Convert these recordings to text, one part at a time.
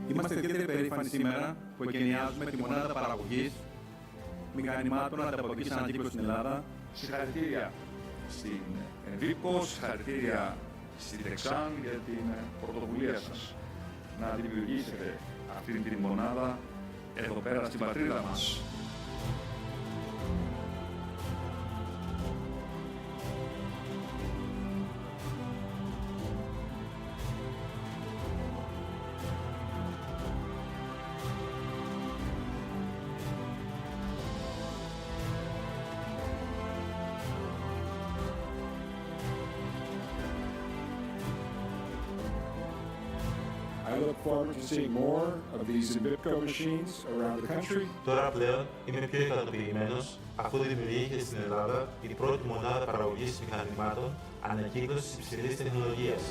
Είμαστε ιδιαίτερα περήφανοι σήμερα που εγκαινιάζουμε τη μονάδα παραγωγής μηχανημάτων ανταποδοχής ανακύκλωσης στην Ελλάδα. Συγχαρητήρια στην Ενβίκο, συγχαρητήρια στη Τεξάν για την πρωτοβουλία σας να δημιουργήσετε αυτή την μονάδα εδώ πέρα στην πατρίδα μας. I look forward to seeing more of these Envipco machines around the country. Τώρα πλέον είμαι πιο ικανοποιημένος αφού δημιουργήθηκε στην Ελλάδα η πρώτη μονάδα παραγωγής μηχανημάτων ανακύκλωσης υψηλής τεχνολογίας.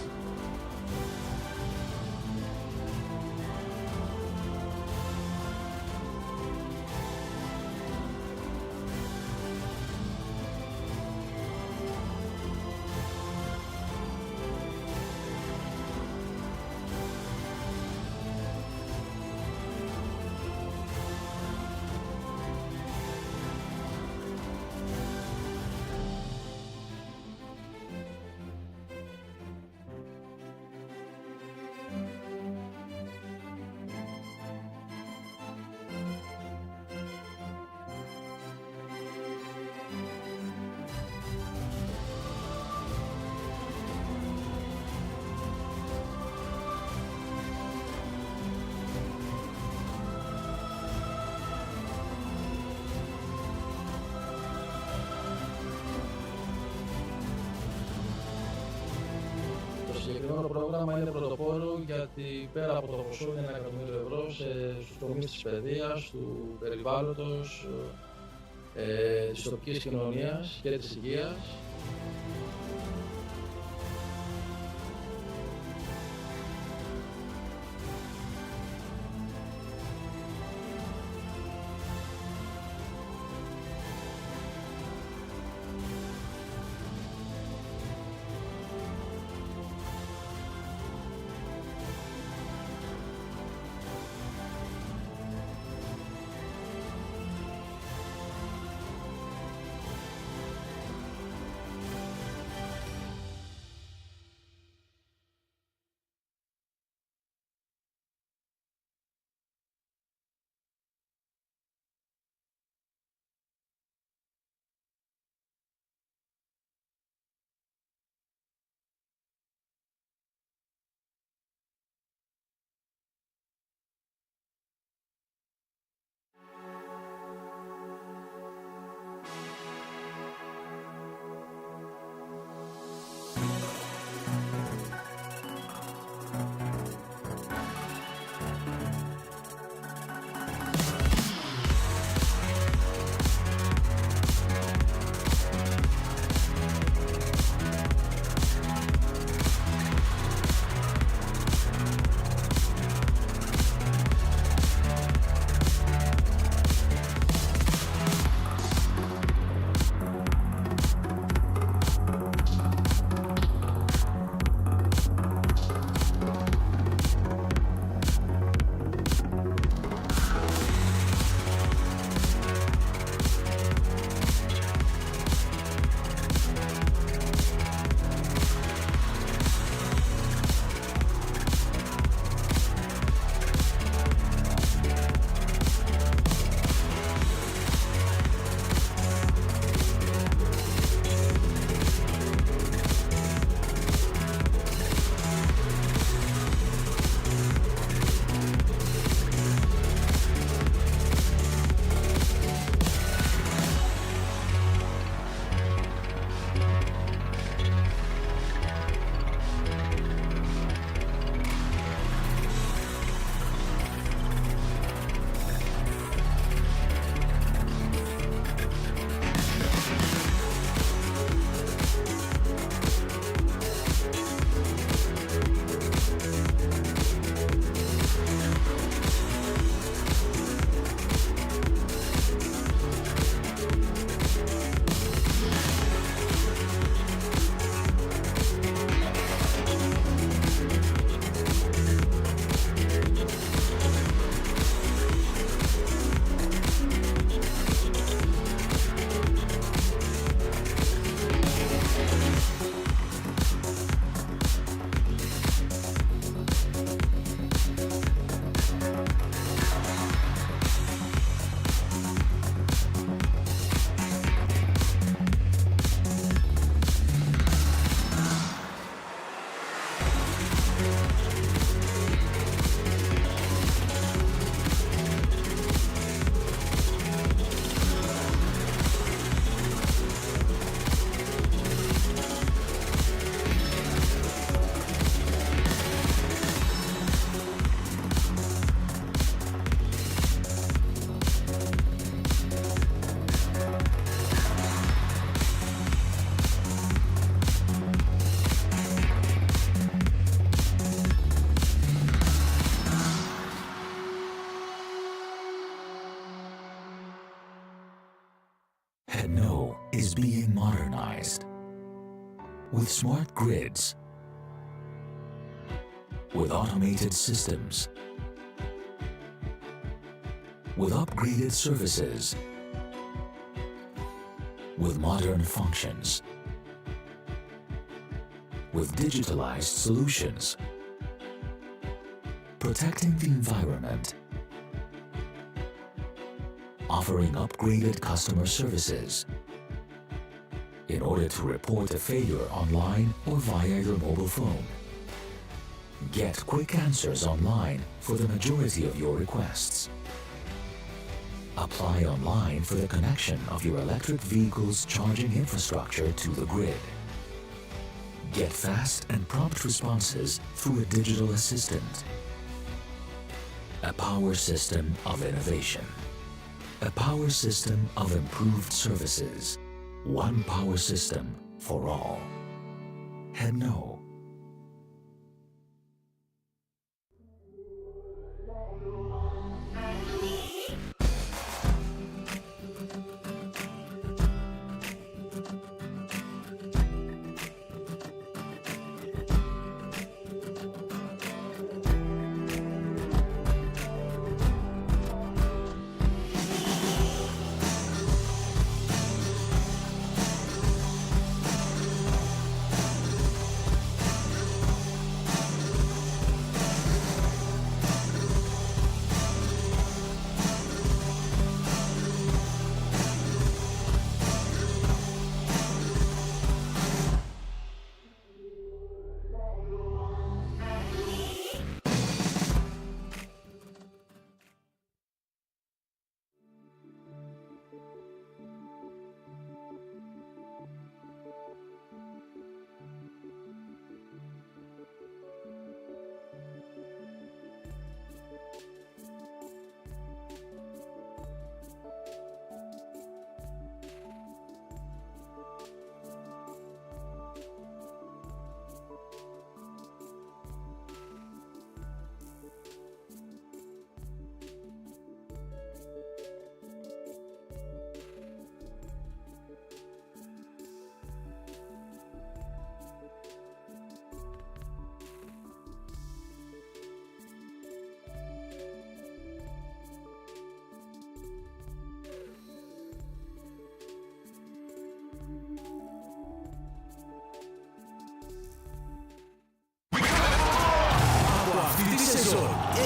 Το συγκεκριμένο πρόγραμμα είναι πρωτοπόρο γιατί πέρα από το ποσό 1 εκατομμύριο ευρώ στους τομείς της παιδείας, του περιβάλλοντος, της τοπικής κοινωνίας και της υγείας. is being modernized with smart grids, with automated systems, with upgraded services, with modern functions, with digitalized solutions, protecting the environment, offering upgraded customer services in order to report a failure online or via your mobile phone. Get quick answers online for the majority of your requests. Apply online for the connection of your electric vehicle's charging infrastructure to the grid. Get fast and prompt responses through a digital assistant. A power system of innovation. A power system of improved services. One power system for all. Hemno.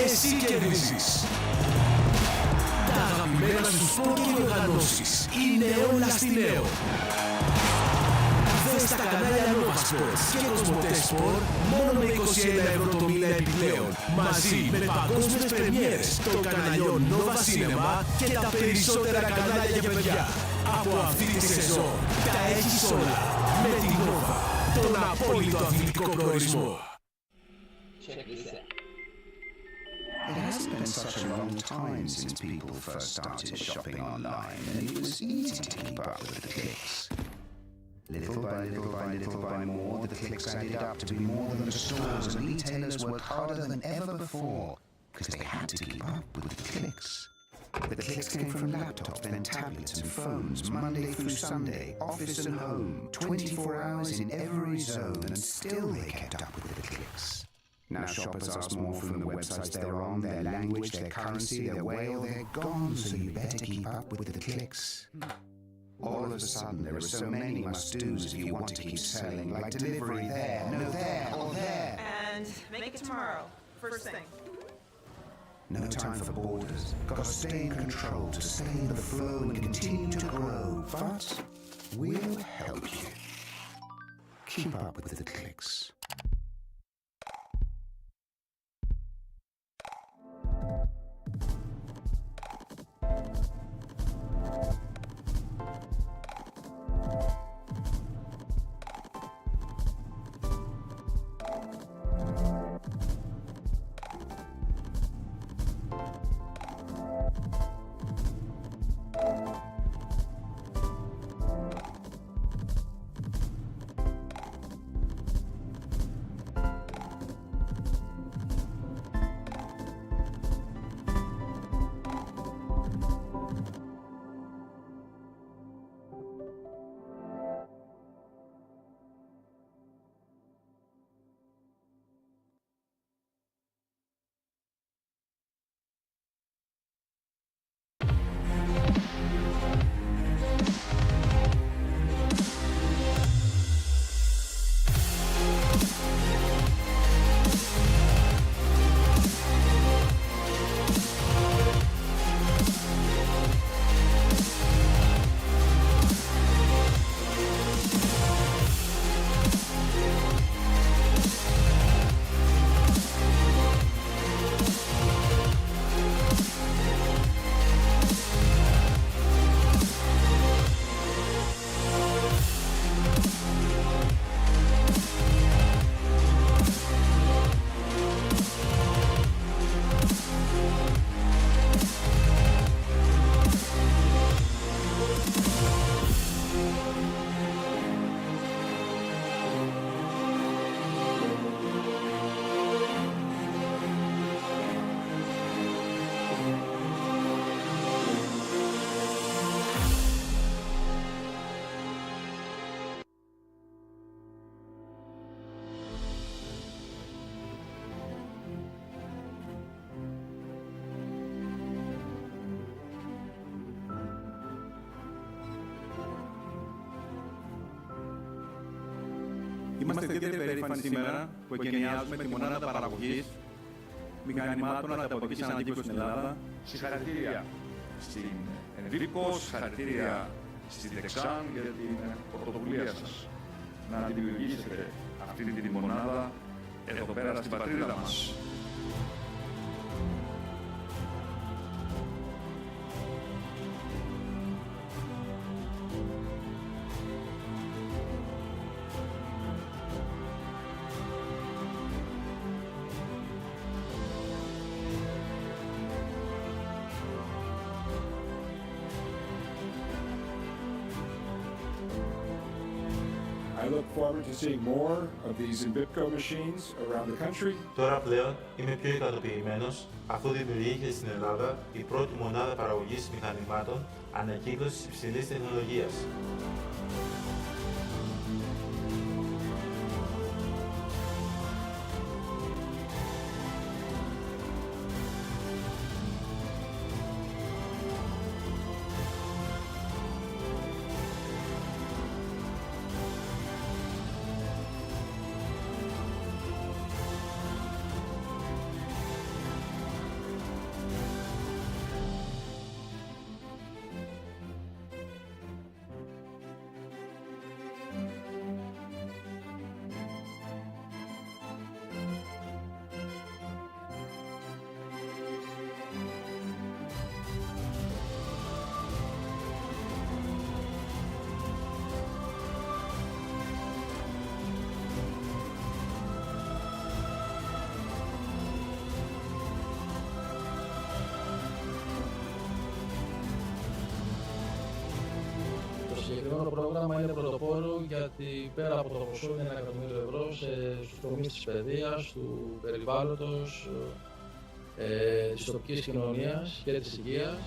Εσύ κερδίζεις. Τα αγαπημένα σου σπορ και διοργανώσεις είναι όλα στη Νέο. Δες τα κανάλια Nova Sports και Cosmote Sport μόνο με 21 ευρώ το μήνα επιπλέον. Μαζί με παγκόσμιες πρεμιέρες των καναλιών Nova Cinema και τα περισσότερα κανάλια για παιδιά. Από αυτή τη σεζόν τα έχεις όλα με την Nova, τον απόλυτο αθλητικό προορισμό. It has been such a long time since people first started shopping online, and it was easy to keep up with the clicks. Little by little by little by more, the clicks added up to be more than the stores, and retailers worked harder than ever before, because they had to keep up with the clicks. The clicks came from laptops, then tablets and phones, Monday through Sunday, office and home, 24 hours in every zone, and still they kept up with the clicks. Now shoppers ask more from the websites they're on, their language, their currency, their way, or they're gone, so you better keep up with the clicks. All of a sudden, there are so many must-dos if you want to keep selling, like delivery there, no there, or there. And make it tomorrow, first thing. No time for borders. Gotta stay in control to stay in the flow and continue to grow. But we'll help you. Keep up with the clicks. Είμαστε ιδιαίτερα περήφανοι σήμερα που εγκαινιάζουμε τη μονάδα παραγωγής μηχανημάτων ανταποδοχής ανακύκλωσης στην Ελλάδα. Συγχαρητήρια στην Ενβίκο, συγχαρητήρια στην Τεξάν για την πρωτοβουλία σας να δημιουργήσετε αυτή τη μονάδα εδώ πέρα στην πατρίδα μας. I look forward to seeing more of these Invipco machines around the country. Τώρα πλέον είμαι πιο ικανοποιημένος αφού δημιουργήθηκε στην Ελλάδα η πρώτη μονάδα παραγωγής μηχανημάτων ανακύκλωσης υψηλής τεχνολογίας. Το συγκεκριμένο πρόγραμμα είναι πρωτοπόρο γιατί πέρα από το ποσό 1 εκατομμύριο ευρώ στους τομείς της παιδείας, του περιβάλλοντος, της τοπικής κοινωνίας και της υγείας.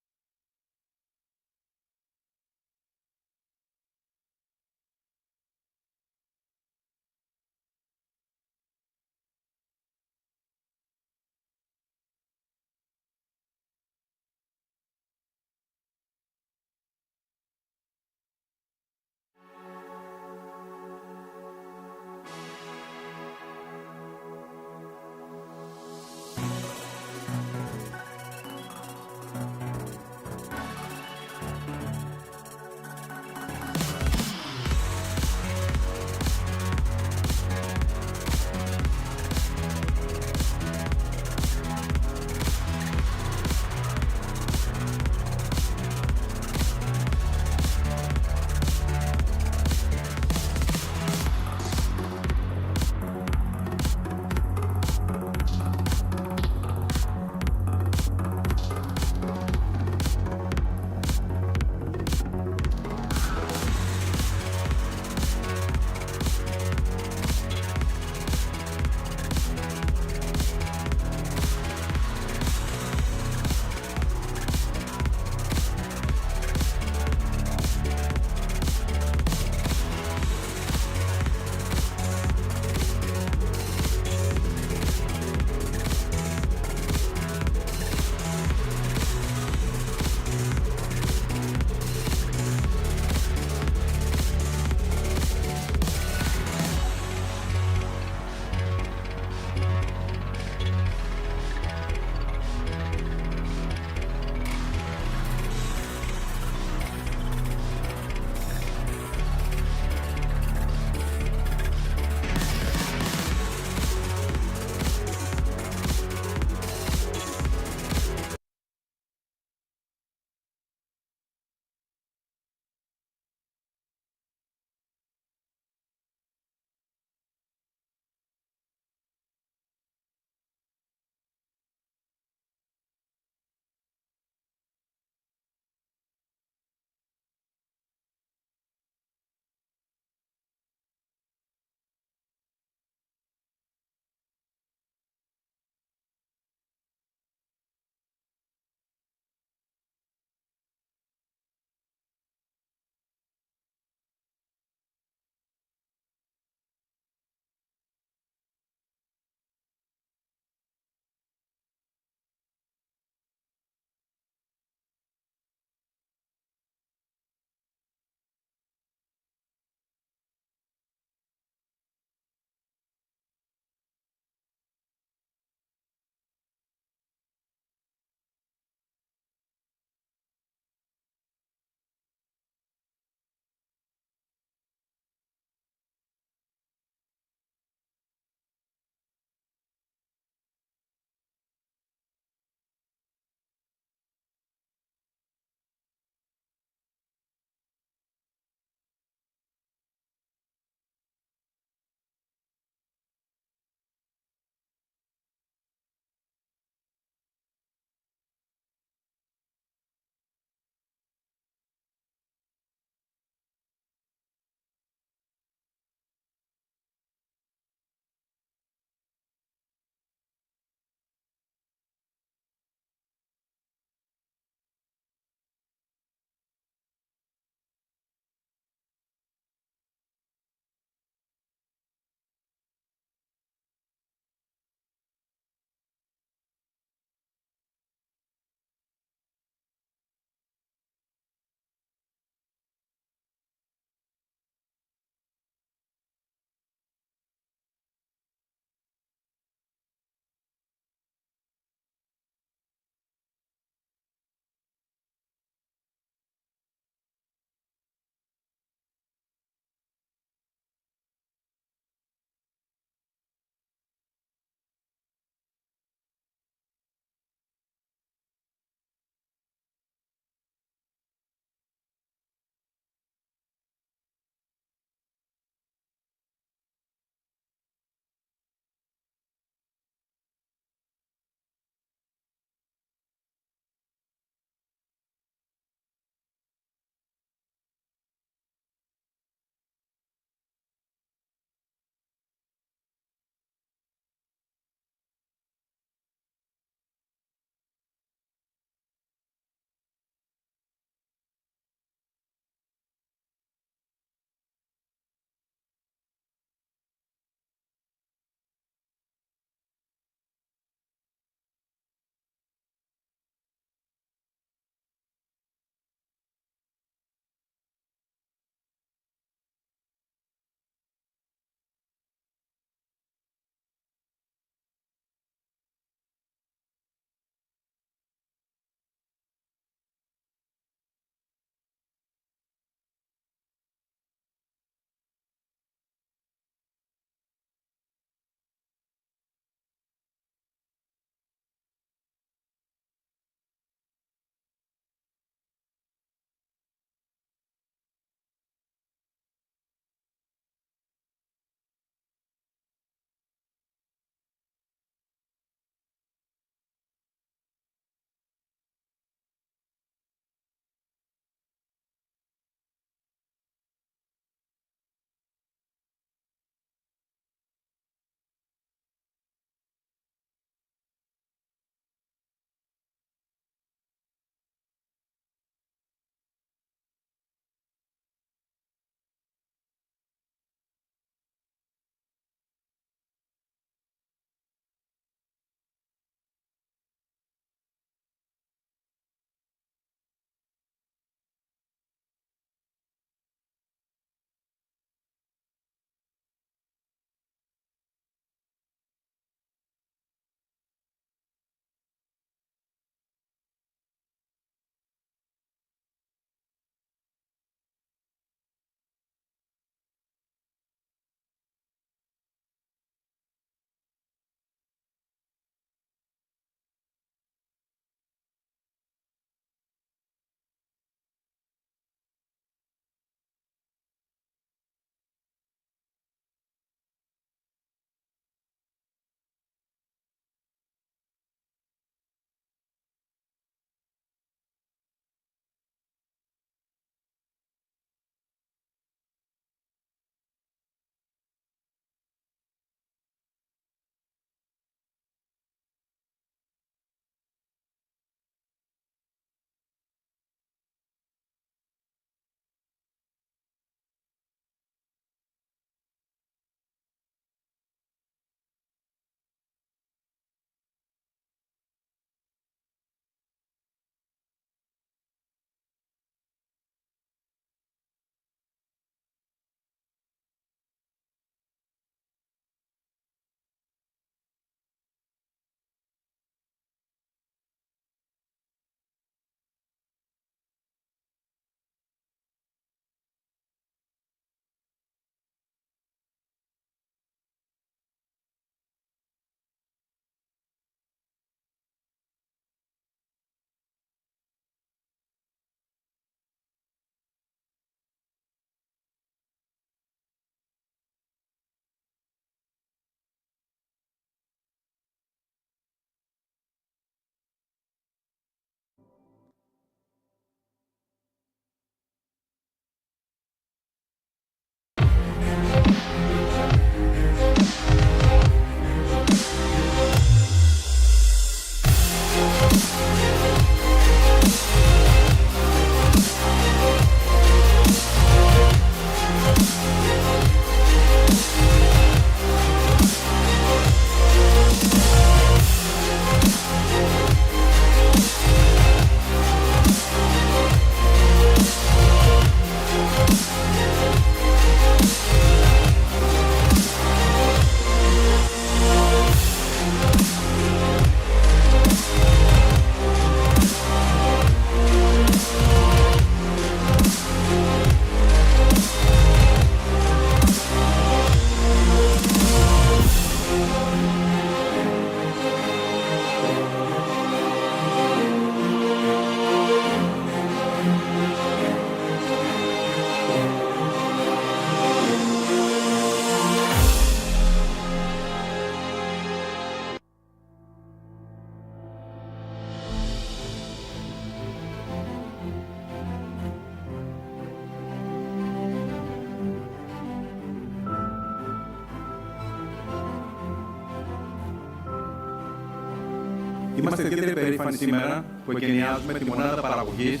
Είμαστε ιδιαίτερα περήφανοι σήμερα που εγκαινιάζουμε τη μονάδα παραγωγής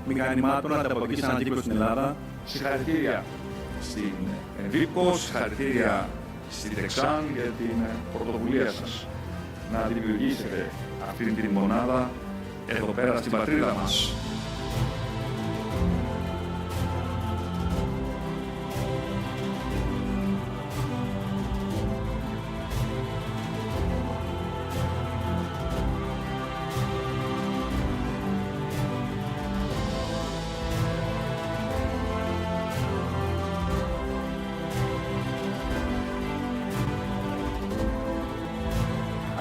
μηχανημάτων ανταποδοχής ανακύκλωσης στην Ελλάδα. Συγχαρητήρια στην Ενβίπκο, συγχαρητήρια στην Τεξάν για την πρωτοβουλία σας να δημιουργήσετε αυτή την μονάδα εδώ πέρα στην πατρίδα μας.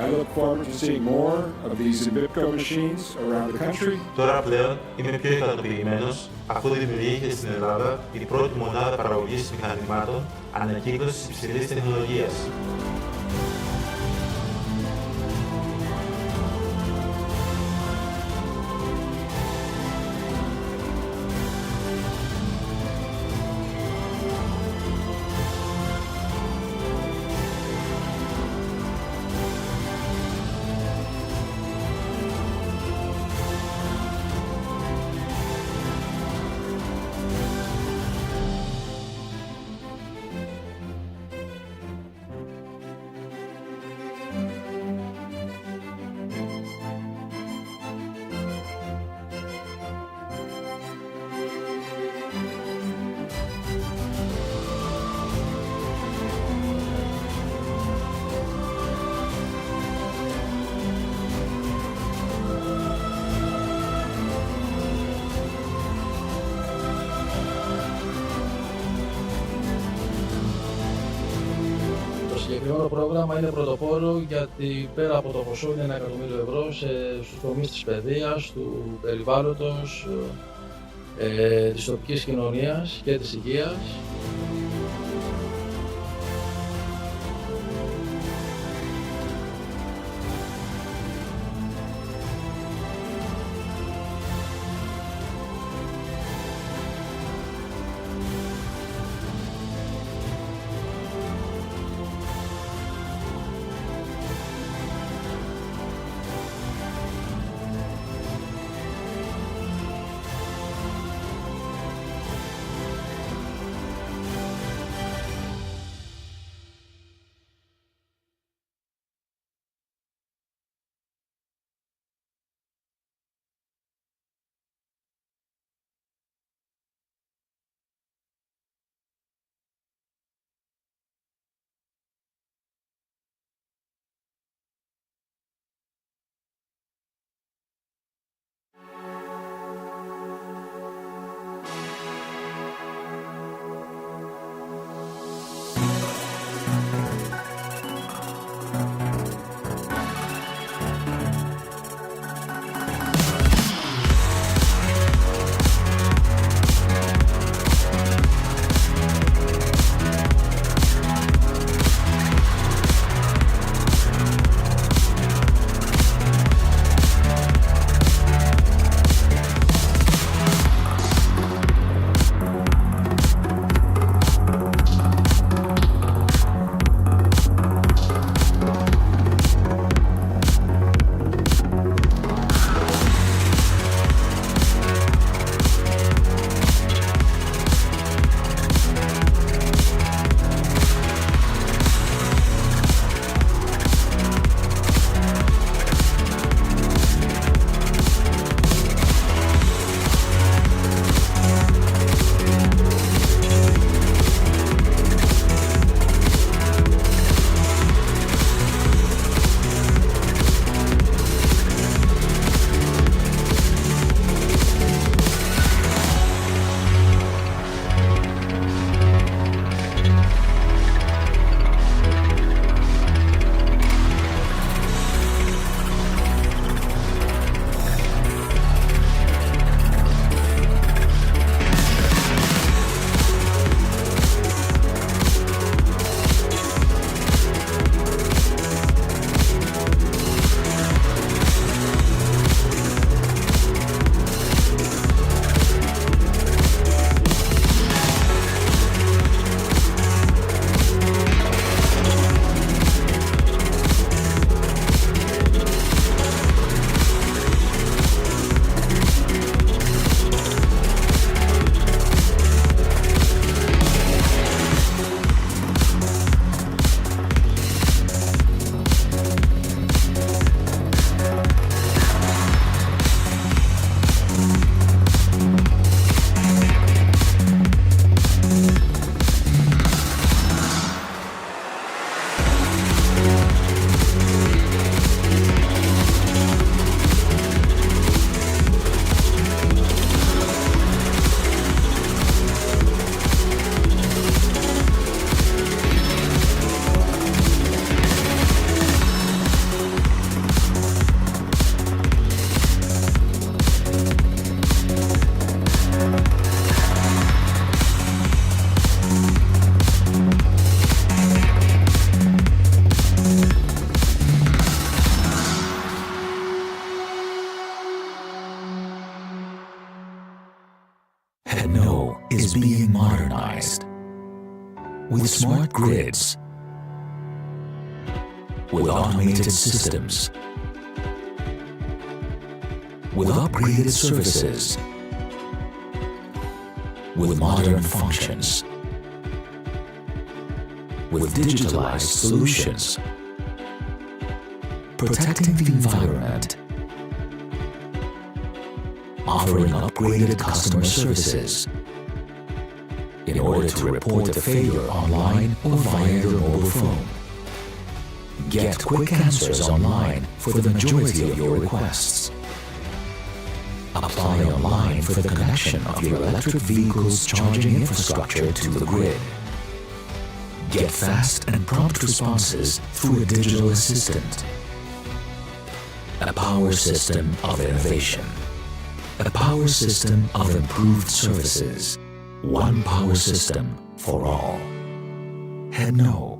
I look forward to seeing more of these Envipco machines around the country. Τώρα πλέον είμαι πιο ικανοποιημένος αφού δημιουργήθηκε στην Ελλάδα η πρώτη μονάδα παραγωγής μηχανημάτων ανακύκλωσης υψηλής τεχνολογίας. Το συγκεκριμένο πρόγραμμα είναι πρωτοπόρο γιατί πέρα από το ποσό είναι 1 εκατομμύριο ευρώ στους τομείς της παιδείας, του περιβάλλοντος, της τοπικής κοινωνίας και της υγείας. is being modernized with smart grids, with automated systems, with upgraded services, with modern functions, with digitalized solutions, protecting the environment, offering upgraded customer services in order to report a failure online or via your mobile phone. Get quick answers online for the majority of your requests. Apply online for the connection of your electric vehicle's charging infrastructure to the grid. Get fast and prompt responses through a digital assistant. A power system of innovation. A power system of improved services. One power system for all. Hedno.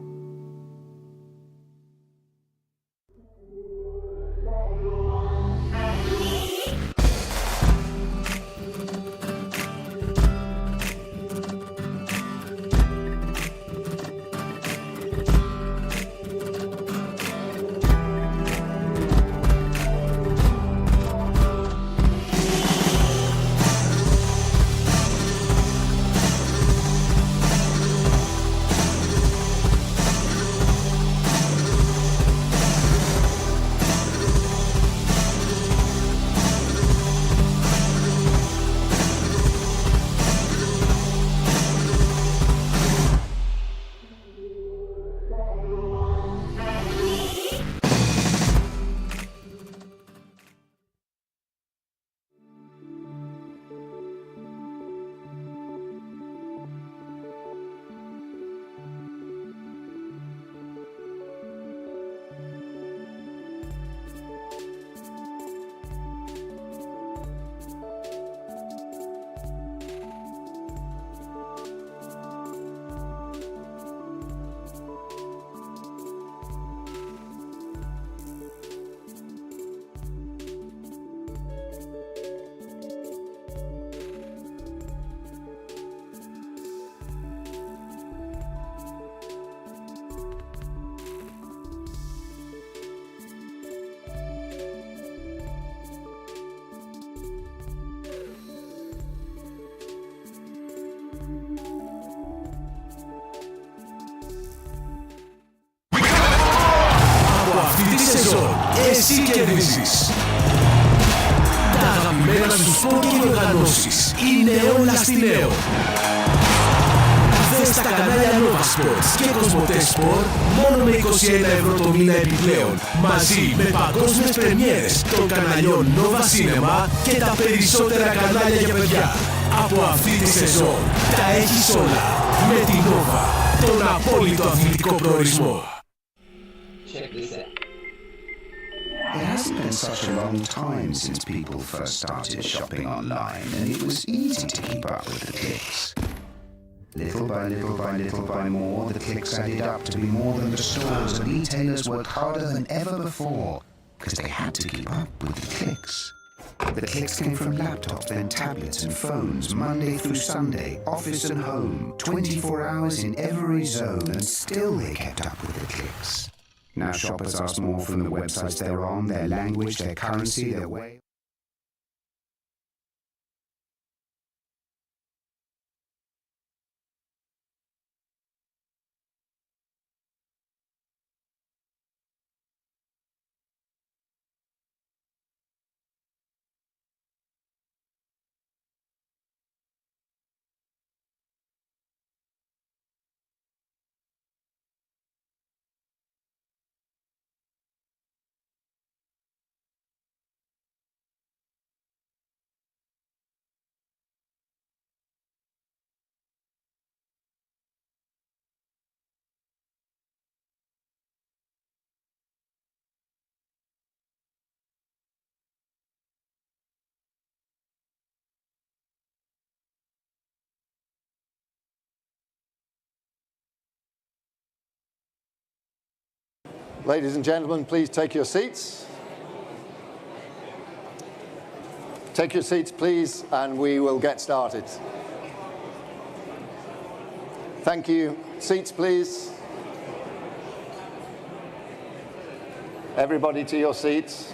Εσύ κερδίζεις. Τα αγαπημένα σου σπορ και οργανώσεις είναι όλα στη Νέο. Δες τα κανάλια Nova Sports και Κοσμοτέ Sport μόνο με 21 € το μήνα επιπλέον. Μαζί με παγκόσμιες πρεμιέρες των καναλιών Nova Cinema και τα περισσότερα κανάλια για παιδιά. Από αυτή τη σεζόν τα έχεις όλα με τη Nova, τον απόλυτο αθλητικό προορισμό. It hasn't been such a long time since people first started shopping online, and it was easy to keep up with the clicks. Little by little by little by more, the clicks added up to be more than the stores, and retailers worked harder than ever before, because they had to keep up with the clicks. The clicks came from laptops, then tablets and phones, Monday through Sunday, office and home, 24 hours in every zone, and still they kept up with the clicks. Now shoppers ask more from the websites they're on, their language, their currency, their way. Ladies and gentlemen, please take your seats. Take your seats, please, and we will get started. Thank you. Seats, please. Everybody to your seats.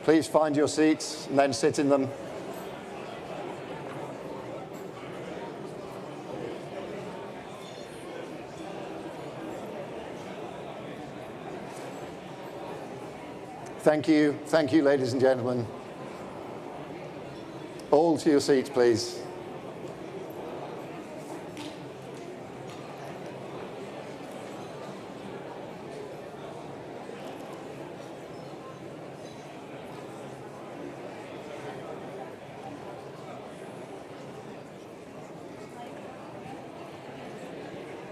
Please find your seats and then sit in them. Thank you. Thank you, ladies and gentlemen. All to your seats, please.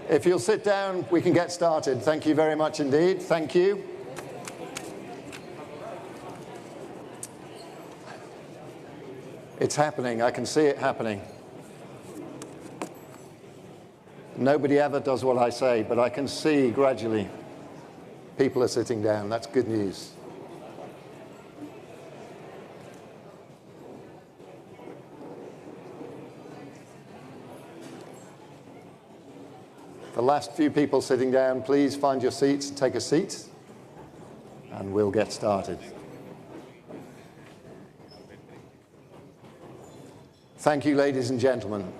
If you'll sit down, we can get started. Thank you very much indeed. Thank you. It's happening. I can see it happening. Nobody ever does what I say, but I can see gradually people are sitting down. That's good news. The last few people sitting down, please find your seats and take a seat, and we'll get started. Thank you, ladies and gentlemen.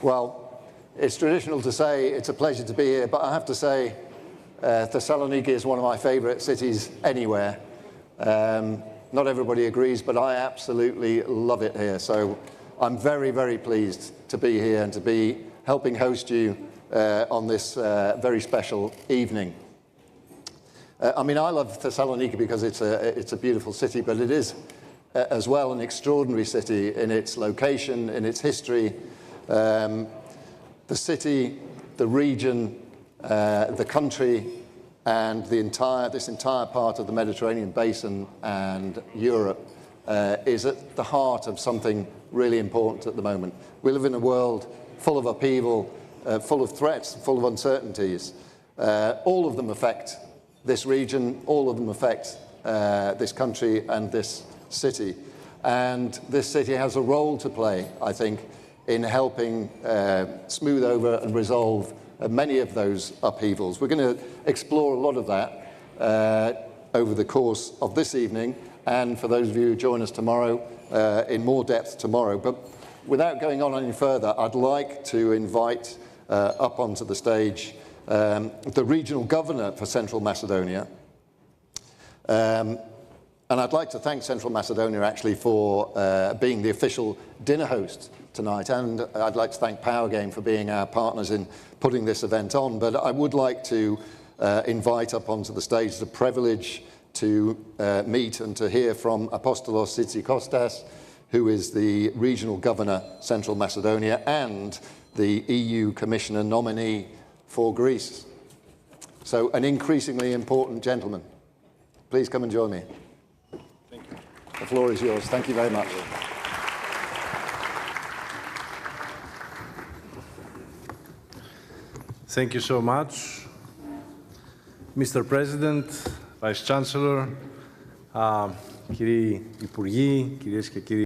Well, it's traditional to say it's a pleasure to be here, but I have to say Thessaloniki is one of my favorite cities anywhere. Not everybody agrees, but I absolutely love it here. So I'm very, very pleased to be here and to be helping host you on this very special evening. I mean, I love Thessaloniki because it's a beautiful city, but it is as well an extraordinary city in its location, in its history. The city, the region, the country, and this entire part of the Mediterranean basin and Europe is at the heart of something really important at the moment. We live in a world full of upheaval, full of threats, full of uncertainties. All of them affect this region, all of them affect this country and this city. And this city has a role to play, I think, in helping smooth over and resolve many of those upheavals. We're going to explore a lot of that over the course of this evening, and for those of you who join us tomorrow, in more depth tomorrow. But without going on any further, I'd like to invite up onto the stage the regional governor for Central Macedonia. And I'd like to thank Central Macedonia actually for being the official dinner host tonight, and I'd like to thank Power Game for being our partners in putting this event on. But I would like to invite up onto the stage, it's a privilege to meet and to hear from Apostolos Tzitzikostas, who is the regional governor, Central Macedonia, and the EU Commissioner nominee for Greece. So an increasingly important gentleman. Please come and join me. Thank you. The floor is yours. Thank you very much. Thank you so much, Mr. President, Vice Chancellor, κύριοι Υπουργοί, κυρίες και κύριοι.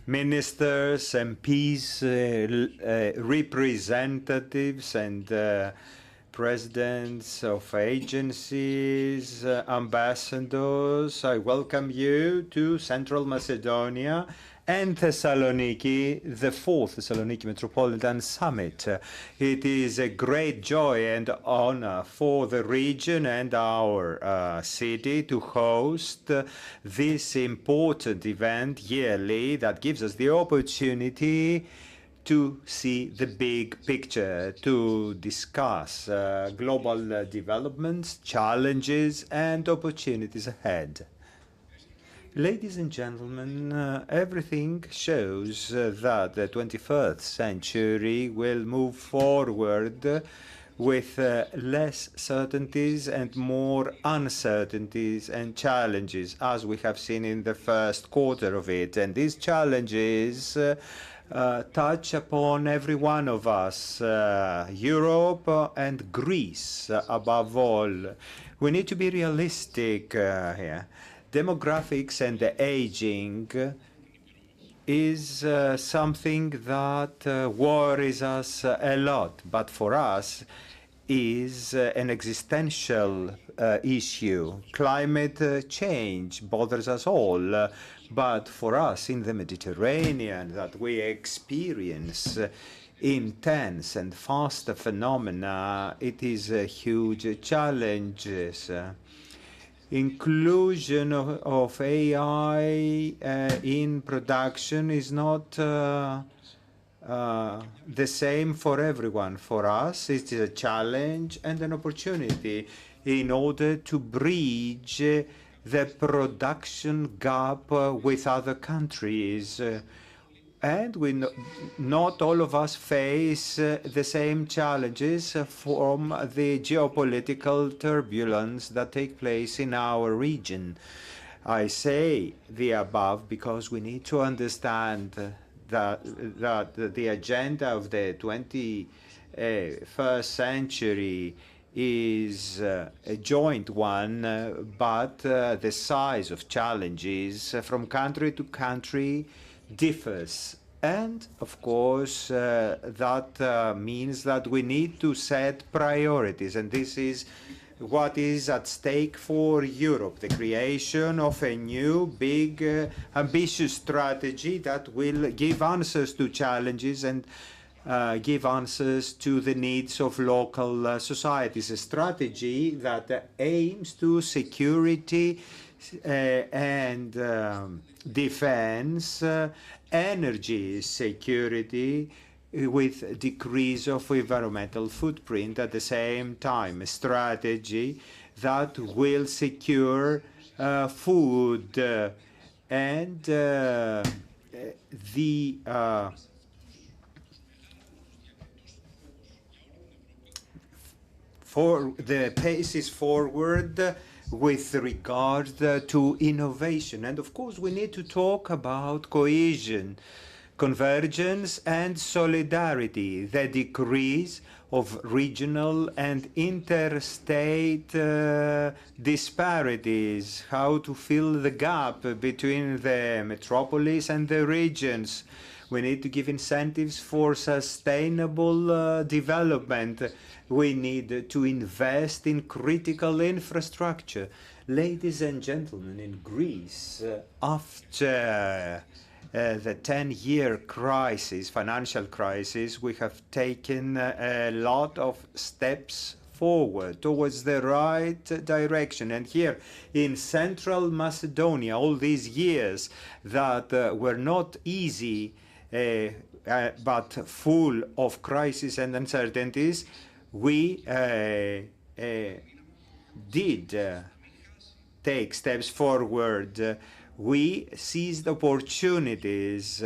Ministers, MPs, representatives and presidents of agencies, ambassadors, I welcome you to Central Macedonia and Thessaloniki, the fourth Thessaloniki Metropolitan Summit. It is a great joy and honor for the region and our city to host this important event yearly that gives us the opportunity to see the big picture, to discuss global developments, challenges, and opportunities ahead. Ladies and gentlemen, everything shows that the 21st century will move forward with less certainties and more uncertainties and challenges, as we have seen in the first quarter of it. And these challenges touch upon every one of us, Europe and Greece above all. We need to be realistic here. Demographics and the aging is something that worries us a lot, but for us is an existential issue. Climate change bothers us all, but for us in the Mediterranean that we experience intense and fast phenomena, it is a huge challenge. Inclusion of AI in production is not the same for everyone. For us, it is a challenge and an opportunity in order to bridge the production gap with other countries. And not all of us face the same challenges from the geopolitical turbulence that take place in our region. I say the above because we need to understand that the agenda of the 21st century is a joint one, but the size of challenges from country to country differs. And of course, that means that we need to set priorities, and this is what is at stake for Europe, the creation of a new, big, ambitious strategy that will give answers to challenges and give answers to the needs of local societies, a strategy that aims to security and defense, energy security with decrease of environmental footprint at the same time, a strategy that will secure food and for the pace is forward with regard to innovation. And of course, we need to talk about cohesion, convergence and solidarity, the decrease of regional and interstate disparities, how to fill the gap between the metropolis and the regions. We need to give incentives for sustainable development. We need to invest in critical infrastructure. Ladies and gentlemen, in Greece, after the 10-year crisis, financial crisis, we have taken a lot of steps forward towards the right direction. And here in Central Macedonia, all these years that were not easy, but full of crises and uncertainties, we did take steps forward. We seized opportunities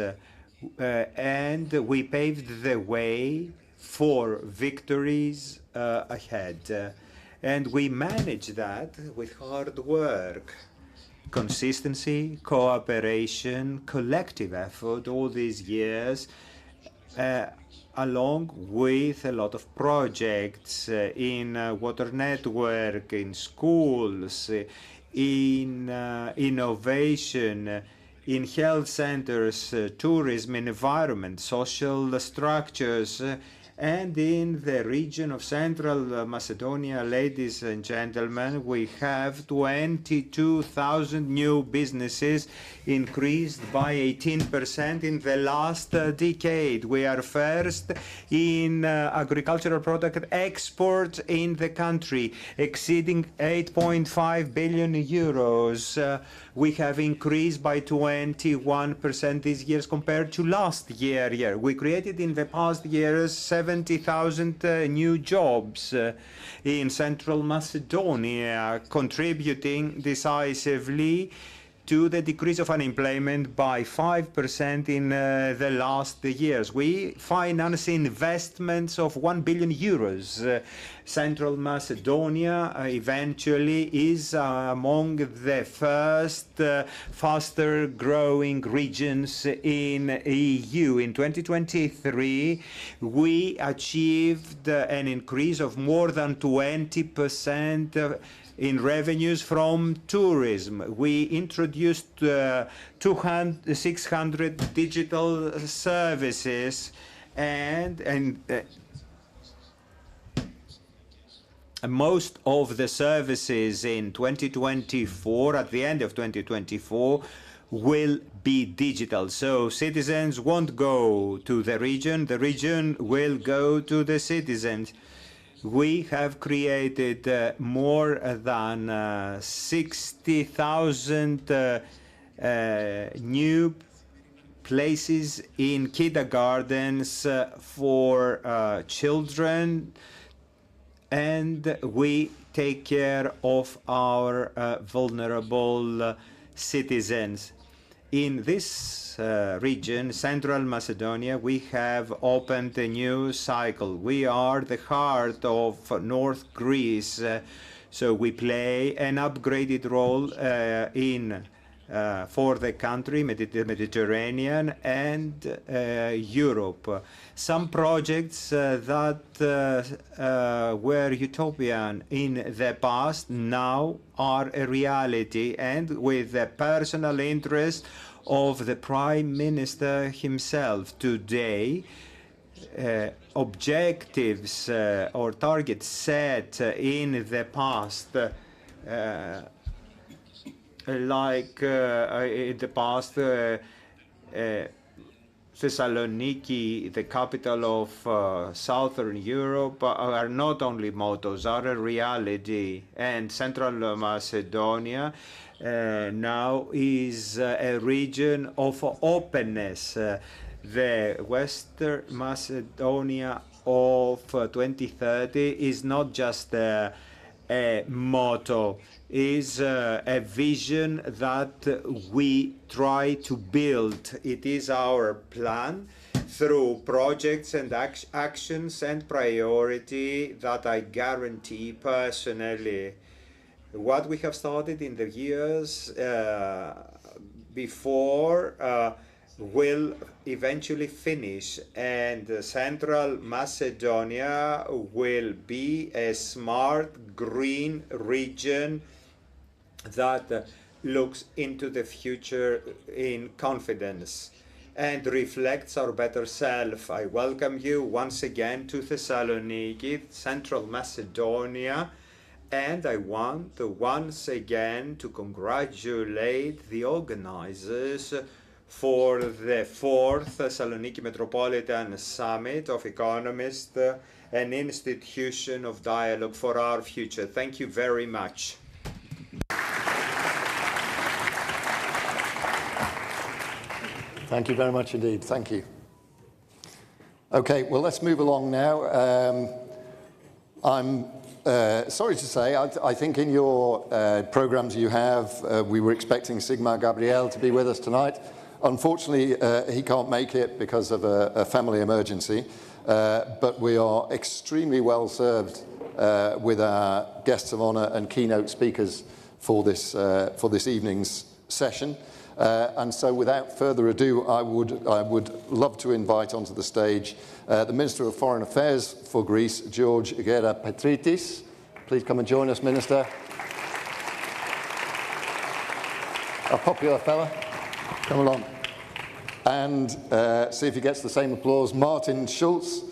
and we paved the way for victories ahead. And we managed that with hard work, consistency, cooperation, collective effort all these years, along with a lot of projects in water network, in schools, in innovation, in health centers, tourism, environment, social structures, and in the region of Central Macedonia, ladies and gentlemen, we have 22,000 new businesses, increased by 18% in the last decade. We are first in agricultural product export in the country, exceeding 8.5 billion euros. We have increased by 21% these years compared to last year. We created in the past years 70,000 new jobs in Central Macedonia, contributing decisively to the decrease of unemployment by 5% in the last years. We finance investments of 1 billion euros. Central Macedonia eventually is among the first faster growing regions in EU. In 2023, we achieved an increase of more than 20% in revenues from tourism. We introduced 600 digital services and most of the services in 2024, at the end of 2024, will be digital. So citizens won't go to the region will go to the citizens. We have created more than 60,000 new places in kindergartens for children, and we take care of our vulnerable citizens. In this region, Central Macedonia, we have opened a new cycle. We are the heart of North Greece, so we play an upgraded role for the country, Mediterranean and Europe. Some projects that were utopian in the past now are a reality, and with the personal interest of the Prime Minister himself today, objectives or targets set in the past like in the past, Thessaloniki, the capital of Southern Europe, are not only mottos, are a reality. And Central Macedonia now is a region of openness. The Western Macedonia of 2030 is not just a motto, is a vision that we try to build. It is our plan through projects and actions and priority that I guarantee personally. What we have started in the years before will eventually finish, and Central Macedonia will be a smart green region that looks into the future in confidence and reflects our better self. I welcome you once again to Thessaloniki, Central Macedonia, and I want once again to congratulate the organizers for the 4th Thessaloniki Metropolitan Summit of Economists, an institution of dialogue for our future. Thank you very much. Thank you very much indeed. Thank you. Okay, well, let's move along now. I'm sorry to say, I think in your programs you have, we were expecting Sigmar Gabriel to be with us tonight. Unfortunately, he can't make it because of a family emergency, but we are extremely well served with our guests of honor and keynote speakers for this evening's session. And so without further ado, I would love to invite onto the stage the Minister of Foreign Affairs for Greece, George Gerapetritis. Please come and join us, Minister. A popular fella. Come along. And see if he gets the same applause. Martin Schulz,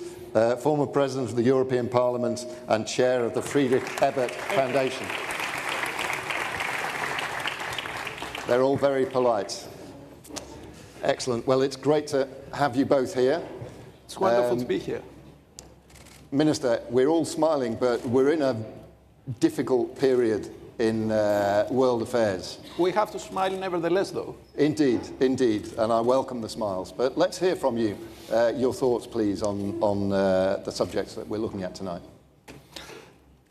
former President of the European Parliament and Chair of the Friedrich Ebert Foundation. They're all very polite. Excellent. Well, it's great to have you both here. It's wonderful to be here. Minister, we're all smiling, but we're in a difficult period in world affairs. We have to smile nevertheless, though. Indeed, indeed, and I welcome the smiles. But let's hear from you, your thoughts, please, on the subjects that we're looking at tonight.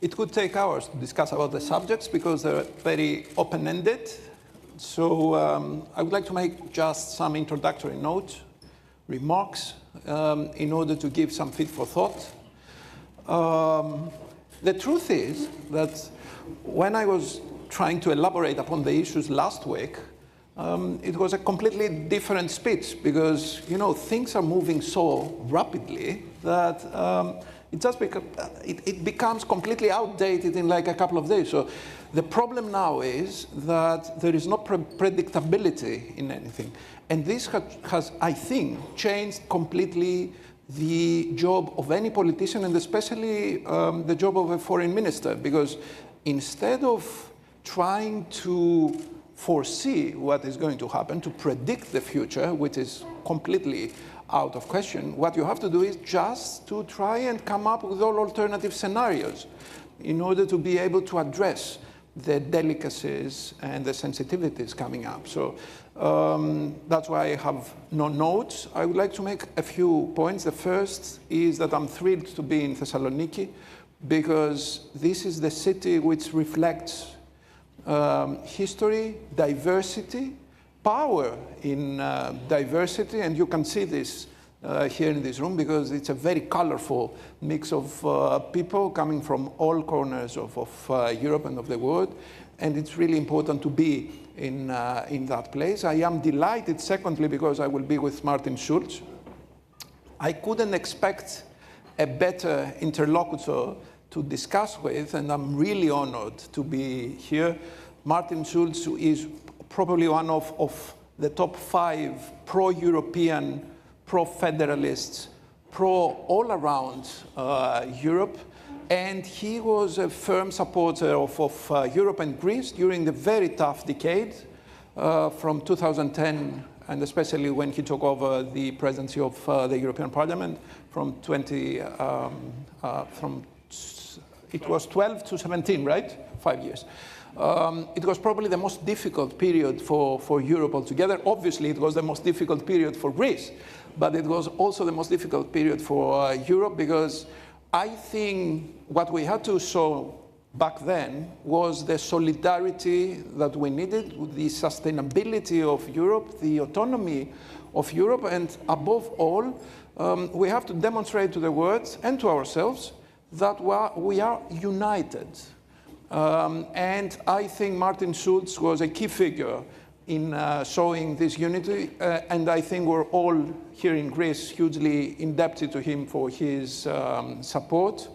It could take hours to discuss about the subjects because they're very open-ended, So I would like to make just some introductory notes, remarks, in order to give some food for thought. The truth is that when I was trying to elaborate upon the issues last week, it was a completely different speech because, you know, things are moving so rapidly that it becomes completely outdated in like a couple of days. So the problem now is that there is no predictability in anything. And this has, I think, changed completely the job of any politician and especially the job of a foreign minister, because instead of trying to foresee what is going to happen, to predict the future, which is completely out of question, what you have to do is just to try and come up with all alternative scenarios in order to be able to address the delicacies and the sensitivities coming up. So that's why I have no notes. I would like to make a few points. The first is that I'm thrilled to be in Thessaloniki because this is the city which reflects history, diversity, power in diversity, and you can see this here in this room because it's a very colorful mix of people coming from all corners of Europe and of the world, and it's really important to be in that place. I am delighted, secondly, because I will be with Martin Schulz. I couldn't expect a better interlocutor to discuss with, and I'm really honored to be here. Martin Schulz is probably one of the top 5 pro-European, pro-federalists, all around Europe, and he was a firm supporter of Europe and Greece during the very tough decade from 2010, and especially when he took over the presidency of the European Parliament from it was 12 to 17, right? 5 years. It was probably the most difficult period for Europe altogether. Obviously, it was the most difficult period for Greece, but it was also the most difficult period for Europe because I think what we had to show back then was the solidarity that we needed, the sustainability of Europe, the autonomy of Europe, and above all, we have to demonstrate to the world and to ourselves that we are united. And I think Martin Schulz was a key figure in showing this unity, and I think we're all here in Greece hugely indebted to him for his support.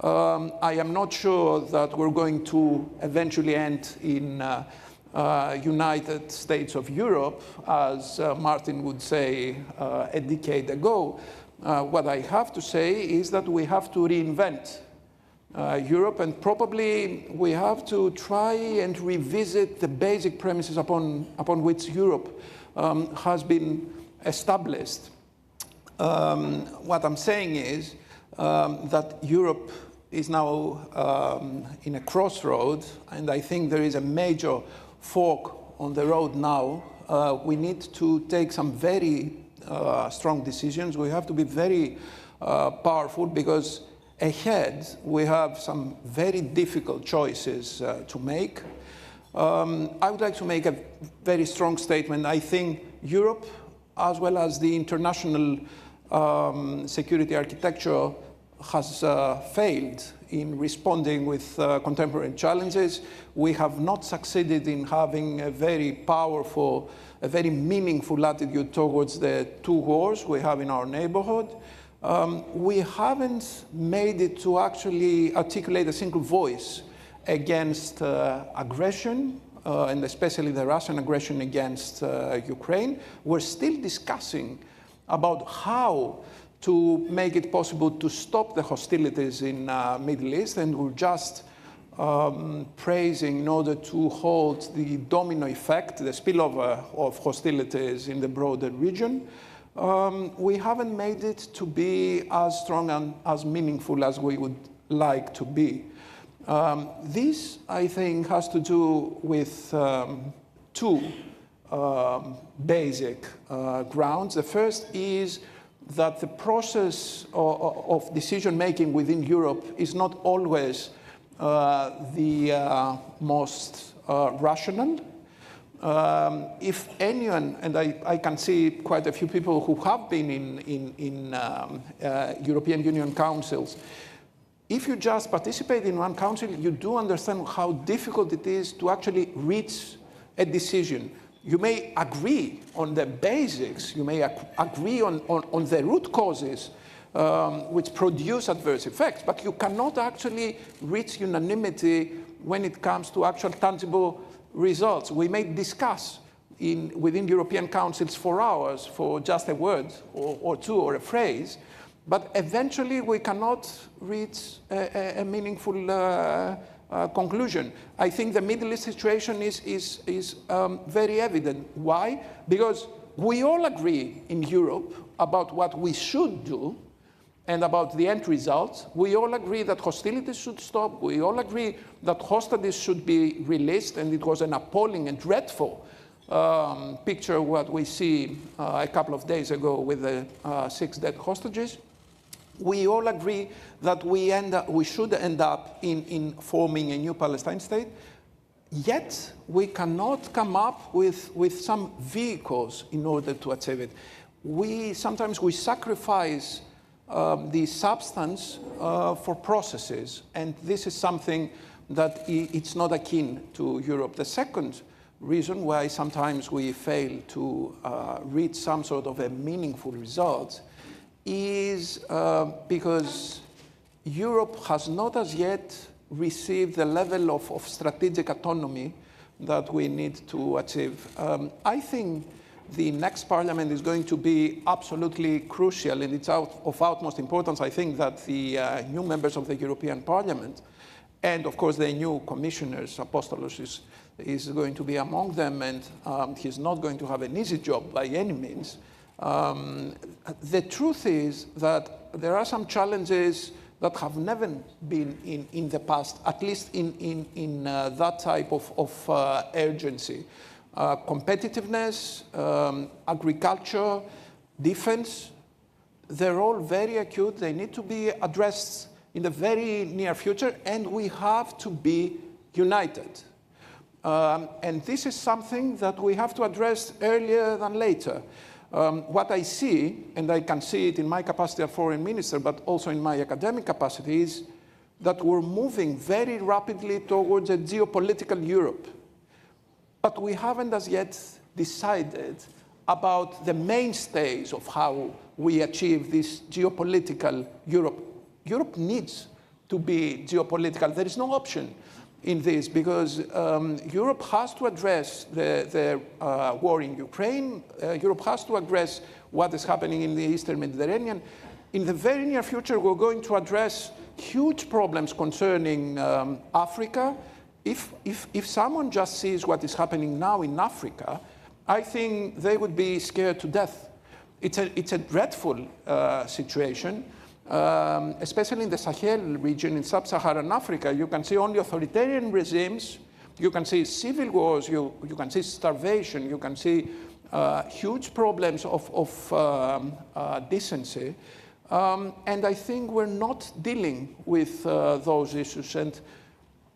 I am not sure that we're going to eventually end in United States of Europe, as Martin would say a decade ago. What I have to say is that we have to reinvent Europe, and probably we have to try and revisit the basic premises upon which Europe has been established. What I'm saying is that Europe is now in a crossroad, and I think there is a major fork on the road now. We need to take some very strong decisions. We have to be very powerful because ahead we have some very difficult choices to make. I would like to make a very strong statement. I think Europe, as well as the international security architecture, has failed in responding with contemporary challenges. We have not succeeded in having a very powerful, a very meaningful attitude towards the 2 wars we have in our neighborhood. We haven't made it to actually articulate a single voice against aggression, and especially the Russian aggression against Ukraine. We're still discussing about how to make it possible to stop the hostilities in Middle East, and we're just praising in order to halt the domino effect, the spillover of hostilities in the broader region. We haven't made it to be as strong and as meaningful as we would like to be. This, I think, has to do with 2 basic grounds. The first is that the process of decision-making within Europe is not always the most rational. If anyone, and I can see quite a few people who have been in European Union councils, if you just participate in one council, you do understand how difficult it is to actually reach a decision. You may agree on the basics, you may agree on the root causes which produce adverse effects, but you cannot actually reach unanimity when it comes to actual tangible results. We may discuss within European councils for hours for just a word or two or a phrase, but eventually we cannot reach a meaningful conclusion. I think the Middle East situation is very evident. Why? Because we all agree in Europe about what we should do and about the end result. We all agree that hostilities should stop. We all agree that hostages should be released, and it was an appalling and dreadful picture what we see a couple of days ago with the 6 dead hostages. We all agree that we should end up in forming a new Palestine state, yet we cannot come up with some vehicles in order to achieve it. Sometimes we sacrifice the substance for processes, and this is something that it's not akin to Europe. The second reason why sometimes we fail to reach some sort of a meaningful result is because Europe has not as yet received the level of strategic autonomy that we need to achieve. I think the next parliament is going to be absolutely crucial, and it's of utmost importance. I think that the new members of the European Parliament, and of course the new commissioners, Apostolos is going to be among them, and he's not going to have an easy job by any means. The truth is that there are some challenges that have never been in the past, at least in that type of urgency. Competitiveness, agriculture, defense, they're all very acute. They need to be addressed in the very near future, and we have to be united. And this is something that we have to address earlier than later. What I see, and I can see it in my capacity as foreign minister, but also in my academic capacity, is that we're moving very rapidly towards a geopolitical Europe. But we haven't as yet decided about the mainstays of how we achieve this geopolitical Europe. Europe needs to be geopolitical. There is no option in this, because Europe has to address the war in Ukraine. Europe has to address what is happening in the Eastern Mediterranean. In the very near future, we're going to address huge problems concerning Africa. If someone just sees what is happening now in Africa, I think they would be scared to death. It's a dreadful situation, especially in the Sahel region, in sub-Saharan Africa. You can see only authoritarian regimes, you can see civil wars, you can see starvation, you can see huge problems of decency. And I think we're not dealing with those issues. And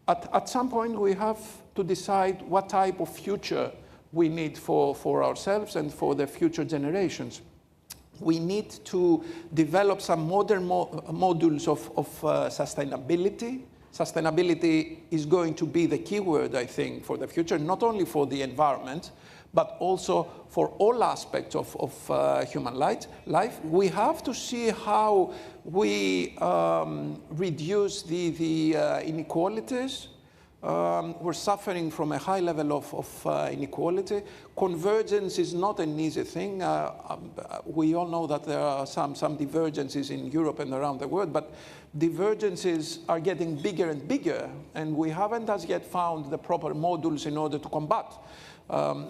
at some point, we have to decide what type of future we need for ourselves and for the future generations. We need to develop some modern modules of sustainability. Sustainability is going to be the key word, I think, for the future, not only for the environment, but also for all aspects of human life. We have to see how we reduce the inequalities. We're suffering from a high level of inequality. Convergence is not an easy thing. We all know that there are some divergences in Europe and around the world, but divergences are getting bigger and bigger, and we haven't as yet found the proper modules in order to combat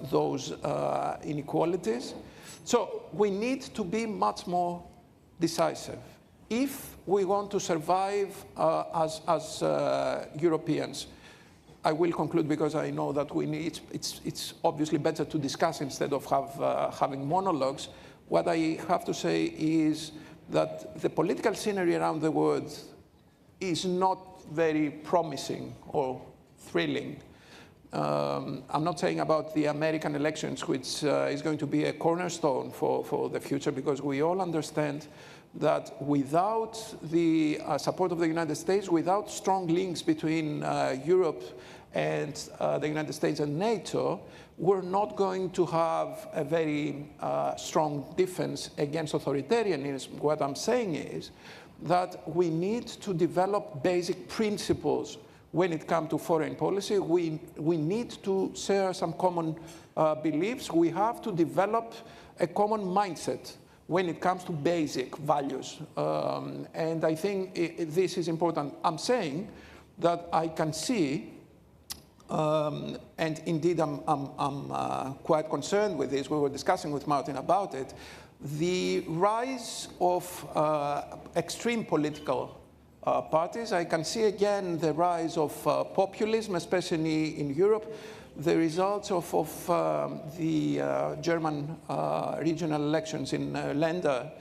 those inequalities. So we need to be much more decisive if we want to survive as Europeans. I will conclude, because I know that it's obviously better to discuss instead of having monologues. What I have to say is that the political scenery around the world is not very promising or thrilling. I'm not saying about the American elections, which is going to be a cornerstone for the future, because we all understand that without the support of the United States, without strong links between Europe and the United States and NATO, we're not going to have a very strong defense against authoritarianism. What I'm saying is that we need to develop basic principles when it comes to foreign policy. We need to share some common beliefs. We have to develop a common mindset when it comes to basic values. And I think this is important. I'm saying that I can see, and indeed I'm quite concerned with this, we were discussing with Martin about it, the rise of extreme political parties. I can see again the rise of populism, especially in Europe. The results of the German regional elections in Länder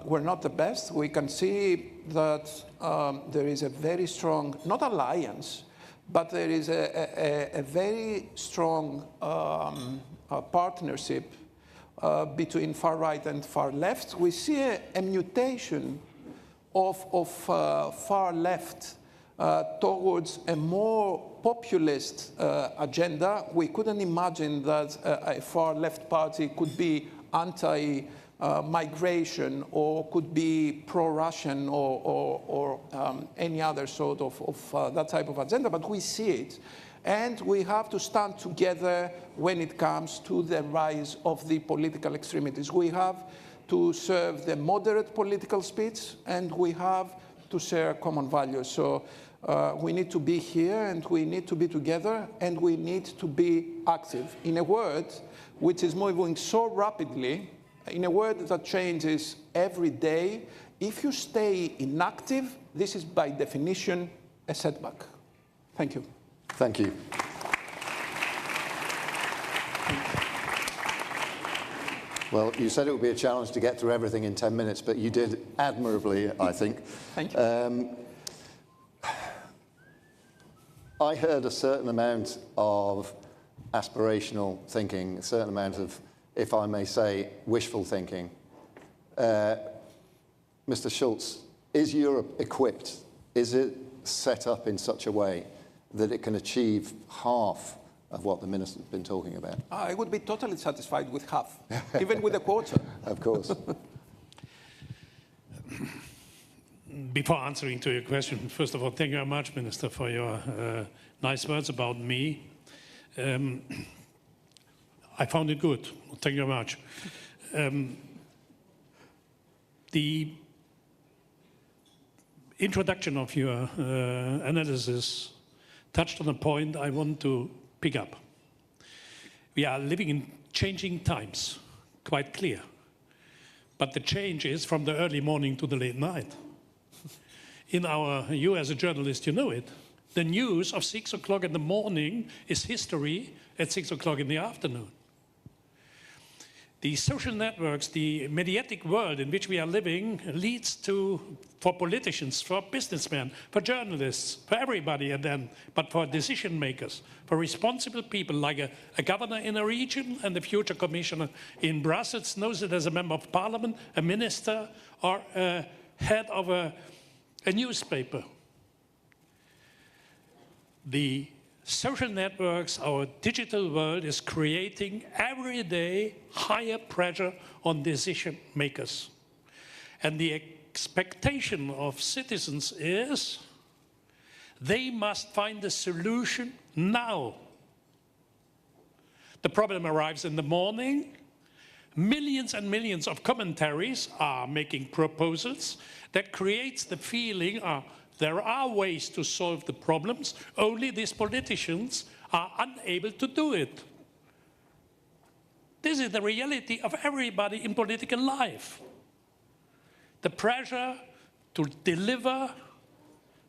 were not the best. We can see that there is a very strong, not alliance, but there is a very strong partnership between far right and far left. We see a mutation of far left towards a more populist agenda. We couldn't imagine that a far left party could be anti-migration or could be pro-Russian or any other sort of that type of agenda, but we see it. And we have to stand together when it comes to the rise of the political extremities. We have to serve the moderate political speech, and we have to share common values. So we need to be here, and we need to be together, and we need to be active. In a world which is moving so rapidly, in a world that changes every day, if you stay inactive, this is by definition a setback. Thank you. Thank you. Well, you said it would be a challenge to get through everything in 10 minutes, but you did admirably, I think. Thank you. I heard a certain amount of aspirational thinking, a certain amount of, if I may say, wishful thinking. Mr. Schulz, is Europe equipped? Is it set up in such a way that it can achieve half of what the minister's been talking about? I would be totally satisfied with half, even with a quarter. Of course. Before answering to your question, first of all, thank you very much, Minister, for your nice words about me. I found it good. Thank you very much. The introduction of your analysis touched on a point I want to pick up. We are living in changing times, quite clear. But the change is from the early morning to the late night. You as a journalist, you know it. The news of 6 o'clock in the morning is history at 6 o'clock in the afternoon. The social networks, the mediatic world in which we are living leads to, for politicians, for businessmen, for journalists, for everybody, but for decision makers, for responsible people like a governor in a region and the future commissioner in Brussels knows it as a member of parliament, a minister, or a head of a newspaper. The social networks, our digital world is creating every day higher pressure on decision makers. And the expectation of citizens is they must find a solution now. The problem arrives in the morning. Millions and millions of commentaries are making proposals that creates the feeling there are ways to solve the problems, only these politicians are unable to do it. This is the reality of everybody in political life. The pressure to deliver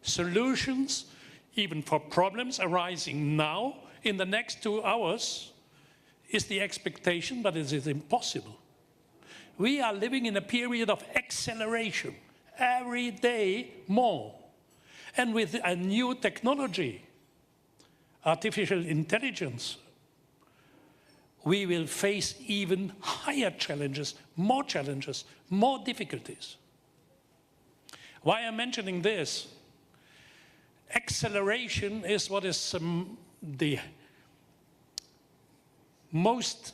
solutions, even for problems arising now, in the next 2 hours, is the expectation, but it is impossible. We are living in a period of acceleration, every day more. And with a new technology, artificial intelligence, we will face even higher challenges, more difficulties. Why I'm mentioning this? Acceleration is what is the most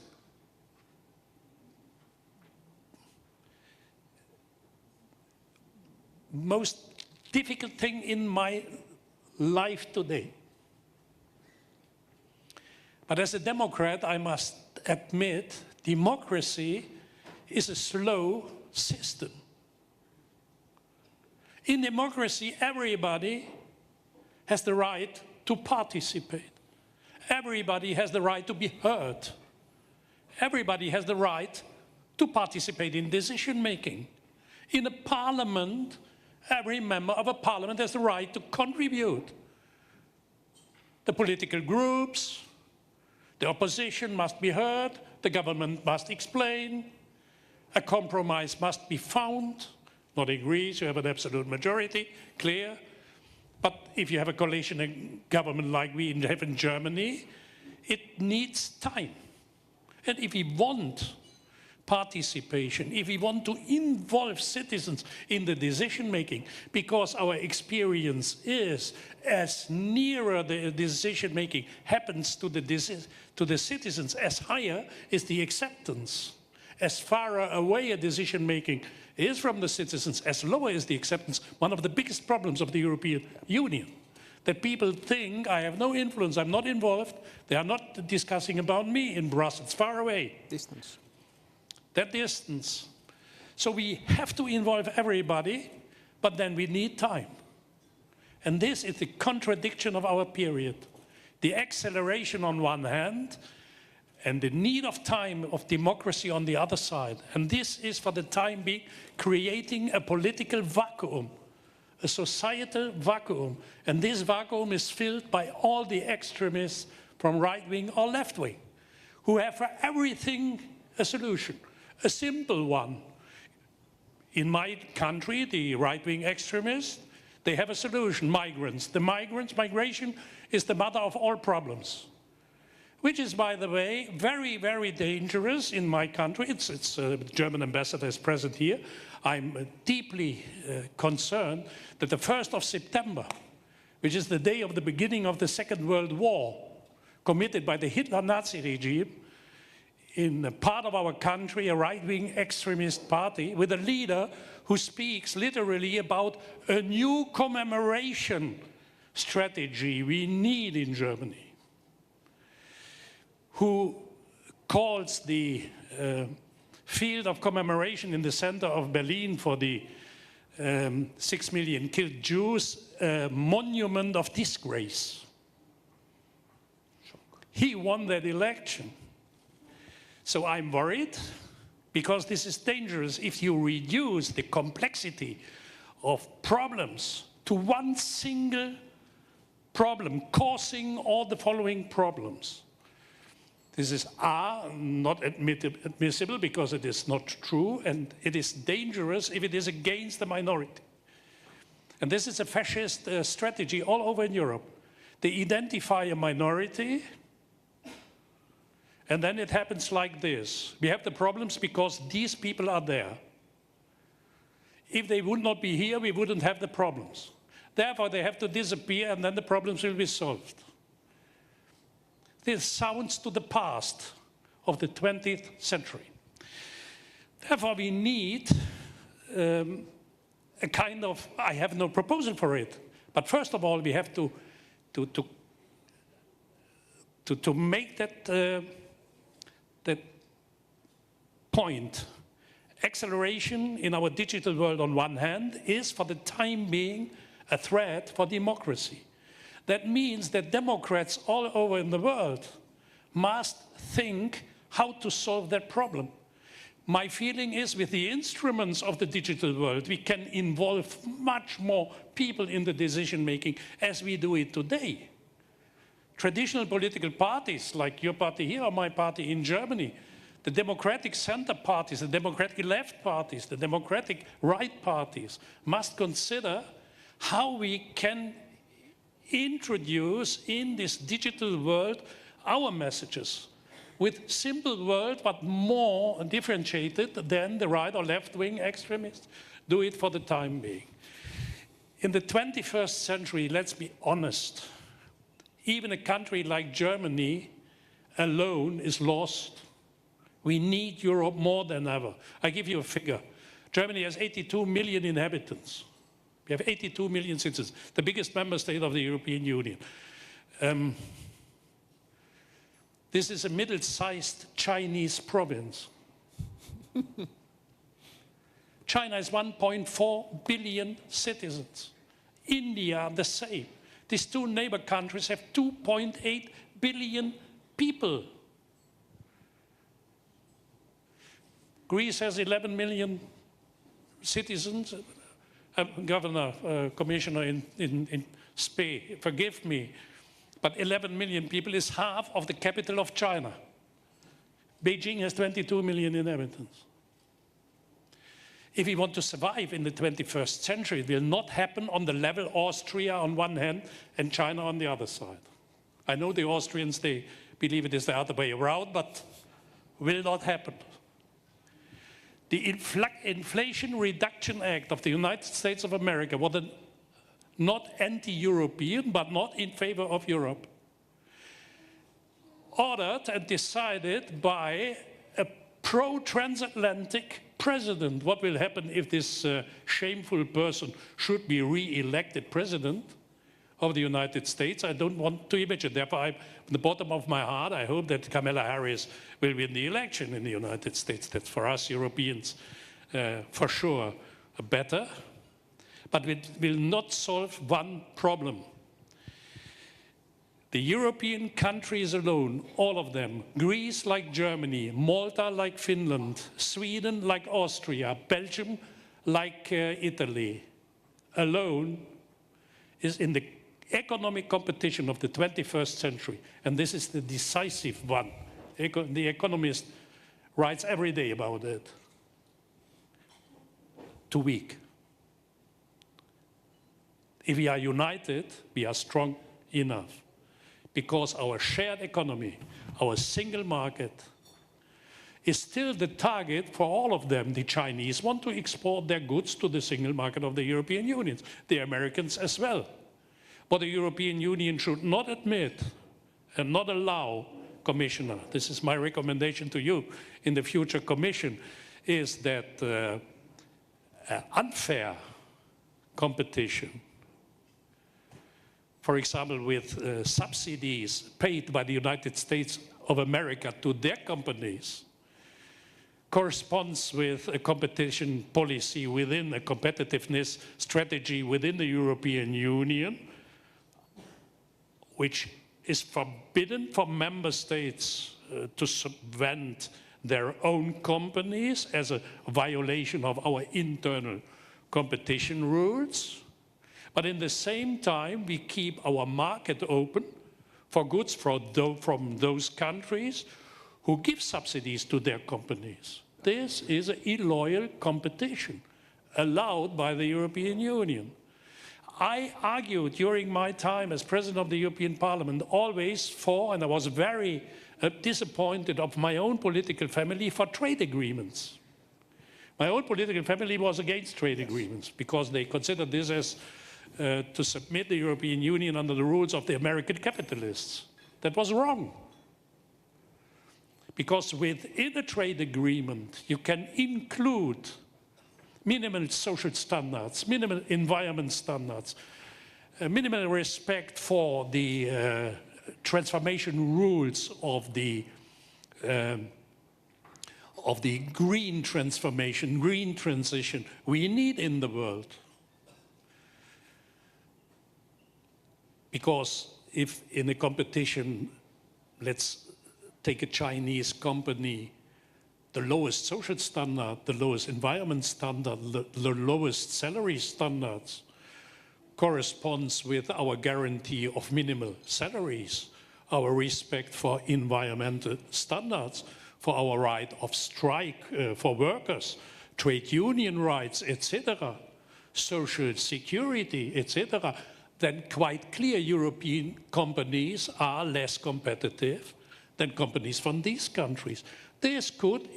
difficult thing in my life today. But as a Democrat, I must admit, democracy is a slow system. In democracy, everybody has the right to participate. Everybody has the right to be heard. Everybody has the right to participate in decision-making. In a parliament, every member of a parliament has the right to contribute. The political groups, the opposition must be heard, the government must explain, a compromise must be found. Not in Greece, you have an absolute majority, clear. But if you have a coalition government like we have in Germany, it needs time. And if we want participation, if we want to involve citizens in the decision-making, because our experience is as nearer the decision-making happens to the citizens, as higher is the acceptance. As far away a decision-making is from the citizens, as lower is the acceptance. One of the biggest problems of the European Union, that people think I have no influence, I'm not involved, they are not discussing about me in Brussels, far away. Distance. That distance. So we have to involve everybody, but then we need time. And this is the contradiction of our period. The acceleration on one hand, and the need of time of democracy on the other side. And this is, for the time being, creating a political vacuum, a societal vacuum. And this vacuum is filled by all the extremists from right-wing or left-wing, who have for everything a solution, a simple one. In my country, the right-wing extremists, they have a solution, migrants. Migration is the mother of all problems. Which is, by the way, very, very dangerous in my country. The German ambassador is present here. I'm deeply concerned that the 1st of September, which is the day of the beginning of the Second World War, committed by the Hitler Nazi regime, in a part of our country, a right-wing extremist party, with a leader who speaks literally about a new commemoration strategy we need in Germany, who calls the field of commemoration in the center of Berlin for the 6 million killed Jews a monument of disgrace. He won that election. So I'm worried, because this is dangerous if you reduce the complexity of problems to one single problem, causing all the following problems. This is not admissible because it is not true, and it is dangerous if it is against the minority. And this is a fascist strategy all over in Europe. They identify a minority, and then it happens like this. We have the problems because these people are there. If they would not be here, we wouldn't have the problems. Therefore, they have to disappear, and then the problems will be solved. This sounds to the past of the 20th century. Therefore, we need a kind of, I have no proposal for it, but first of all, we have to make that point. Acceleration in our digital world on one hand is, for the time being, a threat for democracy. That means that Democrats all over in the world must think how to solve that problem. My feeling is, with the instruments of the digital world, we can involve much more people in the decision-making as we do it today. Traditional political parties, like your party here or my party in Germany, the democratic center parties, the democratic left parties, the democratic right parties, must consider how we can introduce in this digital world our messages with simple words, but more differentiated than the right or left-wing extremists do it for the time being. In the 21st century, let's be honest, even a country like Germany alone is lost. We need Europe more than ever. I give you a figure. Germany has 82 million inhabitants. We have 82 million citizens, the biggest member state of the European Union. This is a middle-sized Chinese province. China has 1.4 billion citizens. India, the same. These two neighbor countries have 2.8 billion people. Greece has 11 million citizens. Governor, Commissioner in Spain, forgive me, but 11 million people is half of the capital of China. Beijing has 22 million inhabitants. If we want to survive in the 21st century, it will not happen on the level Austria on one hand and China on the other side. I know the Austrians, they believe it is the other way around, but will not happen. The Inflation Reduction Act of the United States of America was not anti-European, but not in favor of Europe. Ordered and decided by a pro-transatlantic president. What will happen if this shameful person should be re-elected president of the United States? I don't want to imagine. Therefore, from the bottom of my heart, I hope that Kamala Harris will win the election in the United States. That's for us Europeans, for sure, better. But it will not solve one problem. The European countries alone, all of them, Greece like Germany, Malta like Finland, Sweden like Austria, Belgium like Italy, alone is in the economic competition of the 21st century. And this is the decisive one. The Economist writes every day about it. Too weak. If we are united, we are strong enough. Because our shared economy, our single market, is still the target for all of them. The Chinese want to export their goods to the single market of the European Union, the Americans as well. But the European Union should not admit and not allow, Commissioner, this is my recommendation to you in the future Commission, is that unfair competition, for example, with subsidies paid by the United States of America to their companies, corresponds with a competition policy within a competitiveness strategy within the European Union, which is forbidden for member states to subvent their own companies as a violation of our internal competition rules. But in the same time, we keep our market open for goods from those countries who give subsidies to their companies. This is an illoyal competition allowed by the European Union. I argued during my time as President of the European Parliament always for, and I was very disappointed of my own political family, for trade agreements. My own political family was against trade agreements because they considered this as to submit the European Union under the rules of the American capitalists. That was wrong. Because within a trade agreement, you can include minimal social standards, minimal environment standards, minimal respect for the transformation rules of the green transformation, green transition we need in the world. Because if in a competition, let's take a Chinese company, the lowest social standard, the lowest environment standard, the lowest salary standards corresponds with our guarantee of minimal salaries, our respect for environmental standards, for our right of strike for workers, trade union rights, etc., social security, etc., then quite clear European companies are less competitive than companies from these countries. This could,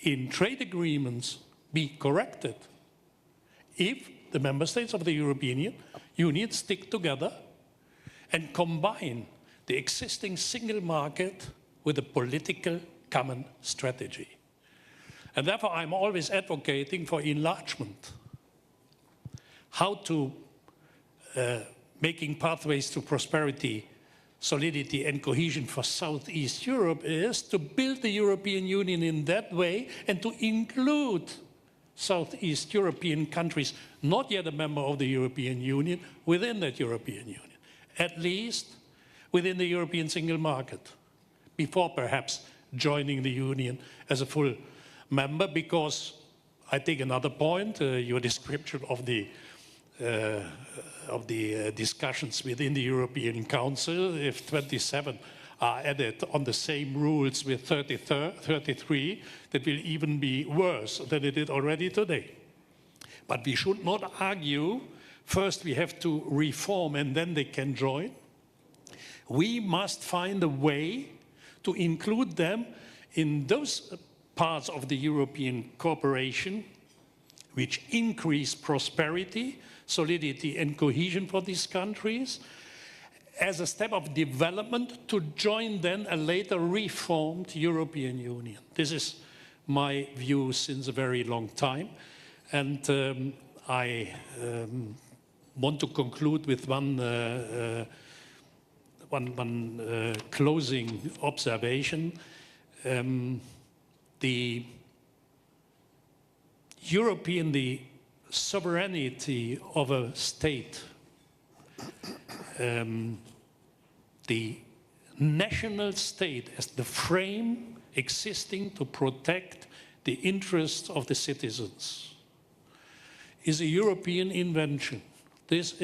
in trade agreements, be corrected if the member states of the European Union stick together and combine the existing single market with a political common strategy. And therefore, I'm always advocating for enlargement. How to making pathways to prosperity, solidity and cohesion for Southeast Europe is to build the European Union in that way and to include Southeast European countries, not yet a member of the European Union, within that European Union, at least within the European single market, before perhaps joining the Union as a full member, because I take another point, your description of the discussions within the European Council, if 27 are added on the same rules with 33, that will even be worse than it did already today. But we should not argue, first we have to reform and then they can join. We must find a way to include them in those parts of the European cooperation which increase prosperity, solidity and cohesion for these countries as a step of development to join then a later reformed European Union. This is my view since a very long time. And I want to conclude with one closing observation. The sovereignty of a state, the national state as the frame existing to protect the interests of the citizens, is a European invention. This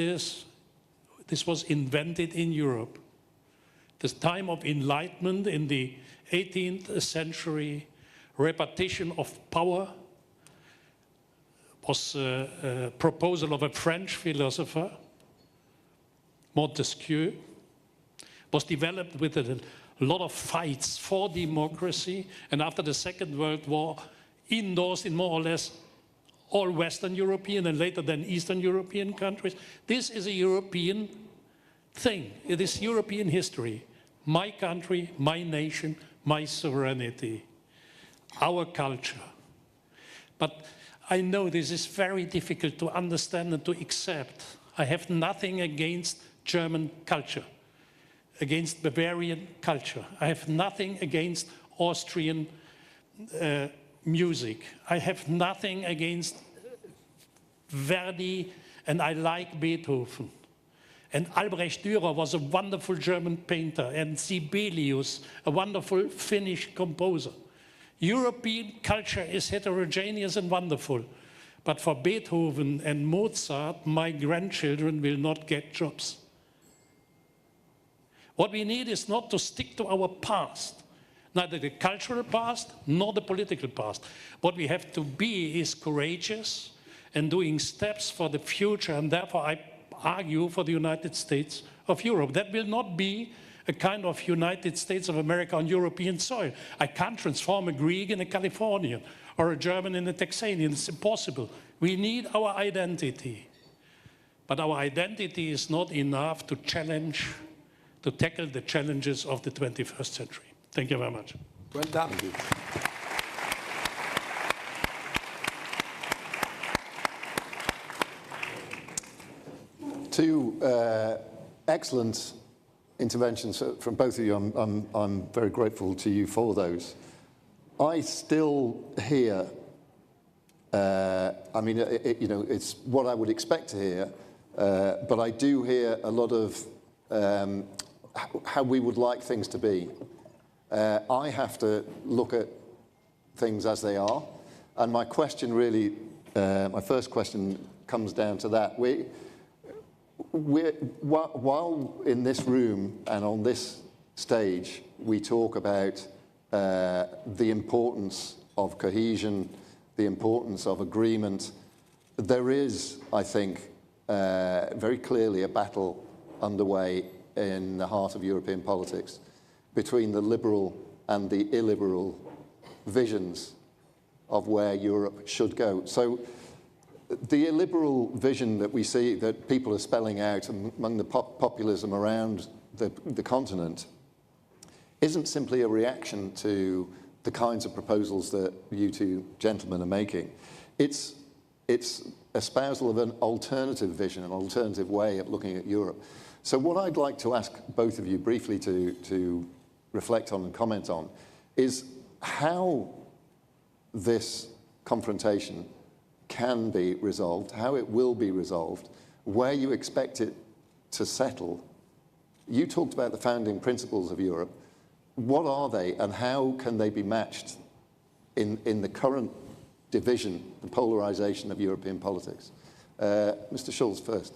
was invented in Europe. The time of enlightenment in the 18th century, repartition of power was a proposal of a French philosopher, Montesquieu, was developed with a lot of fights for democracy, and after the Second World War, endorsed in more or less all Western European and later then Eastern European countries. This is a European thing. It is European history. My country, my nation, my sovereignty, our culture. But I know this is very difficult to understand and to accept. I have nothing against German culture, against Bavarian culture. I have nothing against Austrian music. I have nothing against Verdi, and I like Beethoven. And Albrecht Dürer was a wonderful German painter, and Sibelius, a wonderful Finnish composer. European culture is heterogeneous and wonderful, but for Beethoven and Mozart, my grandchildren will not get jobs. What we need is not to stick to our past, neither the cultural past nor the political past. What we have to be is courageous and doing steps for the future, and therefore I argue for the United States of Europe. That will not be a kind of United States of America on European soil. I can't transform a Greek in a Californian or a German in a Texanian. It's impossible. We need our identity. But our identity is not enough to tackle the challenges of the 21st century. Thank you very much. Well done. Two excellent interventions from both of you. I'm very grateful to you for those. I still hear, I mean, it's what I would expect to hear, but I do hear a lot of how we would like things to be. I have to look at things as they are, and my question really, my first question comes down to that. While in this room and on this stage, we talk about the importance of cohesion, the importance of agreement, there is, I think, very clearly a battle underway in the heart of European politics between the liberal and the illiberal visions of where Europe should go. So the illiberal vision that we see that people are spelling out among the populism around the continent isn't simply a reaction to the kinds of proposals that you two gentlemen are making. It's espousal of an alternative vision, an alternative way of looking at Europe. So what I'd like to ask both of you briefly to reflect on and comment on is how this confrontation can be resolved, how it will be resolved, where you expect it to settle. You talked about the founding principles of Europe. What are they and how can they be matched in the current division, the polarization of European politics? Mr. Schulz first.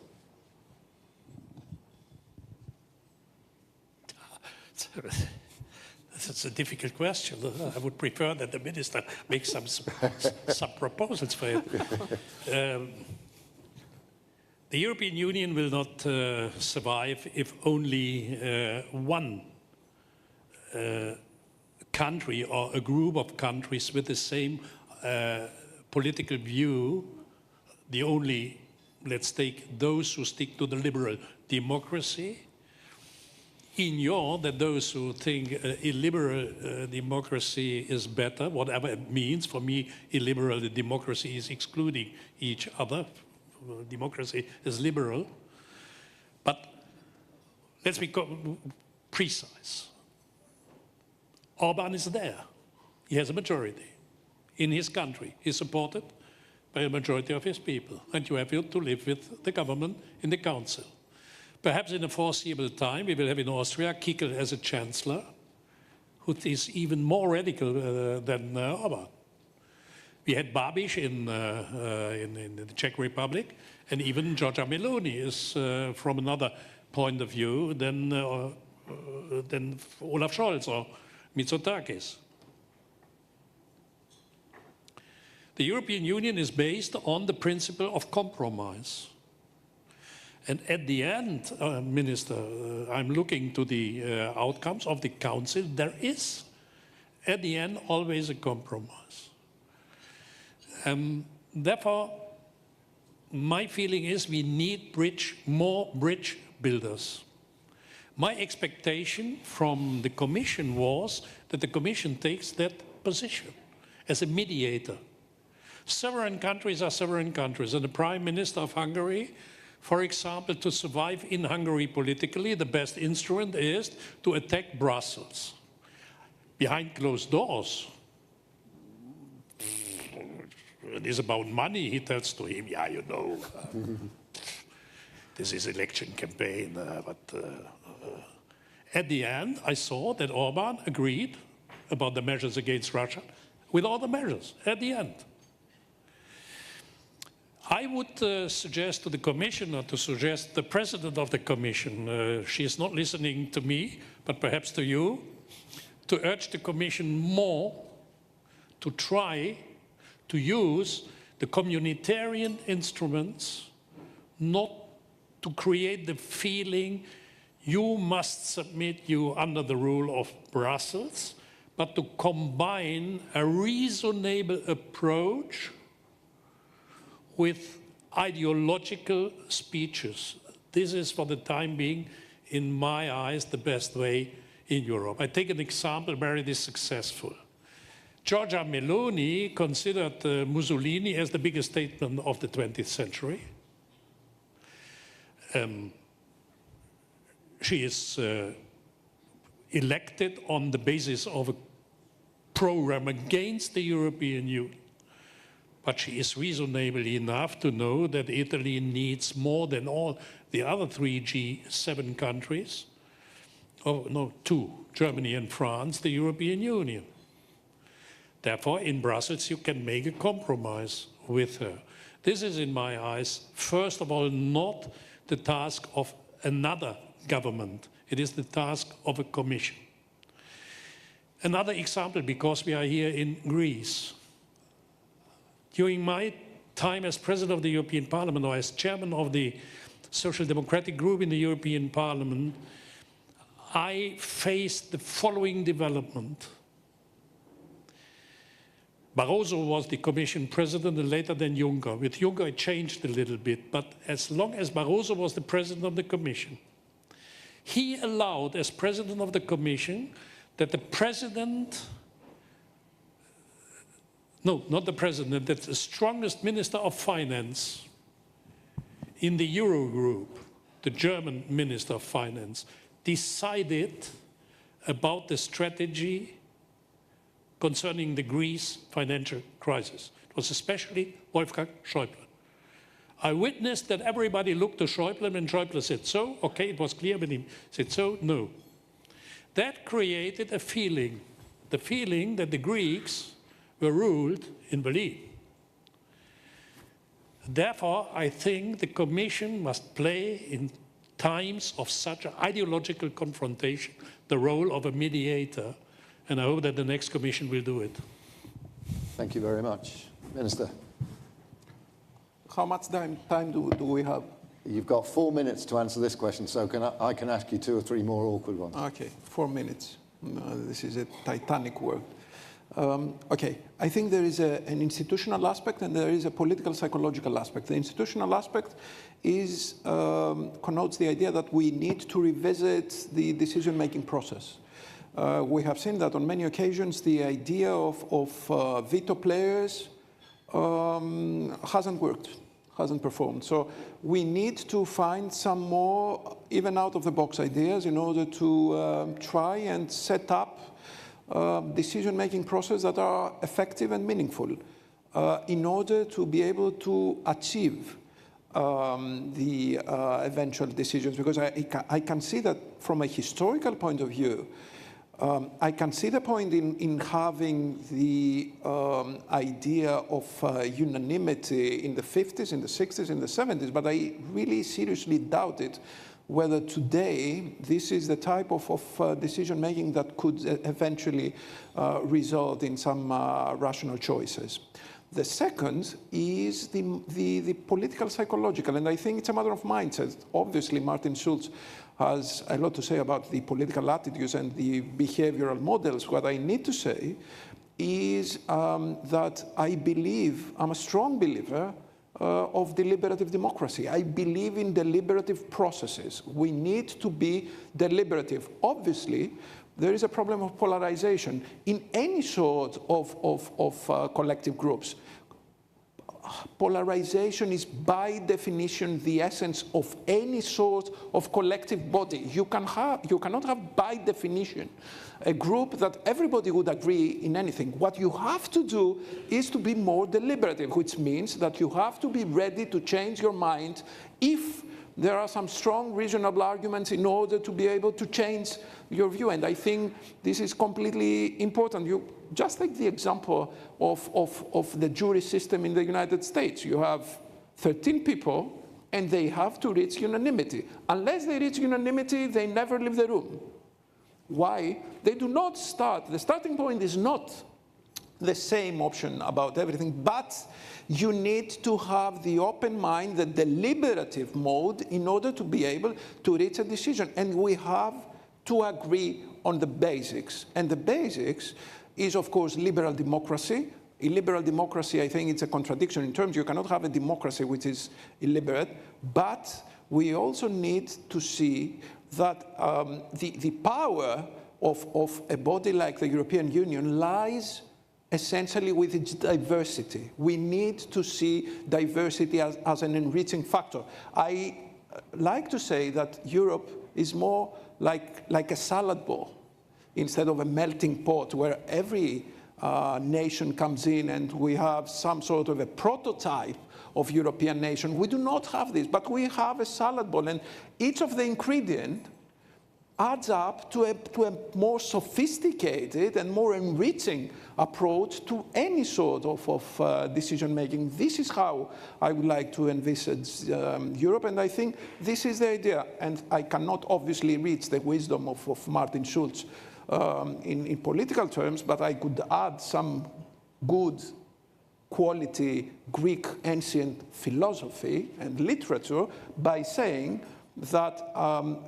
That's a difficult question. I would prefer that the minister makes some proposals for it. The European Union will not survive if only one country or a group of countries with the same political view, the only, let's take those who stick to the liberal democracy, ignore that those who think illiberal democracy is better, whatever it means. For me, illiberal democracy is excluding each other. Democracy is liberal. But let's be precise. Orban is there. He has a majority in his country. He's supported by a majority of his people. And you have to live with the government in the council. Perhaps in a foreseeable time, we will have in Austria Kikel as a chancellor, who is even more radical than Orban. We had Babiš in the Czech Republic, and even Giorgia Meloni is from another point of view than Olaf Scholz or Mitsotakis. The European Union is based on the principle of compromise. And at the end, Minister, I'm looking to the outcomes of the Council. There is, at the end, always a compromise. Therefore, my feeling is we need more bridge builders. My expectation from the Commission was that the Commission takes that position as a mediator. Sovereign countries are sovereign countries, and the Prime Minister of Hungary, for example, to survive in Hungary politically, the best instrument is to attack Brussels. Behind closed doors, it is about money, he tells to him, yeah, you know, this is election campaign. But at the end, I saw that Orban agreed about the measures against Russia with all the measures at the end. I would suggest to the Commissioner, to suggest the President of the Commission, she is not listening to me, but perhaps to you, to urge the Commission more to try to use the communitarian instruments, not to create the feeling you must submit you under the rule of Brussels, but to combine a reasonable approach with ideological speeches. This is, for the time being, in my eyes, the best way in Europe. I take an example where it is successful. Giorgia Meloni considered Mussolini as the biggest statesman of the 20th century. She is elected on the basis of a program against the European Union. But she is reasonable enough to know that Italy needs more than all the other three G7 countries, oh no, two, Germany and France, the European Union. Therefore, in Brussels, you can make a compromise with her. This is, in my eyes, first of all, not the task of another government. It is the task of a commission. Another example, because we are here in Greece. During my time as President of the European Parliament or as Chairman of the Social Democratic Group in the European Parliament, I faced the following development. Barroso was the Commission President and later then Juncker. With Juncker it changed a little bit, but as long as Barroso was the President of the Commission, he allowed, as President of the Commission, that the President, no, not the President, that the strongest Minister of Finance in the Eurogroup, the German Minister of Finance, decided about the strategy concerning the Greece financial crisis. It was especially Wolfgang Schäuble. I witnessed that everybody looked to Schäuble and Schäuble said so, okay, it was clear, but he said so, no. That created a feeling, the feeling that the Greeks were ruled in Berlin. Therefore, I think the Commission must play in times of such an ideological confrontation the role of a mediator, and I hope that the next Commission will do it. Thank you very much. Minister. How much time do we have? You've got 4 minutes to answer this question, so I can ask you 2 or 3 more awkward ones. Okay, 4 minutes. This is a titanic work. Okay, I think there is an institutional aspect and there is a political psychological aspect. The institutional aspect is connotes the idea that we need to revisit the decision-making process. We have seen that on many occasions the idea of veto players hasn't worked, hasn't performed. So we need to find some more even out-of-the-box ideas in order to try and set up decision-making processes that are effective and meaningful in order to be able to achieve the eventual decisions. Because I can see that from a historical point of view, I can see the point in having the idea of unanimity in the 50s, in the 60s, in the 70s, but I really seriously doubt it whether today this is the type of decision-making that could eventually result in some rational choices. The second is the political psychological, and I think it's a matter of mindset. Obviously, Martin Schulz has a lot to say about the political attitudes and the behavioral models. What I need to say is that I believe, I'm a strong believer of deliberative democracy. I believe in deliberative processes. We need to be deliberative. Obviously, there is a problem of polarization in any sort of collective groups. Polarization is by definition the essence of any sort of collective body. You cannot have by definition a group that everybody would agree in anything. What you have to do is to be more deliberative, which means that you have to be ready to change your mind if there are some strong reasonable arguments in order to be able to change your view. And I think this is completely important. You just take the example of the jury system in the United States. You have 13 people, and they have to reach unanimity. Unless they reach unanimity, they never leave the room. Why? They do not start. The starting point is not the same option about everything, but you need to have the open mind, the deliberative mode, in order to be able to reach a decision. And we have to agree on the basics. And the basics is, of course, liberal democracy. In liberal democracy, I think it's a contradiction in terms. You cannot have a democracy which is illiberal, but we also need to see that the power of a body like the European Union lies essentially with its diversity. We need to see diversity as an enriching factor. I like to say that Europe is more like a salad bowl instead of a melting pot where every nation comes in and we have some sort of a prototype of European nation. We do not have this, but we have a salad bowl, and each of the ingredients adds up to a more sophisticated and more enriching approach to any sort of decision-making. This is how I would like to envisage Europe, and I think this is the idea. And I cannot obviously reach the wisdom of Martin Schulz in political terms, but I could add some good quality Greek ancient philosophy and literature by saying that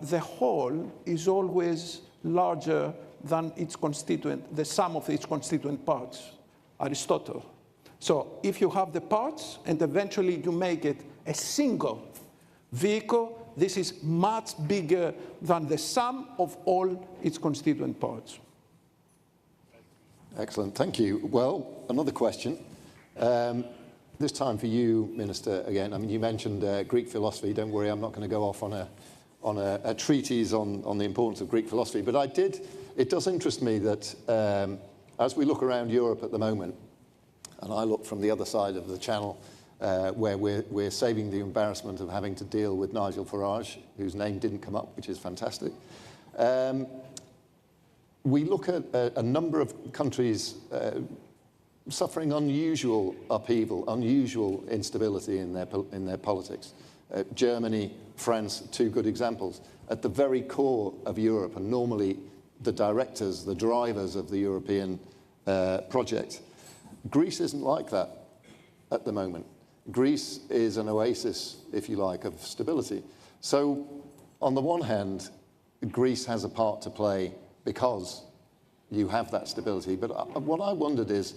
the whole is always larger than its constituent, the sum of its constituent parts, Aristotle. So if you have the parts and eventually you make it a single vehicle, this is much bigger than the sum of all its constituent parts. Excellent, thank you. Well, another question. This time for you, Minister, again. I mean, you mentioned Greek philosophy. Don't worry, I'm not going to go off on a treatise on the importance of Greek philosophy. But it does interest me that as we look around Europe at the moment, and I look from the other side of the channel, where we're saving the embarrassment of having to deal with Nigel Farage, whose name didn't come up, which is fantastic. We look at a number of countries suffering unusual upheaval, unusual instability in their politics. Germany, France, two good examples. At the very core of Europe, and normally the directors, the drivers of the European project. Greece isn't like that at the moment. Greece is an oasis, if you like, of stability. So, on the one hand, Greece has a part to play because you have that stability. But what I wondered is,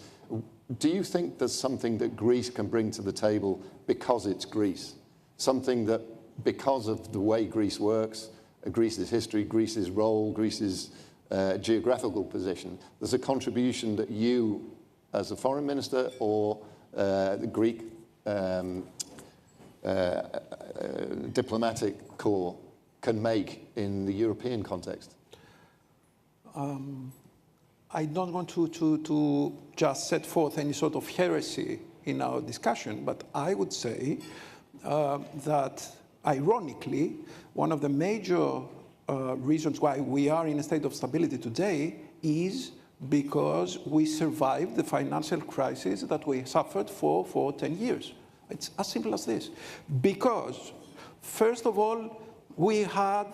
do you think there's something that Greece can bring to the table because it's Greece? Something that, because of the way Greece works, Greece's history, Greece's role, Greece's geographical position, there's a contribution that you, as a foreign minister, or the Greek diplomatic corps can make in the European context? I don't want to just set forth any sort of heresy in our discussion, but I would say that, ironically, one of the major reasons why we are in a state of stability today is because we survived the financial crisis that we suffered for 10 years. It's as simple as this. Because, first of all, we had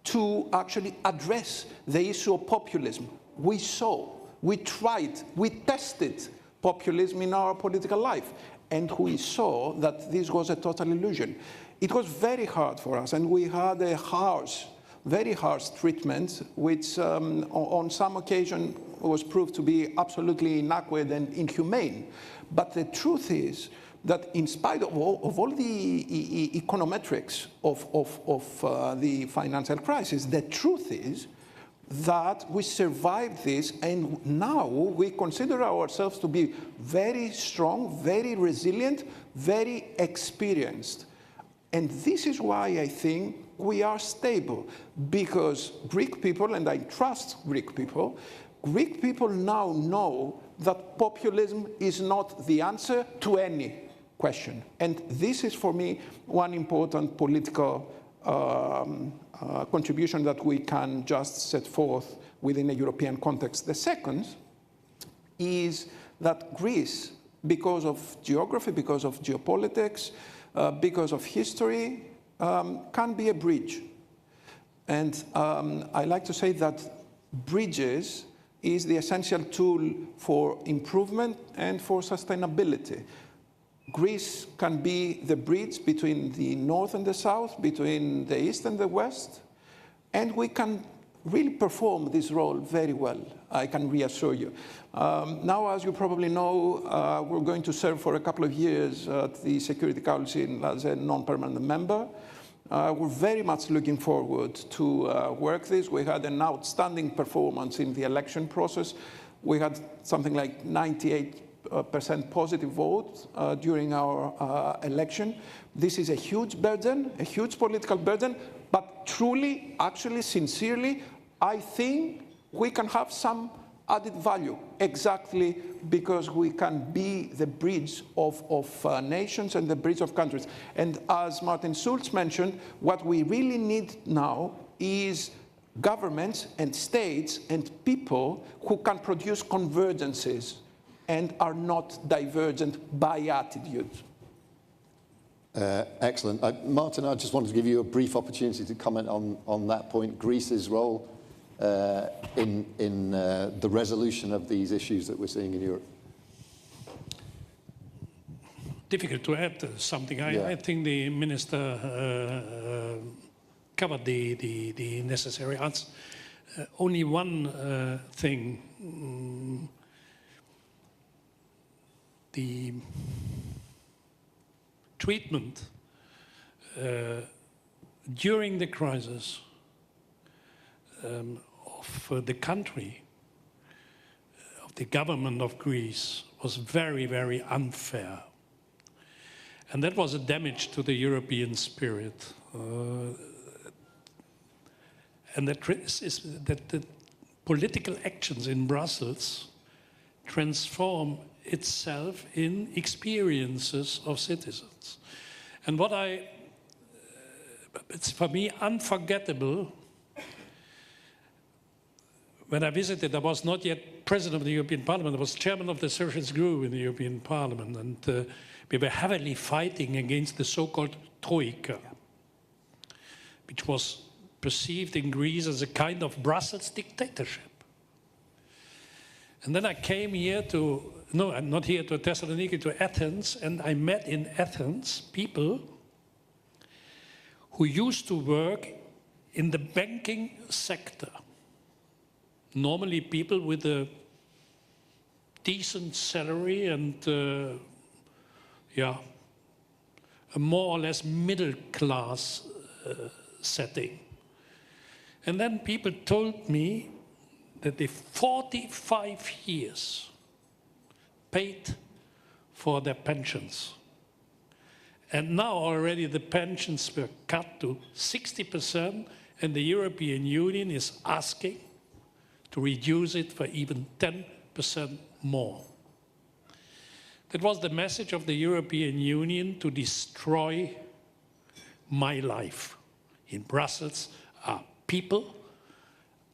to actually address the issue of populism. We saw, we tried, we tested populism in our political life, and we saw that this was a total illusion. It was very hard for us, and we had a harsh, very harsh treatment, which on some occasion was proved to be absolutely inadequate and inhumane. But the truth is that in spite of all the econometrics of the financial crisis, the truth is that we survived this, and now we consider ourselves to be very strong, very resilient, very experienced. And this is why I think we are stable, because Greek people, and I trust Greek people now know that populism is not the answer to any question. And this is, for me, one important political contribution that we can just set forth within a European context. The second is that Greece, because of geography, because of geopolitics, because of history, can be a bridge. And I like to say that bridges is the essential tool for improvement and for sustainability. Greece can be the bridge between the north and the south, between the east and the west, and we can really perform this role very well, I can reassure you. Now, as you probably know, we're going to serve for a couple of years at the Security Council as a non-permanent member. We're very much looking forward to work this. We had an outstanding performance in the election process. We had something like 98% positive vote during our election. This is a huge burden, a huge political burden, but truly, actually, sincerely, I think we can have some added value, exactly because we can be the bridge of nations and the bridge of countries. And as Martin Schulz mentioned, what we really need now is governments and states and people who can produce convergences and are not divergent by attitude. Excellent. Martin, I just wanted to give you a brief opportunity to comment on that point, Greece's role in the resolution of these issues that we're seeing in Europe. difficult to add something. I think the minister covered the necessary answer. Only one thing. The treatment during the crisis of the country, of the government of Greece, was very, very unfair. And that was a damage to the European spirit. And that the political actions in Brussels transform itself in experiences of citizens. And what it's for me unforgettable, when I visited, I was not yet president of the European Parliament, I was chairman of the Socialist Group in the European Parliament, and we were heavily fighting against the so-called Troika, which was perceived in Greece as a kind of Brussels dictatorship. And then I came here to, no, not here to Thessaloniki, to Athens, and I met in Athens people who used to work in the banking sector. Normally people with a decent salary and a more or less middle class setting. And then people told me that they 45 years paid for their pensions. And now already the pensions were cut to 60%, and the European Union is asking to reduce it for even 10% more. That was the message of the European Union, to destroy my life. In Brussels are people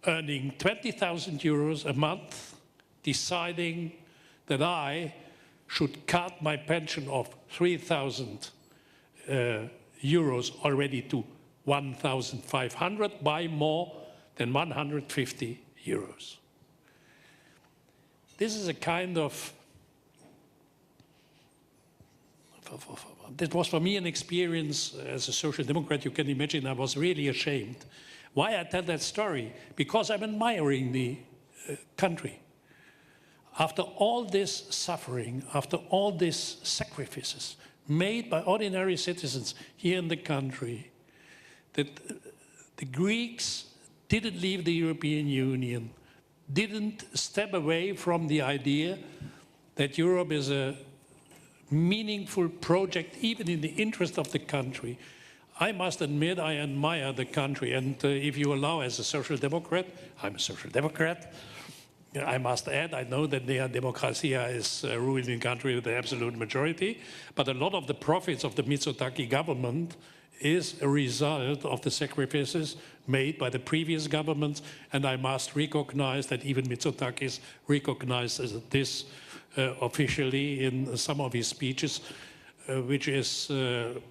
earning 20,000 euros a month, deciding that I should cut my pension of 3,000 euros already to 1,500 by more than 150 euros. This is a kind of, that was for me an experience as a social democrat. You can imagine I was really ashamed. Why I tell that story? Because I'm admiring the country. After all this suffering, after all these sacrifices made by ordinary citizens here in the country, that the Greeks didn't leave the European Union, didn't step away from the idea that Europe is a meaningful project, even in the interest of the country. I must admit I admire the country, and if you allow, as a social democrat, I'm a social democrat, I must add, I know that Nea Demokratia is ruling the country with the absolute majority, but a lot of the profits of the Mitsotakis government is a result of the sacrifices made by the previous governments, and I must recognize that even Mitsotakis recognizes this officially in some of his speeches, which is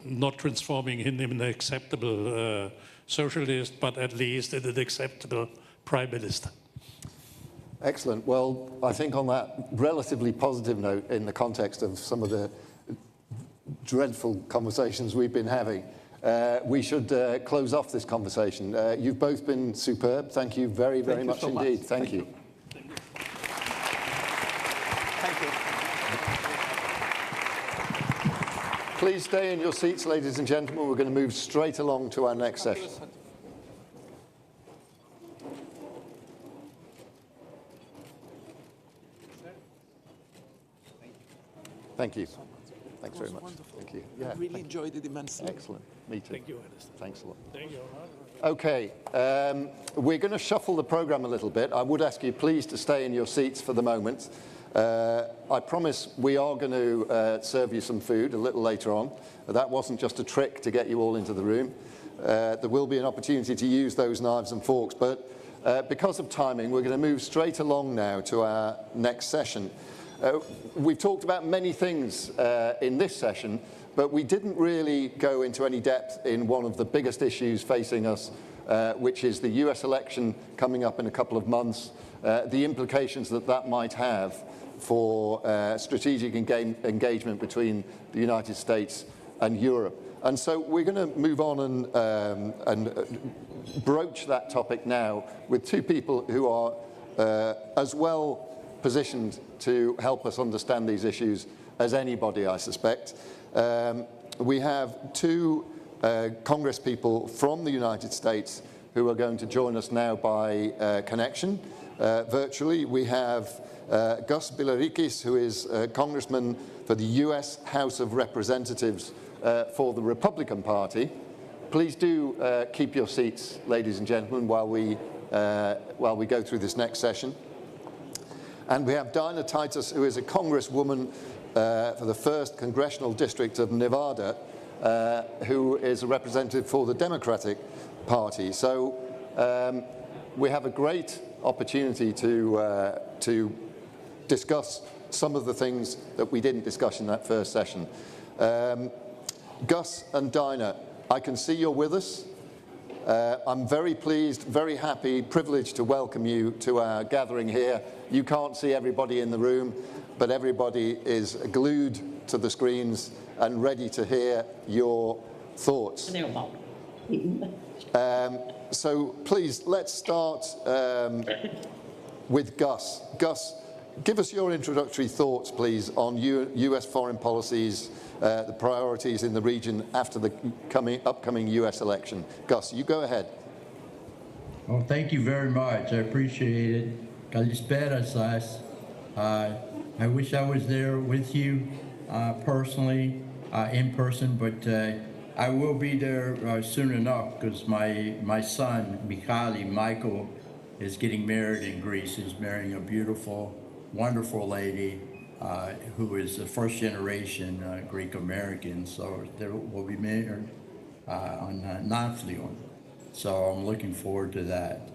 not transforming him in an acceptable socialist, but at least in an acceptable prime minister. Excellent. Well, I think on that relatively positive note, in the context of some of the dreadful conversations we've been having, we should close off this conversation. You've both been superb. Thank you very, very much indeed. Thank you. Thank you. Please stay in your seats, ladies and gentlemen. We're going to move straight along to our next session. Thank you. Thanks very much. Wonderful. Thank you. I really enjoyed it immensely. Excellent. Me too. Thank you, Alistair. Thanks a lot. Thank you. Okay, we're going to shuffle the program a little bit. I would ask you please to stay in your seats for the moment. I promise we are going to serve you some food a little later on. That wasn't just a trick to get you all into the room. There will be an opportunity to use those knives and forks, but because of timing, we're going to move straight along now to our next session. We've talked about many things in this session, but we didn't really go into any depth in one of the biggest issues facing us, which is the US election coming up in a couple of months, the implications that that might have for strategic engagement between the United States and Europe. And so we're going to move on and broach that topic now with two people who are as well positioned to help us understand these issues as anybody, I suspect. We have two Congress people from the United States who are going to join us now by connection. Virtually, we have Gus Bilarikis, who is a congressman for the US House of Representatives for the Republican Party. Please do keep your seats, ladies and gentlemen, while we go through this next session. And we have Dinah Titus, who is a congresswoman for the 1st Congressional District of Nevada, who is a representative for the Democratic Party. So we have a great opportunity to discuss some of the things that we didn't discuss in that first session. Gus and Dinah, I can see you're with us. I'm very pleased, very happy, privileged to welcome you to our gathering here. You can't see everybody in the room, but everybody is glued to the screens and ready to hear your thoughts. So please, let's start with Gus. Gus, give us your introductory thoughts, please, on US foreign policies, the priorities in the region after the upcoming US election. Gus, you go ahead. Well, thank you very much. I appreciate it. Kalispera, Sas. I wish I was there with you personally, in person, but I will be there soon enough because my son, Michael, is getting married in Greece. He's marrying a beautiful, wonderful lady who is a first generation Greek American. So they will be married on non-fluent. So I'm looking forward to that.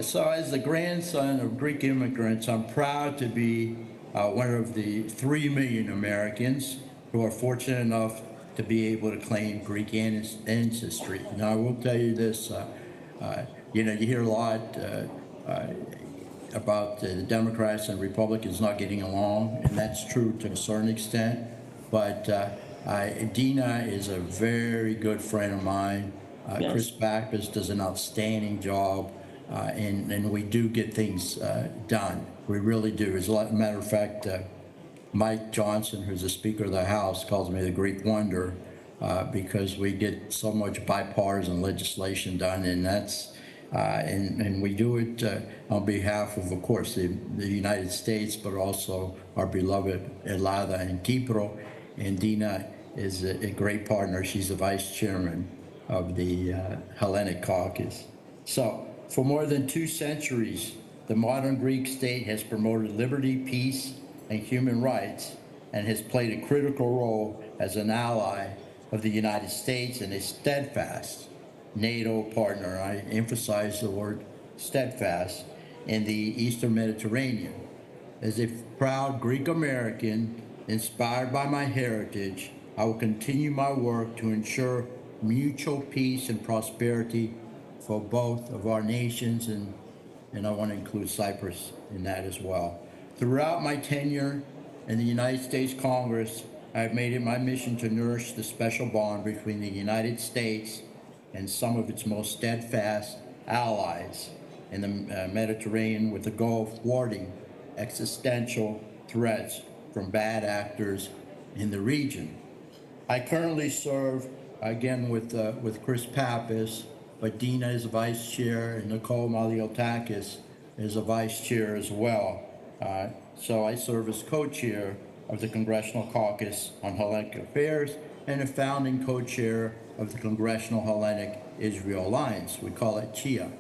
So as the grandson of Greek immigrants, I'm proud to be one of the 3 million Americans who are fortunate enough to be able to claim Greek ancestry. Now I will tell you this, you hear a lot about the Democrats and Republicans not getting along, and that's true to a certain extent, but Dina is a very good friend of mine. Yes. Chris Backus does an outstanding job, and we do get things done. We really do. As a matter of fact, Mike Johnson, who's the Speaker of the House, calls me the Greek Wonder because we get so much bipartisan legislation done, and that's and we do it on behalf of course, the United States, but also our beloved Elada and Kipro. And Dina is a great partner. She's the vice chairman of the Hellenic Caucus. So, for more than 2 centuries, the modern Greek state has promoted liberty, peace, and human rights, and has played a critical role as an ally of the United States and a steadfast NATO partner. I emphasize the word steadfast in the Eastern Mediterranean. As a proud Greek American, inspired by my heritage, I will continue my work to ensure mutual peace and prosperity for both of our nations, and I want to include Cyprus in that as well. Throughout my tenure in the United States Congress, I have made it my mission to nourish the special bond between the United States and some of its most steadfast allies in the Mediterranean, with the goal of thwarting existential threats from bad actors in the region. I currently serve, again, with Chris Pappas, but Dina is a vice chair, and Nicole Maliotakis is a vice chair as well. So I serve as co-chair of the Congressional Caucus on Hellenic Affairs and a founding co-chair of the Congressional Hellenic Israel Alliance. We call it CHIA.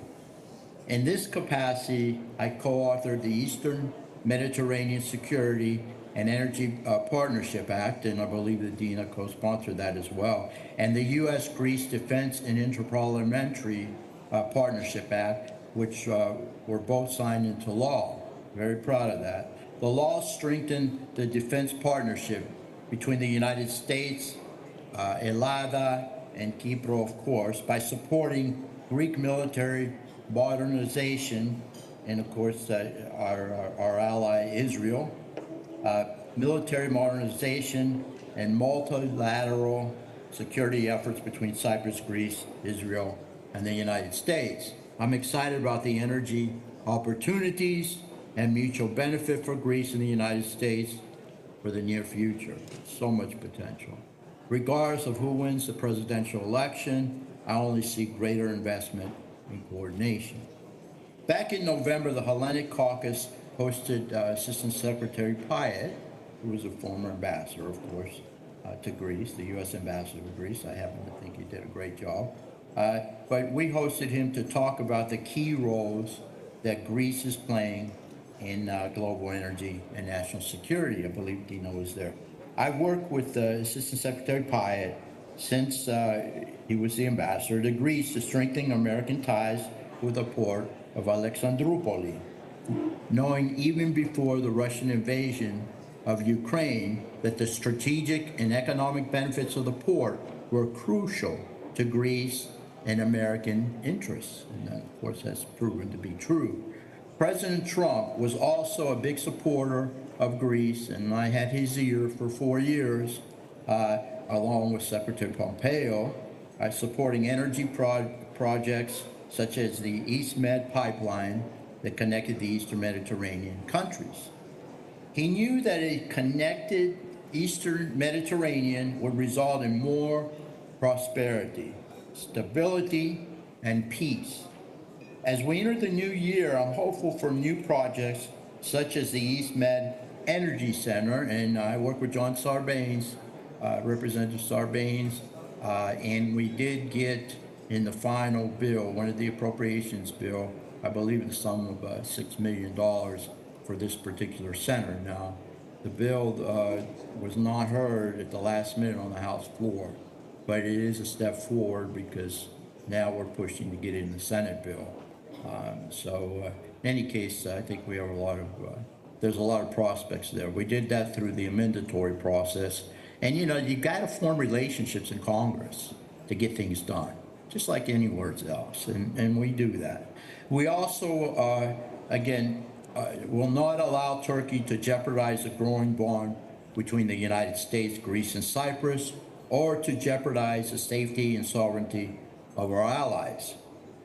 In this capacity, I co-authored the Eastern Mediterranean Security and Energy Partnership Act, and I believe that Dina co-sponsored that as well, and the U.S.-Greece Defense and Interparliamentary Partnership Act, which were both signed into law. Very proud of that. The law strengthened the defense partnership between the United States, Elada, and Kipro, of course, by supporting Greek military modernization, and of course our ally Israel, military modernization, and multilateral security efforts between Cyprus, Greece, Israel, and the United States. I'm excited about the energy opportunities and mutual benefit for Greece and the United States for the near future. So much potential. Regardless of who wins the presidential election, I only see greater investment and coordination. Back in November, the Hellenic Caucus hosted Assistant Secretary Pyatt, who was a former ambassador, of course, to Greece, the U.S. ambassador to Greece. I happen to think he did a great job. But we hosted him to talk about the key roles that Greece is playing in global energy and national security. I believe Dina was there. I've worked with Assistant Secretary Pyatt since he was the ambassador to Greece to strengthen American ties with the port of Alexandroupoli, knowing even before the Russian invasion of Ukraine that the strategic and economic benefits of the port were crucial to Greece and American interests. And of course, that's proven to be true. President Trump was also a big supporter of Greece, and I had his ear for 4 years, along with Secretary Pompeo, supporting energy projects such as the East Med pipeline that connected the Eastern Mediterranean countries. He knew that a connected Eastern Mediterranean would result in more prosperity, stability, and peace. As we enter the new year, I'm hopeful for new projects such as the East Med Energy Center, and I work with John Sarbanes, Representative Sarbanes, and we did get in the final bill, one of the appropriations bill, I believe the sum of $6 million for this particular center. Now, the bill was not heard at the last minute on the House floor, but it is a step forward because now we're pushing to get it in the Senate bill. In any case, I think we have there's a lot of prospects there. We did that through the amendatory process. And you got to form relationships in Congress to get things done, just like anywhere else, and we do that. We also, will not allow Turkey to jeopardize the growing bond between the United States, Greece, and Cyprus, or to jeopardize the safety and sovereignty of our allies.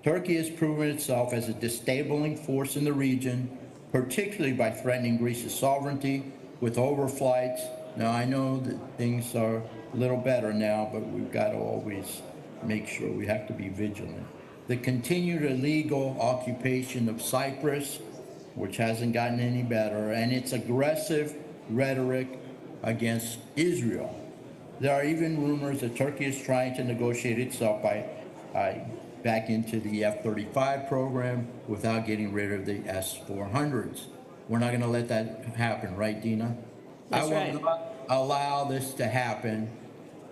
Turkey has proven itself as a destabilizing force in the region, particularly by threatening Greece's sovereignty with overflights. Now, I know that things are a little better now, but we've got to always make sure we have to be vigilant. The continued illegal occupation of Cyprus, which hasn't gotten any better, and its aggressive rhetoric against Israel. There are even rumors that Turkey is trying to negotiate itself back into the F-35 program without getting rid of the S-400s. We're not going to let that happen, right, Dina? That's right. I will not allow this to happen,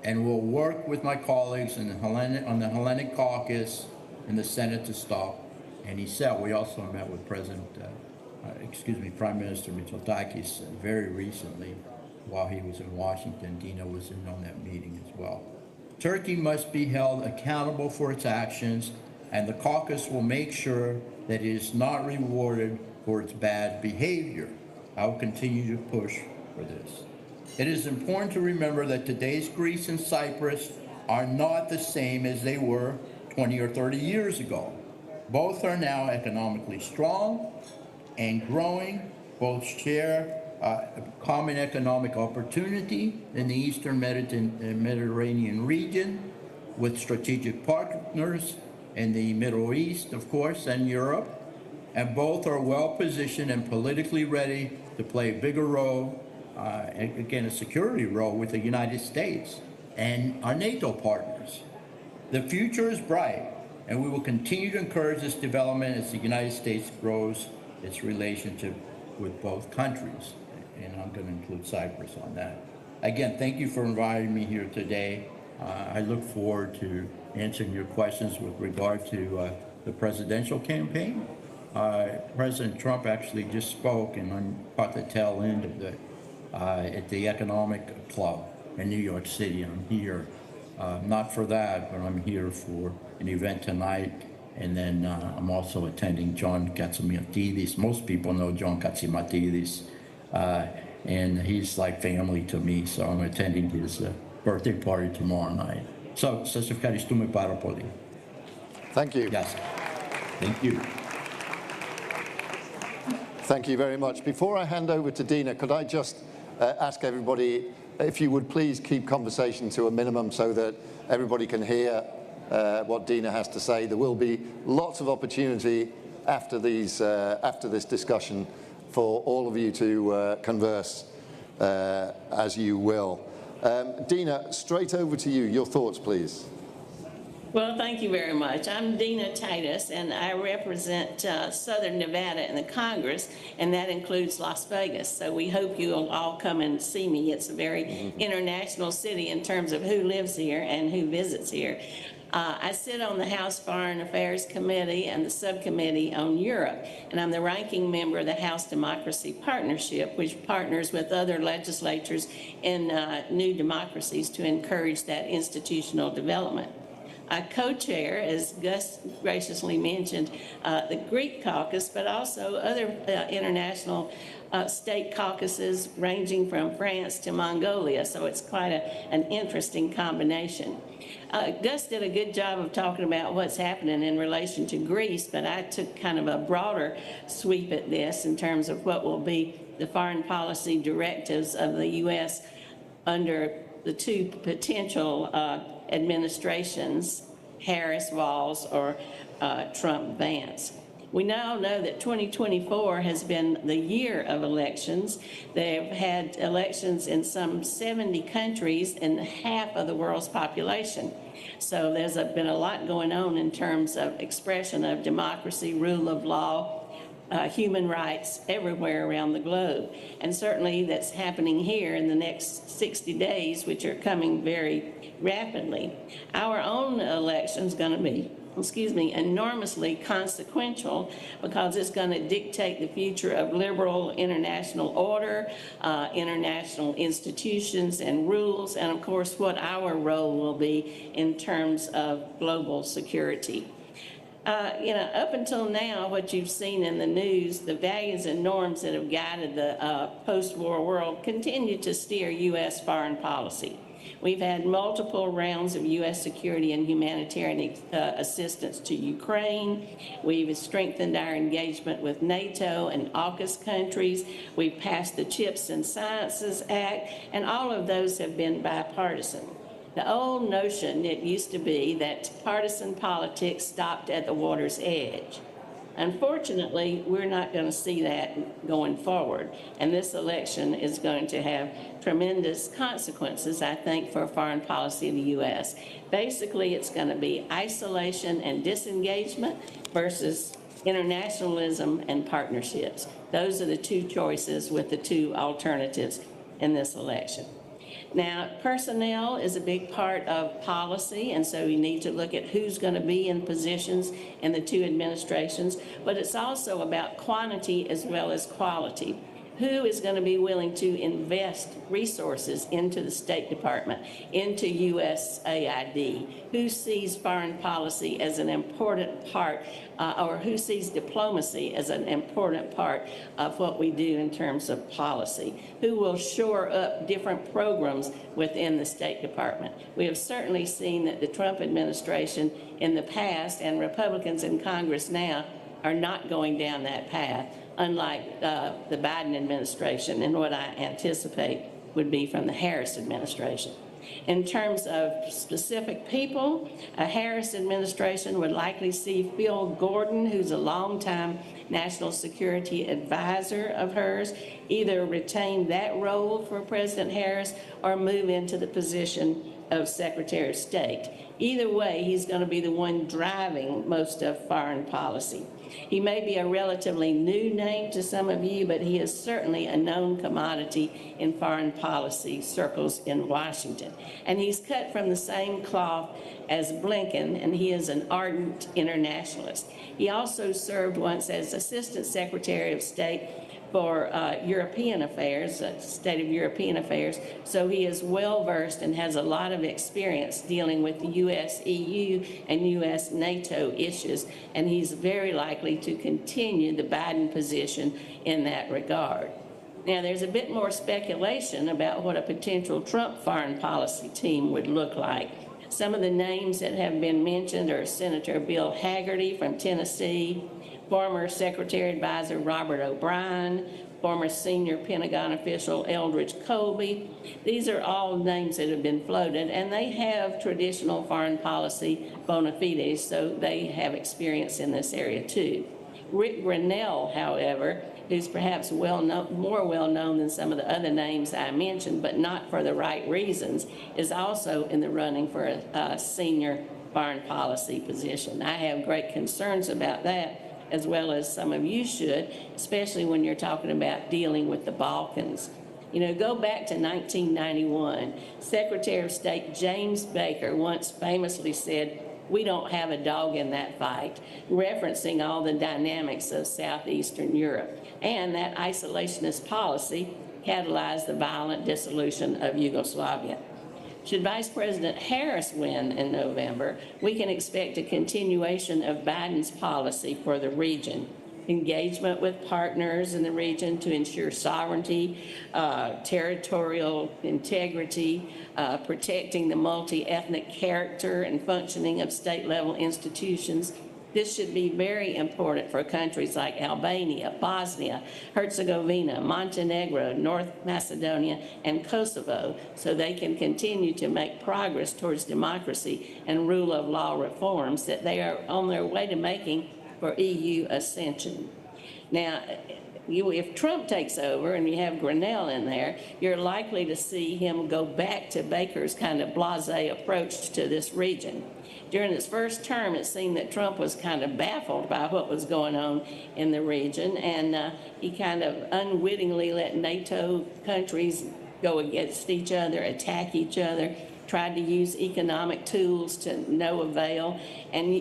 and we'll work with my colleagues on the Hellenic Caucus in the Senate to stop. And he said, we also met with Prime Minister Mitsotakis very recently while he was in Washington. Dina was in on that meeting as well. Turkey must be held accountable for its actions, and the caucus will make sure that it is not rewarded for its bad behavior. I will continue to push for this. It is important to remember that today's Greece and Cyprus are not the same as they were 20 or 30 years ago. Both are now economically strong and growing. Both share common economic opportunity in the Eastern Mediterranean region with strategic partners in the Middle East, of course, and Europe. And both are well positioned and politically ready to play a bigger role, a security role with the United States and our NATO partners. The future is bright, and we will continue to encourage this development as the United States grows its relationship with both countries. And I'm going to include Cyprus on that. Again, thank you for inviting me here today. I look forward to answering your questions with regard to the presidential campaign. President Trump actually just spoke, and I'm at the tail end of at the Economic Club in New York City. I'm here, not for that, but I'm here for an event tonight. And then I'm also attending John Katzimatidis. Most people know John Katzimatidis. and he's like family to me, so I'm attending his birthday party tomorrow night. So, σας ευχαριστούμε πάρα πολύ. Thank you. Yes. Thank you. Thank you very much. Before I hand over to Dina, could I just ask everybody if you would please keep conversation to a minimum so that everybody can hear what Dina has to say. There will be lots of opportunity after this discussion for all of you to converse as you will. Dina, straight over to you. Your thoughts, please. Well, thank you very much. I'm Dina Titus, and I represent Southern Nevada in the Congress, and that includes Las Vegas. So we hope you will all come and see me. It's a very international city in terms of who lives here and who visits here. I sit on the House Foreign Affairs Committee and the Subcommittee on Europe, and I'm the ranking member of the House Democracy Partnership, which partners with other legislatures in new democracies to encourage that institutional development. I co-chair, as Gus graciously mentioned, the Greek caucus, but also other international state caucuses ranging from France to Mongolia, so it's quite an interesting combination. Gus did a good job of talking about what's happening in relation to Greece, but I took kind of a broader sweep at this in terms of what will be the foreign policy directives of the U.S. under the two potential administrations, Harris-Walz or Trump-Vance. We now know that 2024 has been the year of elections. They've had elections in some 70 countries and half of the world's population. So there's been a lot going on in terms of expression of democracy, rule of law, human rights everywhere around the globe. And certainly that's happening here in the next 60 days, which are coming very rapidly. Our own election's going to be enormously consequential because it's going to dictate the future of liberal international order, international institutions and rules, and of course what our role will be in terms of global security. Up until now, what you've seen in the news, the values and norms that have guided the post-war world continue to steer U.S. foreign policy. We've had multiple rounds of U.S. security and humanitarian assistance to Ukraine. We've strengthened our engagement with NATO and AUKUS countries. We've passed the Chips and Sciences Act, and all of those have been bipartisan. The old notion, it used to be that partisan politics stopped at the water's edge. Unfortunately, we're not going to see that going forward, and this election is going to have tremendous consequences, I think, for foreign policy of the U.S. Basically, it's going to be isolation and disengagement versus internationalism and partnerships. Those are the two choices with the two alternatives in this election. Now, personnel is a big part of policy, and so you need to look at who's going to be in positions in the two administrations, but it's also about quantity as well as quality. Who is going to be willing to invest resources into the State Department, into USAID? Who sees foreign policy as an important part, or who sees diplomacy as an important part of what we do in terms of policy? Who will shore up different programs within the State Department? We have certainly seen that the Trump administration in the past and Republicans in Congress now are not going down that path, unlike the Biden administration and what I anticipate would be from the Harris administration. In terms of specific people, a Harris administration would likely see Phil Gordon, who's a longtime national security advisor of hers, either retain that role for President Harris or move into the position of Secretary of State. Either way, he's going to be the one driving most of foreign policy. He may be a relatively new name to some of you, but he is certainly a known commodity in foreign policy circles in Washington. And he's cut from the same cloth as Blinken, and he is an ardent internationalist. He also served once as Assistant Secretary of State for European Affairs, State of European Affairs, so he is well-versed and has a lot of experience dealing with the U.S. EU and U.S. NATO issues, and he's very likely to continue the Biden position in that regard. Now, there's a bit more speculation about what a potential Trump foreign policy team would look like. Some of the names that have been mentioned are Senator Bill Hagerty from Tennessee, former Secretary Advisor Robert O'Brien, former senior Pentagon official Eldridge Colby. These are all names that have been floated, and they have traditional foreign policy bona fides, so they have experience in this area too. Rick Grinnell, however, who's perhaps more well-known than some of the other names I mentioned, but not for the right reasons, is also in the running for a senior foreign policy position. I have great concerns about that, as well as some of you should, especially when you're talking about dealing with the Balkans. You know, go back to 1991. Secretary of State James Baker once famously said, "We don't have a dog in that fight," referencing all the dynamics of Southeastern Europe. And that isolationist policy catalyzed the violent dissolution of Yugoslavia. Should Vice President Harris win in November, we can expect a continuation of Biden's policy for the region. Engagement with partners in the region to ensure sovereignty, territorial integrity, protecting the multi-ethnic character and functioning of state-level institutions. This should be very important for countries like Albania, Bosnia, Herzegovina, Montenegro, North Macedonia, and Kosovo, so they can continue to make progress towards democracy and rule of law reforms that they are on their way to making for EU ascension. Now, if Trump takes over and you have Grinnell in there, you're likely to see him go back to Baker's kind of blasé approach to this region. During his first term, it seemed that Trump was kind of baffled by what was going on in the region, and he kind of unwittingly let NATO countries go against each other, attack each other, tried to use economic tools to no avail, and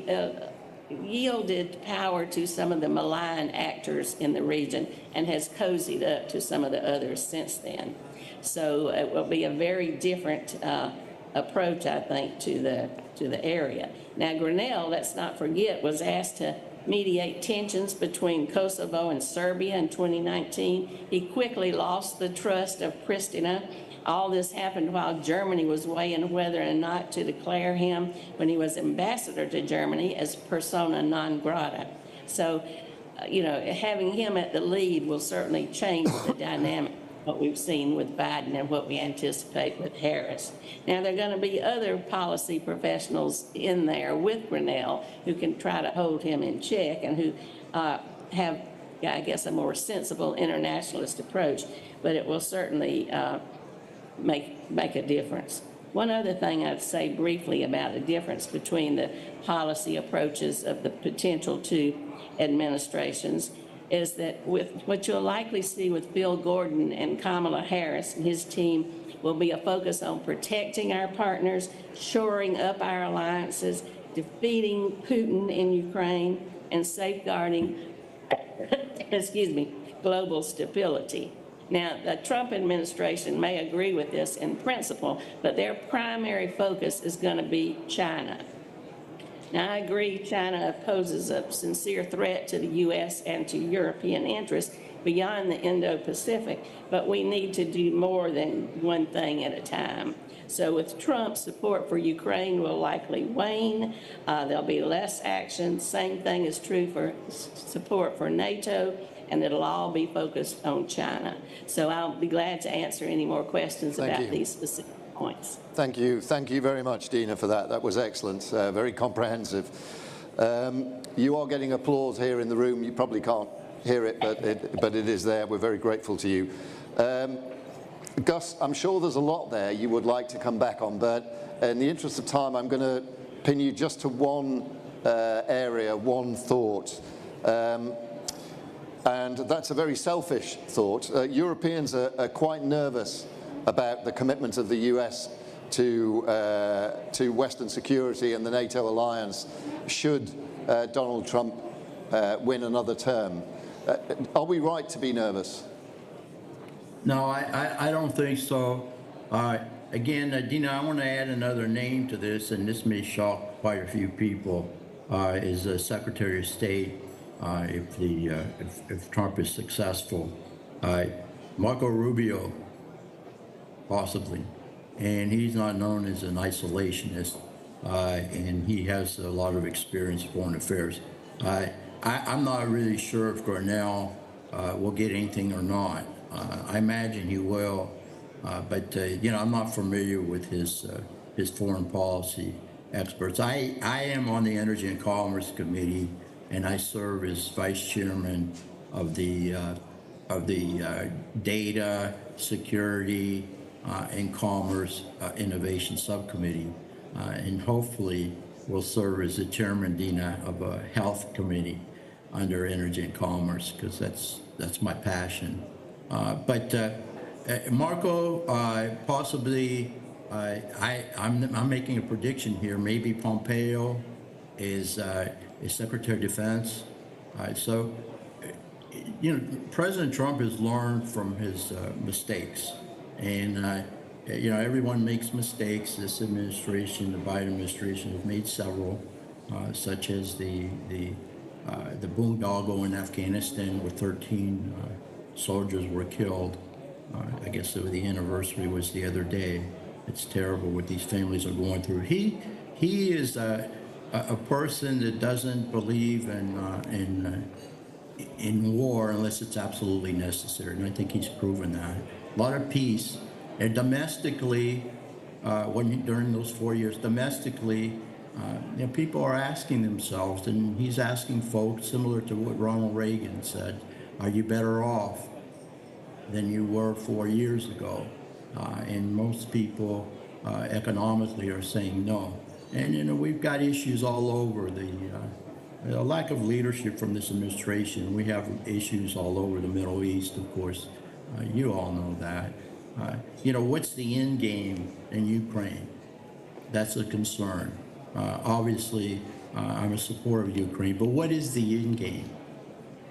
yielded power to some of the malign actors in the region and has cozied up to some of the others since then. So it will be a very different approach, I think, to the area. Now, Grinnell, let's not forget, was asked to mediate tensions between Kosovo and Serbia in 2019. He quickly lost the trust of Pristina. All this happened while Germany was weighing whether or not to declare him, when he was ambassador to Germany, as persona non grata. So, you know, having him at the lead will certainly change the dynamic, what we've seen with Biden and what we anticipate with Harris. Now, there are going to be other policy professionals in there with Grinnell who can try to hold him in check and who have, I guess, a more sensible internationalist approach, but it will certainly make a difference. One other thing I'd say briefly about the difference between the policy approaches of the potential two administrations is that with what you'll likely see with Bill Gordon and Kamala Harris and his team will be a focus on protecting our partners, shoring up our alliances, defeating Putin in Ukraine, and safeguarding, global stability. Now, the Trump administration may agree with this in principle, but their primary focus is going to be China. Now, I agree China poses a sincere threat to the U.S. and to European interests beyond the Indo-Pacific, but we need to do more than one thing at a time. So with Trump, support for Ukraine will likely wane. There'll be less action. Same thing is true for support for NATO, and it'll all be focused on China. So I'll be glad to answer any more questions about these specific points. Thank you. Thank you very much, Dina, for that. That was excellent, very comprehensive. You are getting applause here in the room. You probably can't hear it, but it is there. We're very grateful to you. Gus, I'm sure there's a lot there you would like to come back on, but in the interest of time, I'm going to pin you just to one area, one thought. And that's a very selfish thought. Europeans are quite nervous about the commitment of the US to Western security and the NATO alliance should Donald Trump win another term. Are we right to be nervous? No, I don't think so. Again, Dina, I want to add another name to this, and this may shock quite a few people, is the Secretary of State if Trump is successful. Marco Rubio, possibly. And he's not known as an isolationist, and he has a lot of experience in foreign affairs. I'm not really sure if Cornell will get anything or not. I imagine he will, but you know, I'm not familiar with his foreign policy experts. I am on the Energy and Commerce Committee, and I serve as vice chairman of the Data, Security, and Commerce Innovation Subcommittee, and hopefully will serve as the chairman, Dina, of a health committee under Energy and Commerce, because that's my passion. But Marco, possibly, I'm making a prediction here. Maybe Pompeo is Secretary of Defense. So, you know, President Trump has learned from his mistakes, and you know, everyone makes mistakes. This administration, the Biden administration, has made several, such as the boondoggle in Afghanistan, where 13 soldiers were killed. I guess the anniversary was the other day. It's terrible what these families are going through. He is a person that doesn't believe in war unless it's absolutely necessary, and I think he's proven that. A lot of peace, and domestically, during those 4 years, domestically, you know, people are asking themselves, and he's asking folks, similar to what Ronald Reagan said, are you better off than you were 4 years ago? And most people economically are saying no. And, you know, we've got issues all over. The lack of leadership from this administration. We have issues all over the Middle East, of course. You all know that. You know, what's the end game in Ukraine? That's a concern. Obviously, I'm a supporter of Ukraine, but what is the end game?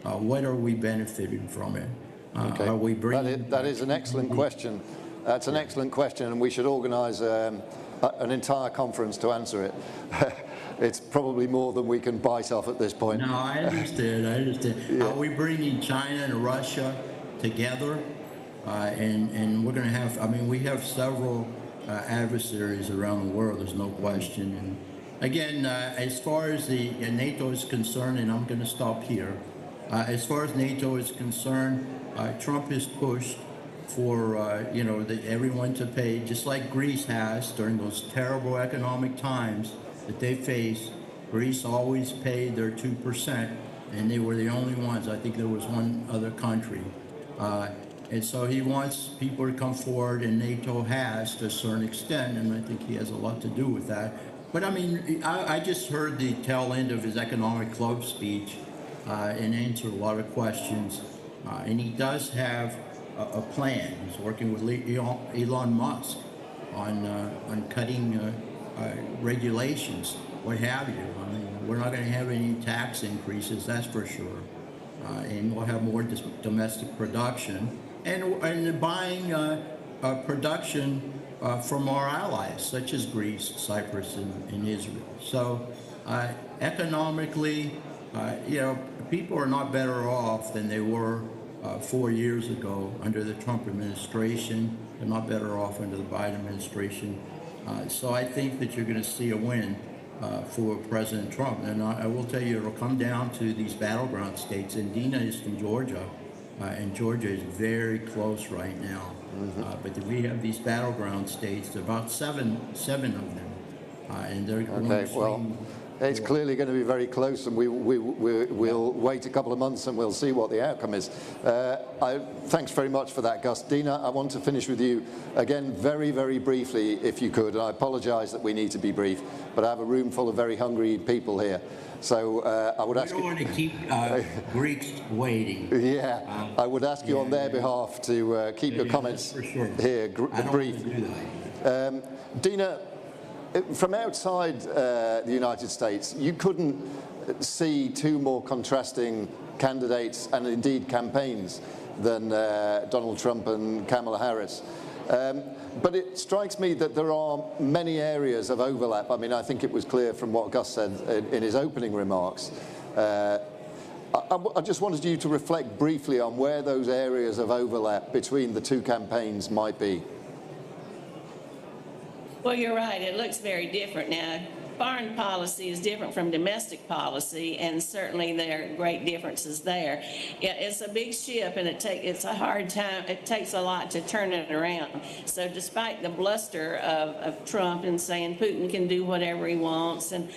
What are we benefiting from it? Okay. Are we bringing... That is an excellent question. That's an excellent question, and we should organise an entire conference to answer it. It's probably more than we can bite off at this point. No, I understand. Yeah. Are we bringing China and Russia together? And we're going to have, I mean, we have several adversaries around the world, there's no question. And again, as far as the NATO is concerned, and I'm going to stop here, as far as NATO is concerned, Trump has pushed for, you know, everyone to pay, just like Greece has during those terrible economic times that they faced. Greece always paid their 2%, and they were the only ones. I think there was one other country. And so he wants people to come forward, and NATO has to a certain extent, and I think he has a lot to do with that. But I mean, I just heard the tail end of his economic club speech and answered a lot of questions. And he does have a plan. He's working with Elon Musk on cutting regulations, what have you. I mean, we're not going to have any tax increases, that's for sure. And we'll have more domestic production. And buying production from our allies, such as Greece, Cyprus, and Israel. So economically, you know, people are not better off than they were 4 years ago under the Trump administration. They're not better off under the Biden administration. So I think that you're going to see a win for President Trump. And I will tell you, it'll come down to these battleground states. And Dina is from Georgia. And Georgia is very close right now. But we have these battleground states, about seven of them. And they're going to swing. It's clearly going to be very close, and we'll wait a couple of months and we'll see what the outcome is. Thanks very much for that, Gus. Dina, I want to finish with you again very, very briefly, if you could. And I apologise that we need to be brief, but I have a room full of very hungry people here. So I would ask you... We don't want to keep Greeks waiting. Yeah, I would ask you on their behalf to keep your comments here brief. Dina, from outside the United States, you couldn't see two more contrasting candidates and indeed campaigns than Donald Trump and Kamala Harris. But it strikes me that there are many areas of overlap. I mean, I think it was clear from what Gus said in his opening remarks. I just wanted you to reflect briefly on where those areas of overlap between the two campaigns might be. Well, you're right. It looks very different now. Foreign policy is different from domestic policy, and certainly there are great differences there. Yeah, it's a big ship, and it's a hard time. It takes a lot to turn it around. So despite the bluster of Trump and saying Putin can do whatever he wants and,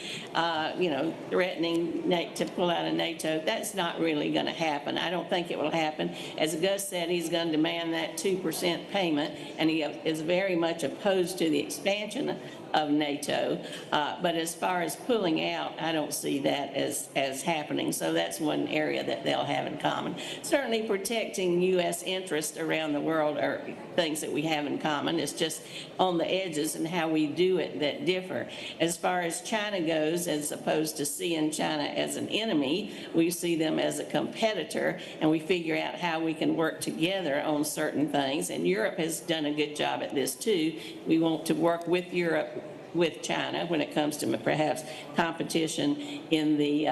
threatening to pull out of NATO, that's not really going to happen. I don't think it will happen. As Gus said, he's going to demand that 2% payment, and he is very much opposed to the expansion of NATO, but as far as pulling out, I don't see that as happening. So that's one area that they'll have in common. Certainly protecting U.S. interests around the world are things that we have in common. It's just on the edges and how we do it that differ. As far as China goes, as opposed to seeing China as an enemy, we see them as a competitor, and we figure out how we can work together on certain things. And Europe has done a good job at this too. We want to work with Europe, with China when it comes to perhaps competition in the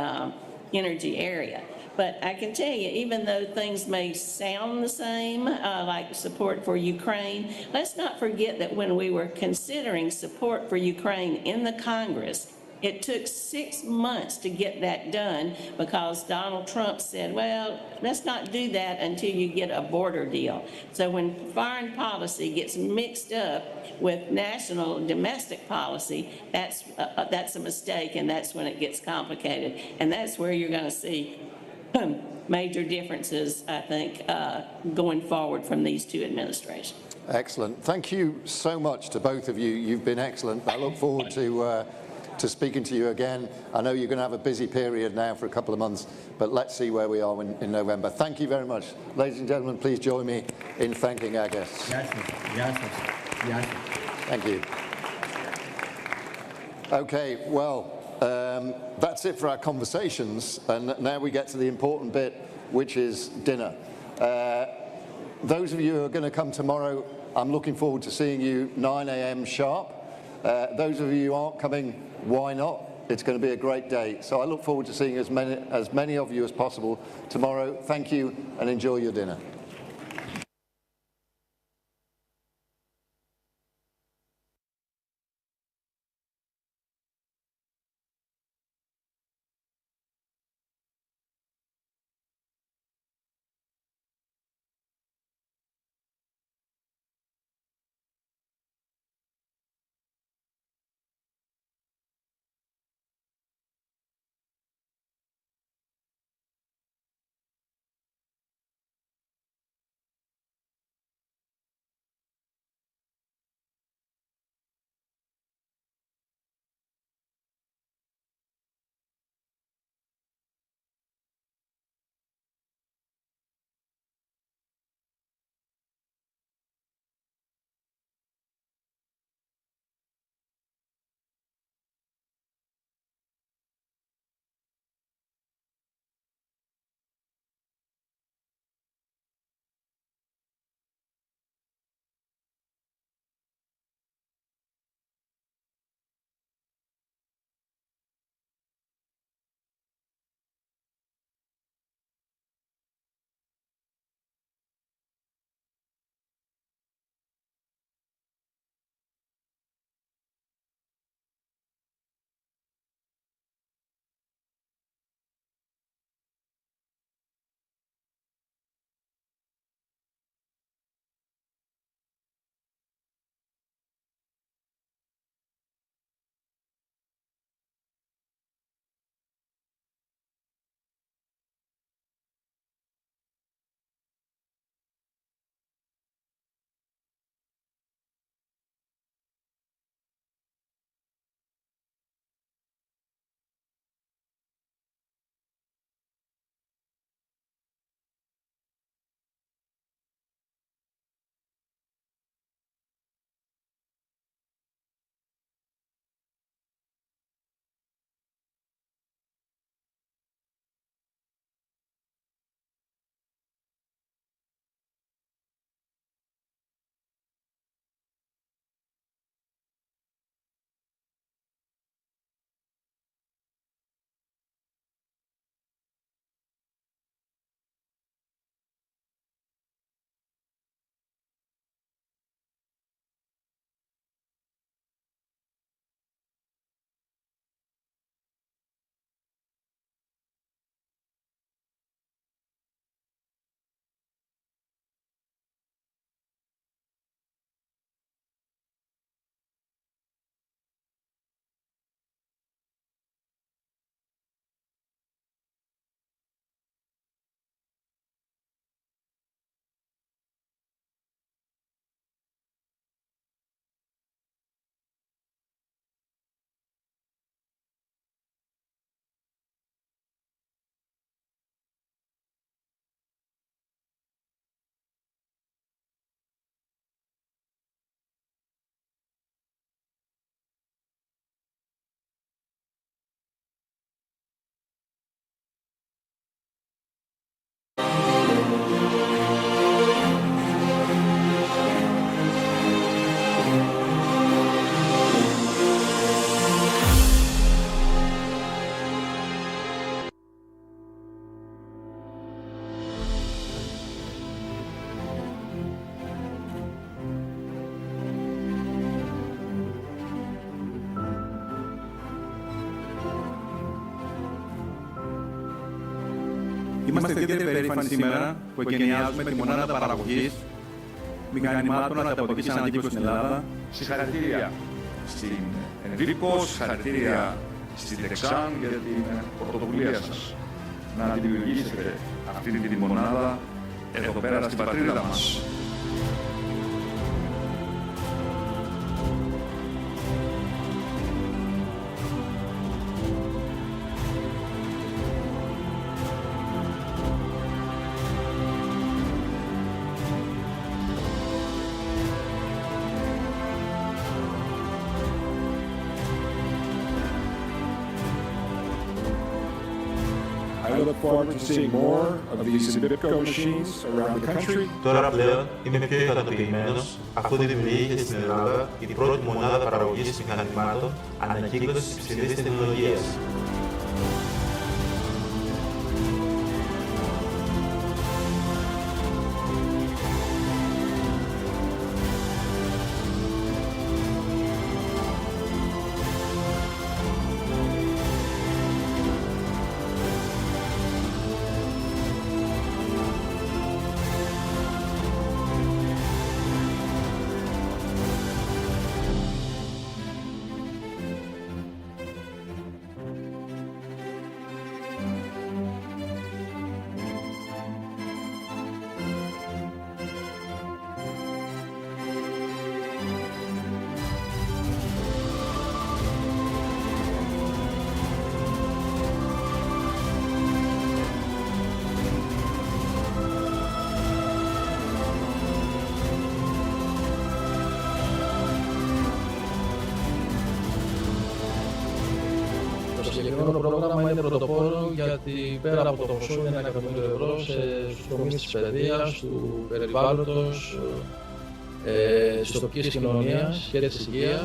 energy area. But I can tell you, even though things may sound the same, like support for Ukraine, let's not forget that when we were considering support for Ukraine in the Congress, it took 6 months to get that done because Donald Trump said, well, let's not do that until you get a border deal. So when foreign policy gets mixed up with national domestic policy, that's a mistake, and that's when it gets complicated. And that's where you're going to see major differences, I think, going forward from these two administrations. Excellent. Thank you so much to both of you. You've been excellent. I look forward to speaking to you again. I know you're going to have a busy period now for a couple of months, but let's see where we are in November. Thank you very much. Ladies and gentlemen, please join me in thanking our guests. Thank you. Okay, well, that's it for our conversations, and now we get to the important bit, which is dinner. Those of you who are going to come tomorrow, I'm looking forward to seeing you 9 a.m. sharp. Those of you who aren't coming, why not? It's going to be a great day. So I look forward to seeing as many of you as possible tomorrow. Thank you, and enjoy your dinner. Είμαστε ιδιαίτερα περήφανοι σήμερα που εγκαινιάζουμε τη μονάδα παραγωγής μηχανημάτων ανταποδοτικής ανακύκλωσης στην Ελλάδα. Συγχαρητήρια στην Ενβίκο, συγχαρητήρια στη Δεξάν για την πρωτοβουλία σας να δημιουργήσετε αυτή τη μονάδα εδώ πέρα στην πατρίδα μας. I look forward to seeing more of these Envipco machines around the country. Τώρα πλέον είμαι πιο ικανοποιημένος αφού δημιουργήθηκε στην Ελλάδα η πρώτη μονάδα παραγωγής μηχανημάτων ανακύκλωσης υψηλής τεχνολογίας. Το συγκεκριμένο πρόγραμμα είναι πρωτοπόρο γιατί πέρα από το ποσό είναι 1 εκατομμύριο ευρώ στους τομείς της παιδείας, του περιβάλλοντος, της τοπικής κοινωνίας και της υγείας.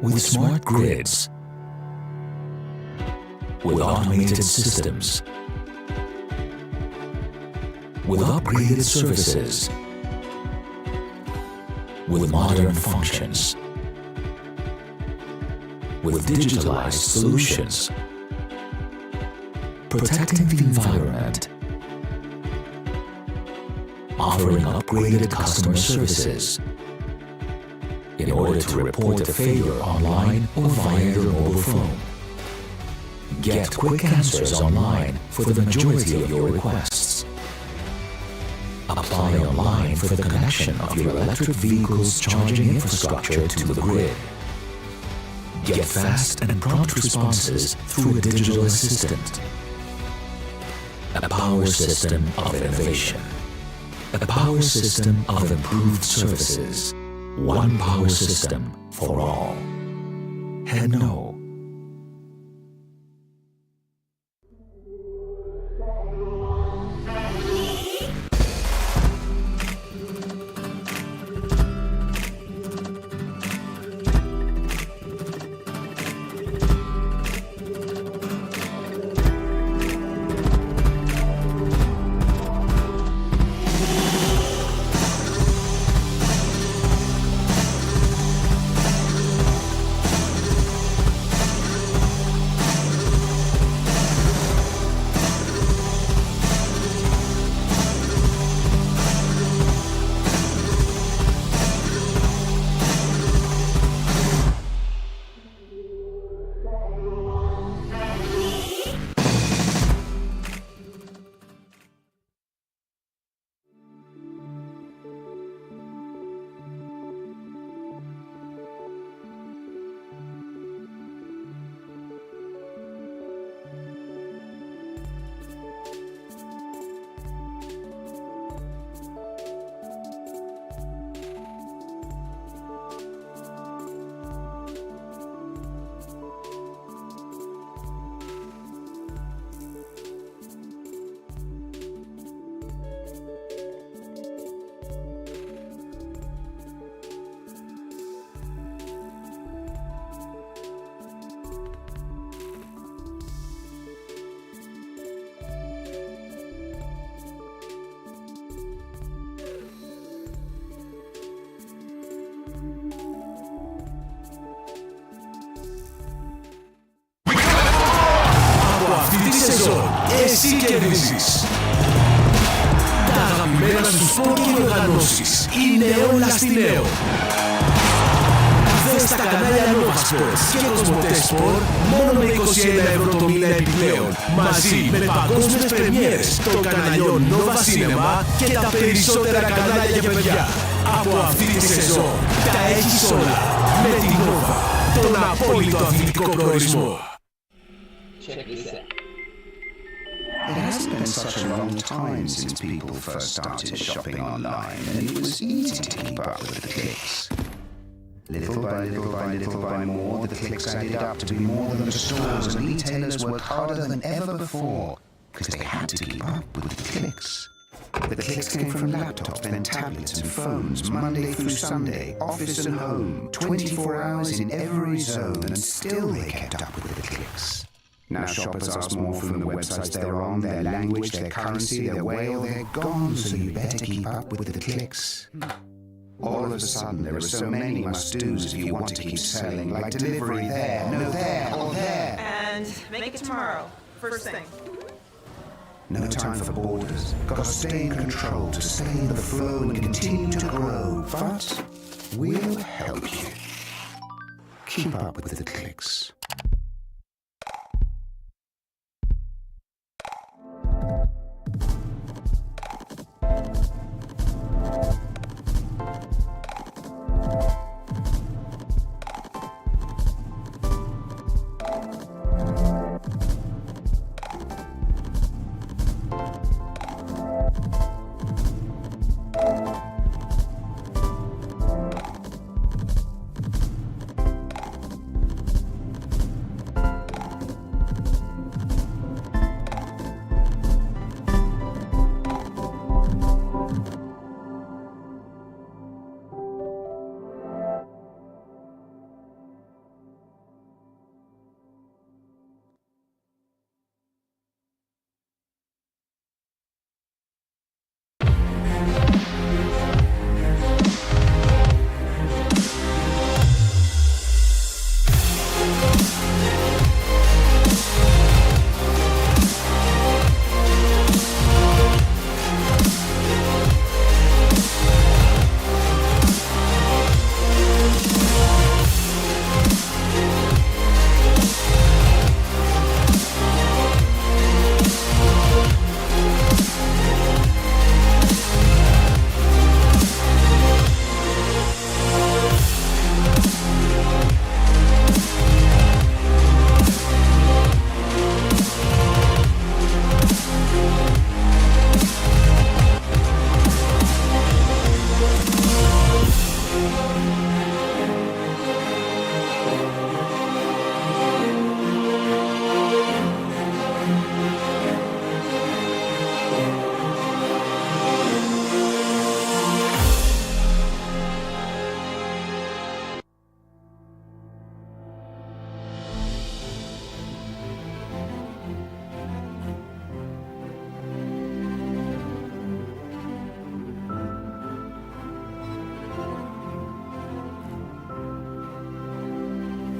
with smart grids, with automated systems, with upgraded services, with modern functions, with digitalized solutions, protecting the environment, offering upgraded customer services in order to report a failure online or via your mobile phone. Get quick answers online for the majority of your requests. Apply online for the connection of your electric vehicle's charging infrastructure to the grid. Get fast and prompt responses through a digital assistant. A power system of innovation. A power system of improved services. One power system for all. And no. Εσύ κερδίζεις. Τα αγαπημένα σου σπορ και οργανώσεις είναι όλα στη Νέο. Δες τα κανάλια Nova Sports και Cosmote Sport μόνο με 21 ευρώ το μήνα επιπλέον. Μαζί με παγκόσμιες πρεμιέρες των καναλιών Nova Cinema και τα περισσότερα κανάλια για παιδιά. Από αυτή τη σεζόν τα έχεις όλα με τη Nova, τον απόλυτο αθλητικό προορισμό. It hasn't been such a long time since people first started shopping online, and it was easy to keep up with the clicks. Little by little by little by more, the clicks added up to be more than the stores and retailers worked harder than ever before, because they had to keep up with the clicks. The clicks came from laptops, then tablets and phones, Monday through Sunday, office and home, 24 hours in every zone, and still they kept up with the clicks. Now shoppers ask more from the websites they're on, their language, their currency, their way, or they're gone, so you better keep up with the clicks. All of a sudden, there are so many must-dos if you want to keep selling, like delivery there, no there, or there. And make it tomorrow, first thing. No time for borders. Gotta stay in control to stay in the flow and continue to grow. But we'll help you. Keep up with the clicks.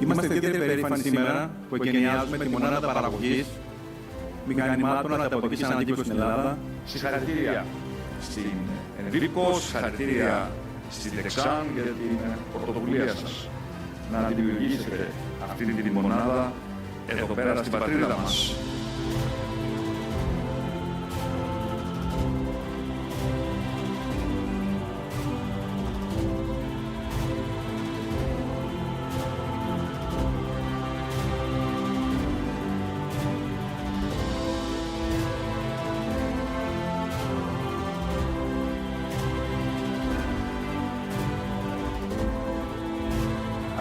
Είμαστε ιδιαίτερα περήφανοι σήμερα που εγκαινιάζουμε τη μονάδα παραγωγής μηχανημάτων ανταποδοτικής ανακύκλωσης στην Ελλάδα. Συγχαρητήρια στην Ενβίπκο, συγχαρητήρια στη Δεξάν για την πρωτοβουλία σας να δημιουργήσετε αυτή τη μονάδα εδώ πέρα στην πατρίδα μας.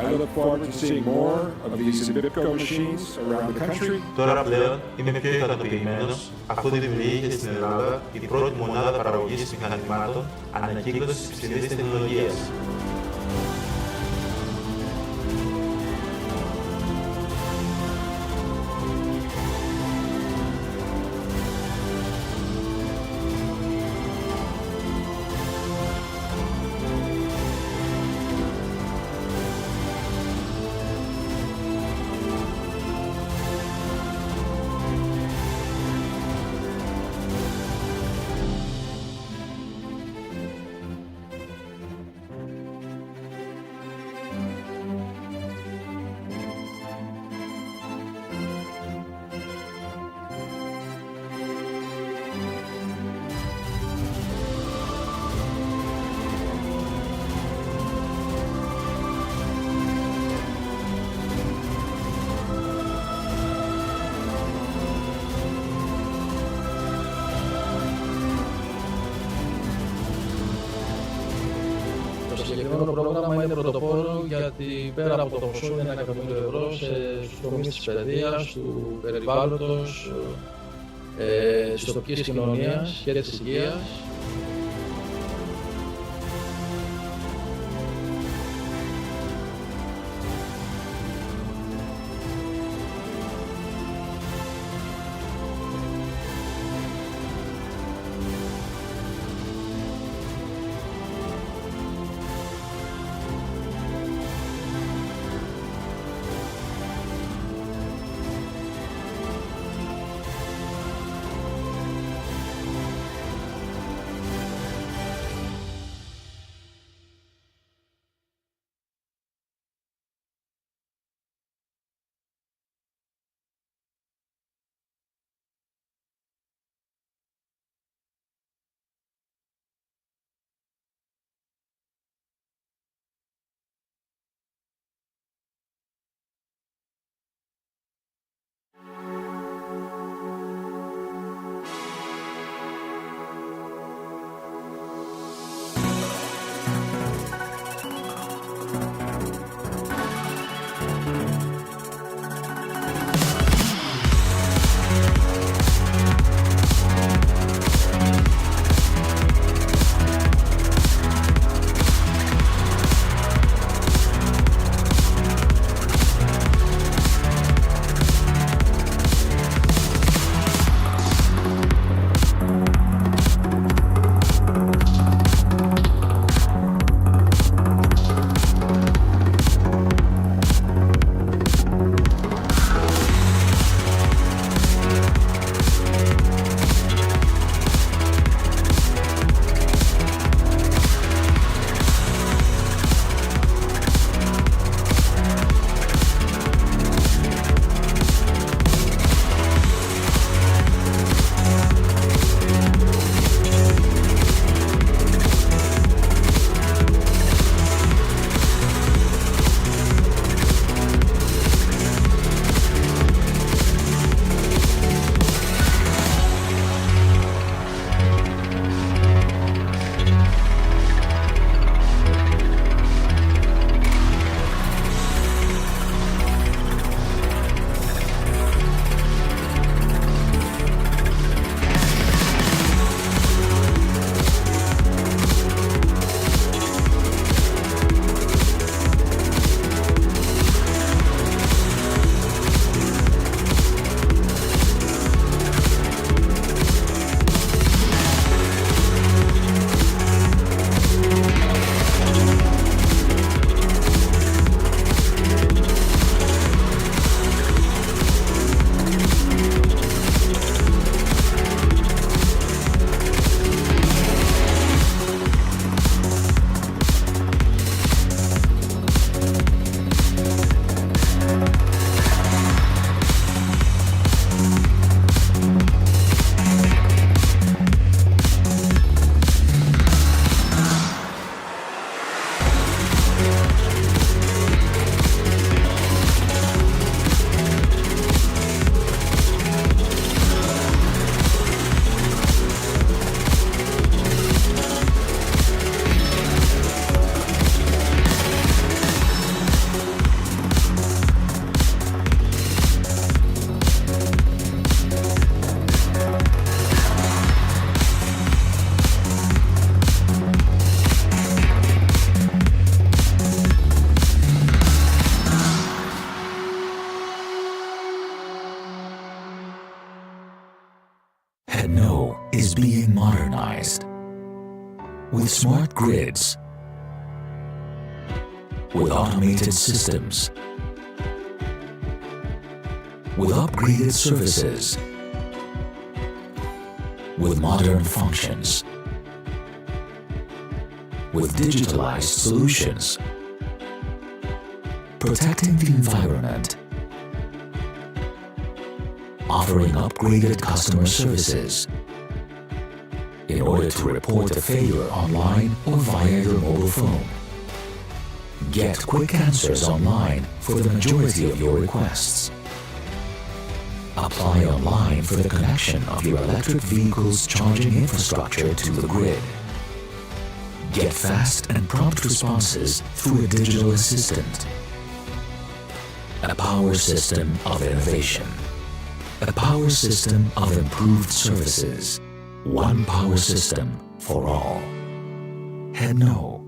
I look forward to seeing more of these Envipco machines around the country. Τώρα πλέον είμαι πιο ικανοποιημένος αφού δημιουργήθηκε στην Ελλάδα η πρώτη μονάδα παραγωγής μηχανημάτων ανακύκλωσης υψηλής τεχνολογίας. Το συγκεκριμένο πρόγραμμα είναι πρωτοπόρο γιατί πέρα από το ποσό είναι 1 εκατομμύριο ευρώ στους τομείς της παιδείας, του περιβάλλοντος, της τοπικής κοινωνίας και της υγείας. modernized. With smart grids, with automated systems, with upgraded services, with modern functions, with digitalized solutions, protecting the environment, offering upgraded customer services in order to report a failure online or via your mobile phone. Get quick answers online for the majority of your requests. Apply online for the connection of your electric vehicle's charging infrastructure to the grid. Get fast and prompt responses through a digital assistant. A power system of innovation. A power system of improved services. One power system for all. Hedno.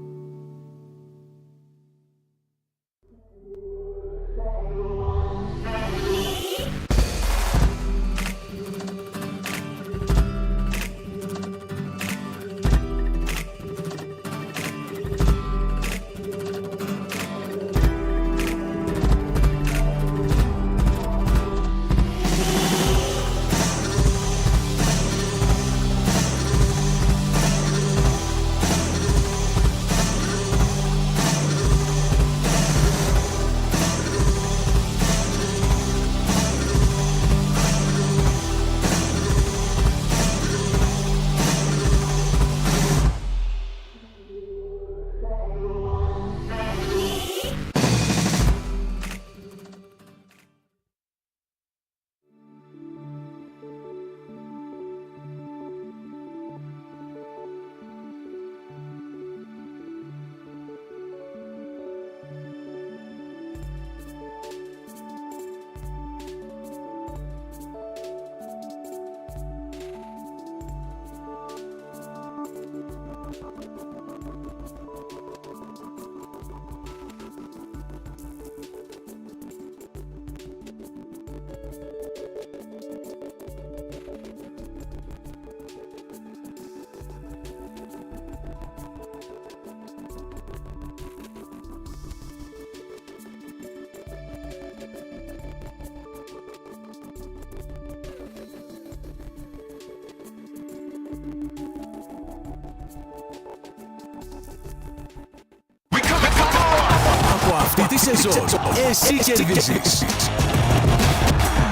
Αυτή τη σεζόν εσύ κερδίζεις.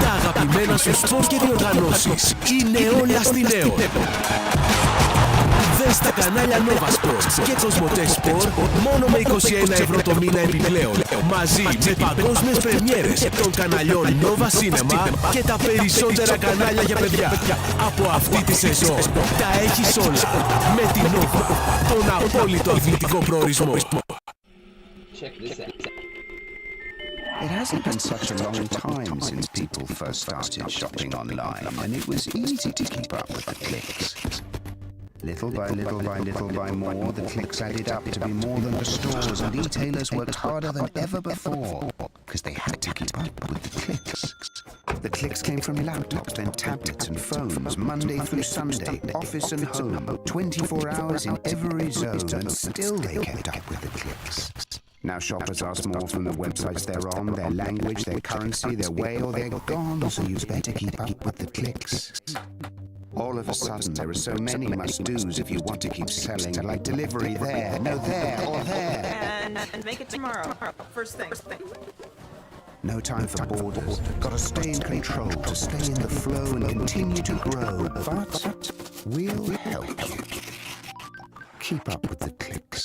Τα αγαπημένα σου σπορ και διοργανώσεις είναι όλα στη Νέο. Δες τα κανάλια Nova Sports και Cosmote Sport μόνο με 21 ευρώ το μήνα επιπλέον. Μαζί με παγκόσμιες πρεμιέρες των καναλιών Nova Cinema και τα περισσότερα κανάλια για παιδιά. Από αυτή τη σεζόν τα έχεις όλα με την Nova, τον απόλυτο αθλητικό προορισμό. Check this out. It hasn't been such a long time since people first started shopping online, and it was easy to keep up with the clicks. Little by little by little by more, the clicks added up to be more than the stores, and retailers worked harder than ever before, because they had to keep up with the clicks. The clicks came from laptops and tablets and phones, Monday through Sunday, office and home, 24 hours in every zone, and still they kept up with the clicks. Now shoppers ask more from the websites they're on, their language, their currency, their way, or they're gone, so you'd better keep up with the clicks. All of a sudden, there are so many must-dos if you want to keep selling, like delivery there, no there, or there. And make it tomorrow, first thing. No time for borders. Gotta stay in control, to stay in the flow and continue to grow. But we'll help you. Keep up with the clicks.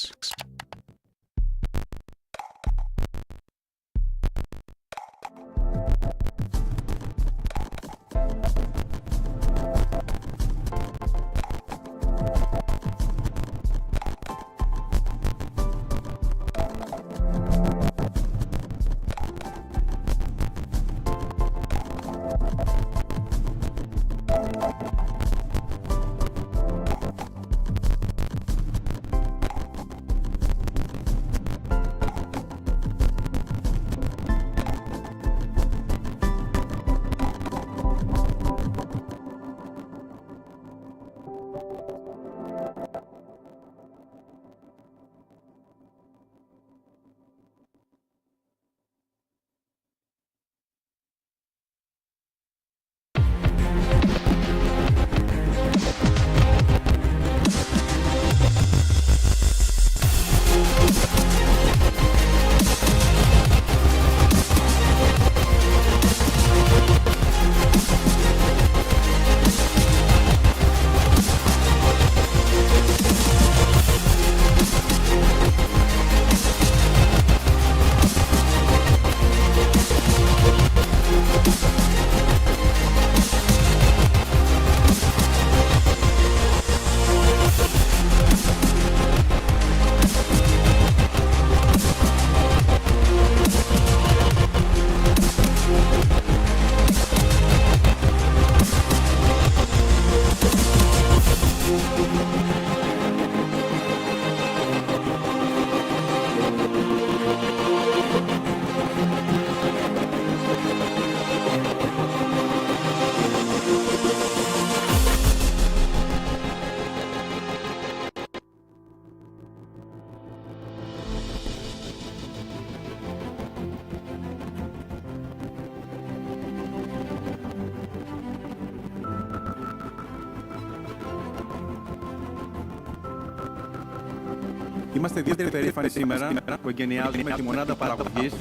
Είμαστε ιδιαίτερα περήφανοι σήμερα που εγκαινιάζουμε τη μονάδα παραγωγής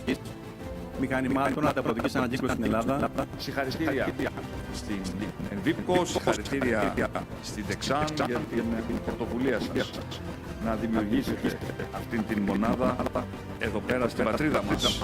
μηχανημάτων ανταποδοτικής ανακύκλωσης στην Ελλάδα. Συγχαρητήρια στην Ενβίπκο, συγχαρητήρια στην Τεξάν για την πρωτοβουλία σας να δημιουργήσετε αυτήν την μονάδα εδώ πέρα στην πατρίδα μας.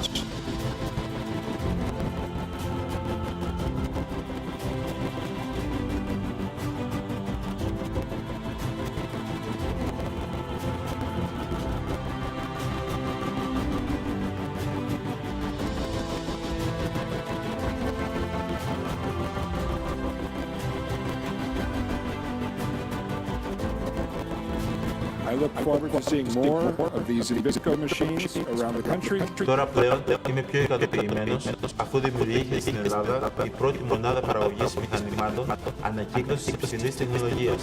I look forward to seeing more of these Invipco machines around the country. Τώρα πλέον είμαι πιο ικανοποιημένος αφού δημιουργήθηκε στην Ελλάδα η πρώτη μονάδα παραγωγής μηχανημάτων ανακύκλωσης υψηλής τεχνολογίας.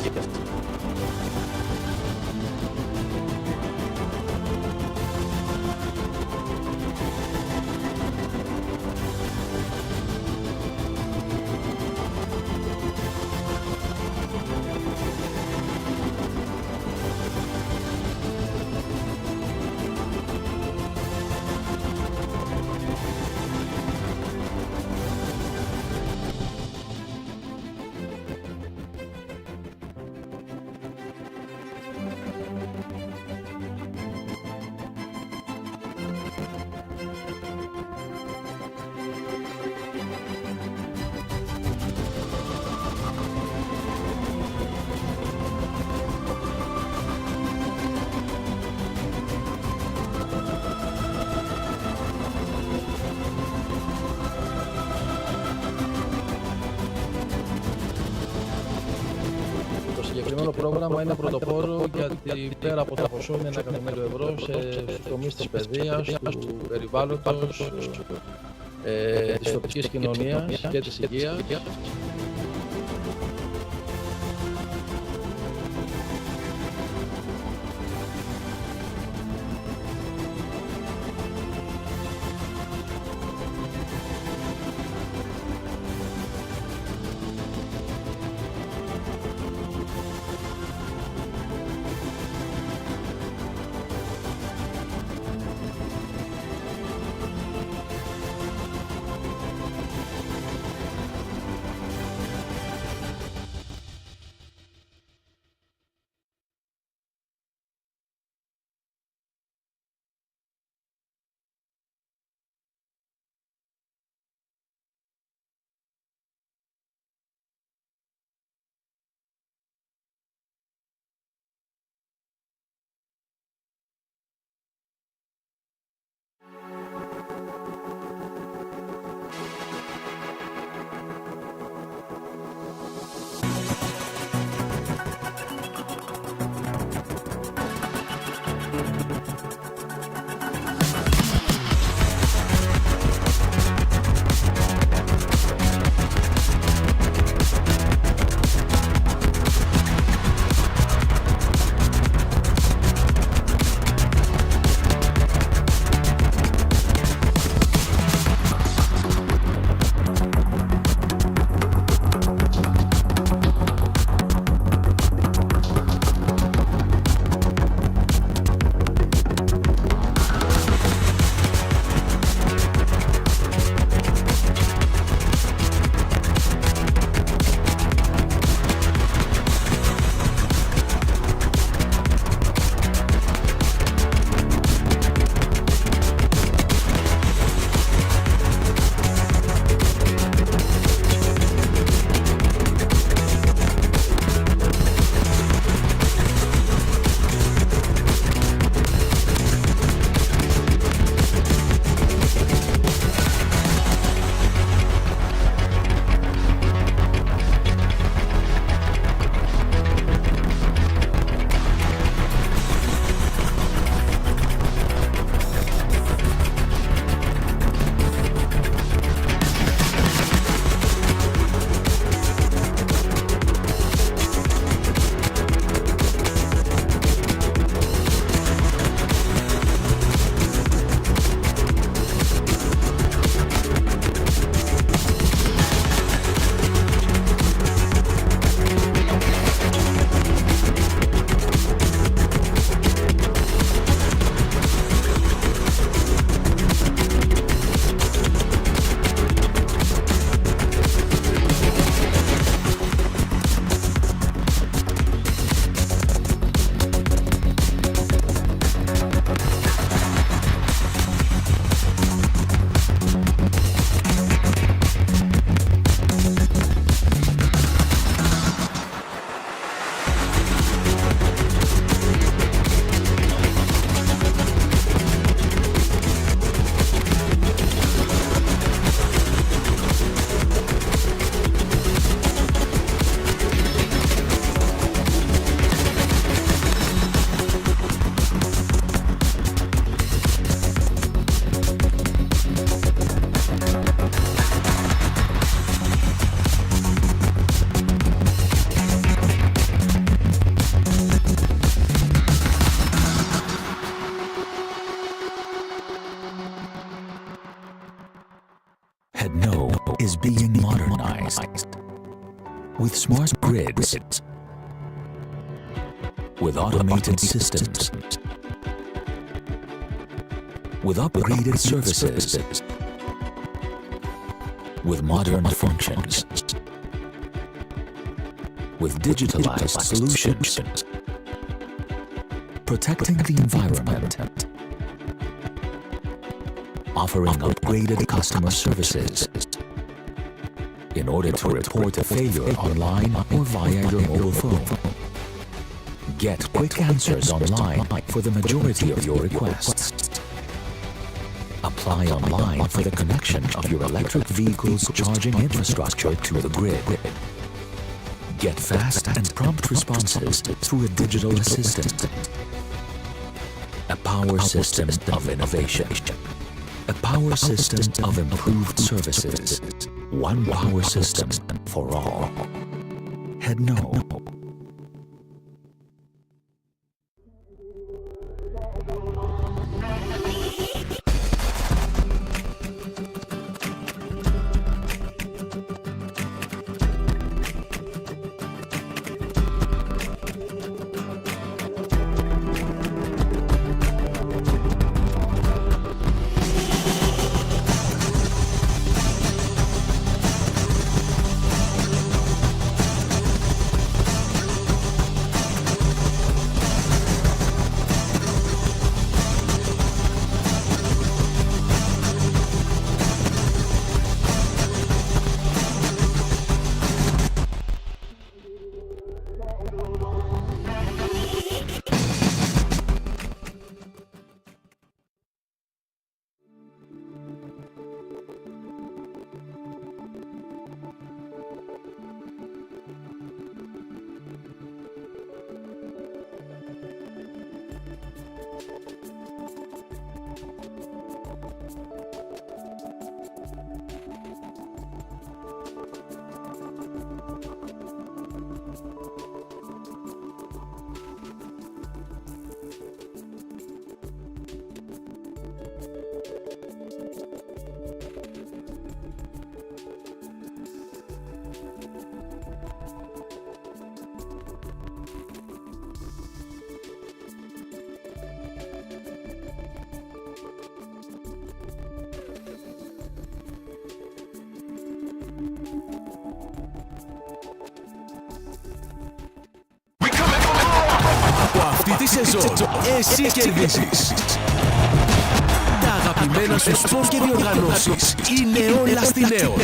Το συγκεκριμένο πρόγραμμα είναι πρωτοπόρο γιατί πέρα από το ποσό είναι 1 εκατομμύριο ευρώ στους τομείς της παιδείας, του περιβάλλοντος, της τοπικής κοινωνίας και της υγείας. Hedno is being modernized with smart grids, with automated systems, with upgraded services, with modern functions, with digitalized solutions, protecting the environment, offering upgraded customer services in order to report a failure online or via your mobile phone. Get quick answers online for the majority of your requests. Apply online for the connection of your electric vehicle's charging infrastructure to the grid. Get fast and prompt responses through a digital assistant. A power system of innovation. A power system of improved services. One power system for all. Hedno. Από αυτή τη σεζόν, εσύ κερδίζεις. Τα αγαπημένα σου σπορ και διοργανώσεις είναι όλα στη Νέο.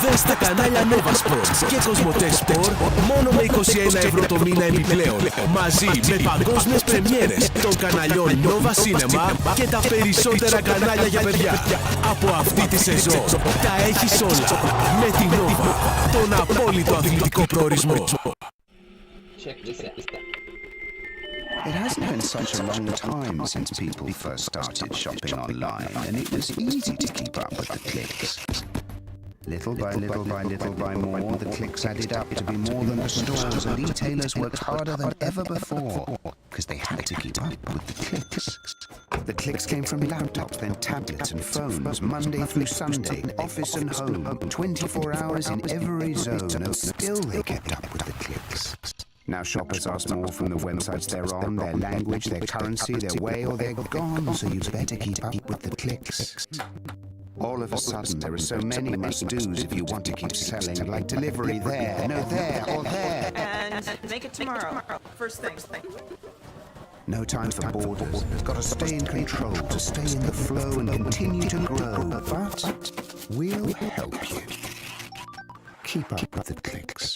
Δες τα κανάλια Nova Sports και Κοσμοτέ Sport μόνο με 21€ το μήνα επιπλέον. Μαζί με παγκόσμιες πρεμιέρες των καναλιών Nova Cinema και τα περισσότερα κανάλια για παιδιά. Από αυτή τη σεζόν τα έχεις όλα με την Nova, τον απόλυτο αθλητικό προορισμό. It hasn't been such a long time since people first started shopping online, and it was easy to keep up with the clicks. Little by little by little by more, the clicks added up to be more than the stores, and retailers worked harder than ever before, because they had to keep up with the clicks. The clicks came from laptops, then tablets and phones, Monday through Sunday, office and home, 24 hours in every zone, and still they kept up with the clicks. Now shoppers ask more from the websites they're on, their language, their currency, their way, or they're gone, so you'd better keep up with the clicks. All of a sudden, there are so many must-dos if you want to keep selling, like delivery there, no there, or there. And make it tomorrow. First thing. No time for borders. Got to stay in control, to stay in the flow and continue to grow. But we'll help you. Keep up with the clicks.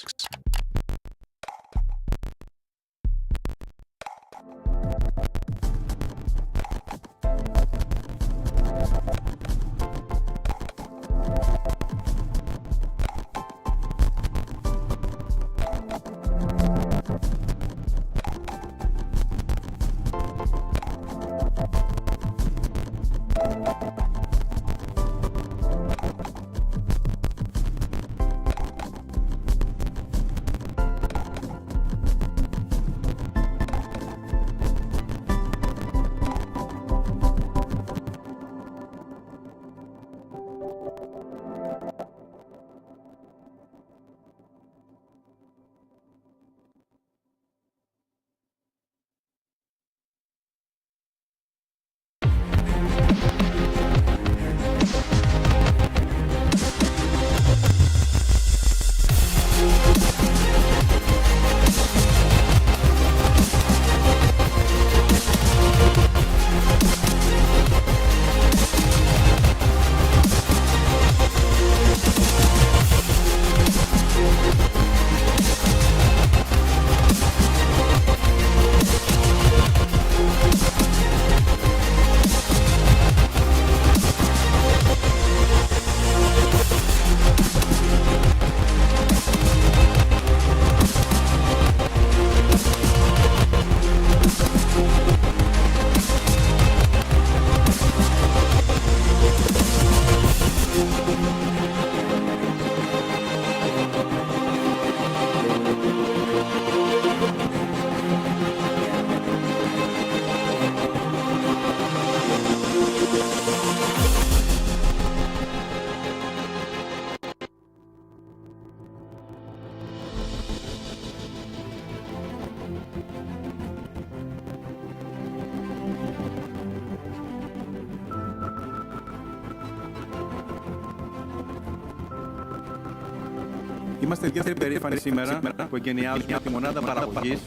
Είμαστε ιδιαίτερα περήφανοι σήμερα που εγκαινιάζουμε τη μονάδα παραγωγής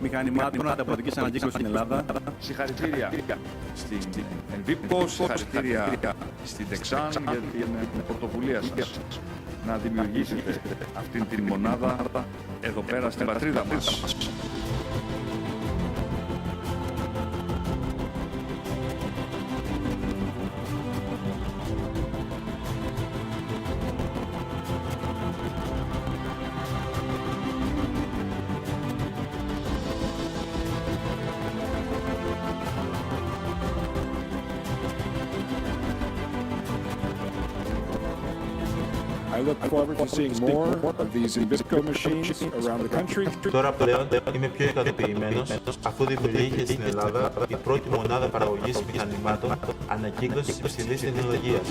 μηχανημάτων ανταποδοτικής ανακύκλωσης στην Ελλάδα. Συγχαρητήρια στην Ενβίπκο, συγχαρητήρια στην Τεξάν για την πρωτοβουλία σας να δημιουργήσετε αυτή την μονάδα εδώ πέρα στην πατρίδα μας. I look forward to seeing more of these Invipco machines around the country. Τώρα πλέον είμαι πιο ικανοποιημένος αφού δημιουργήθηκε στην Ελλάδα η πρώτη μονάδα παραγωγής μηχανημάτων ανακύκλωσης υψηλής τεχνολογίας.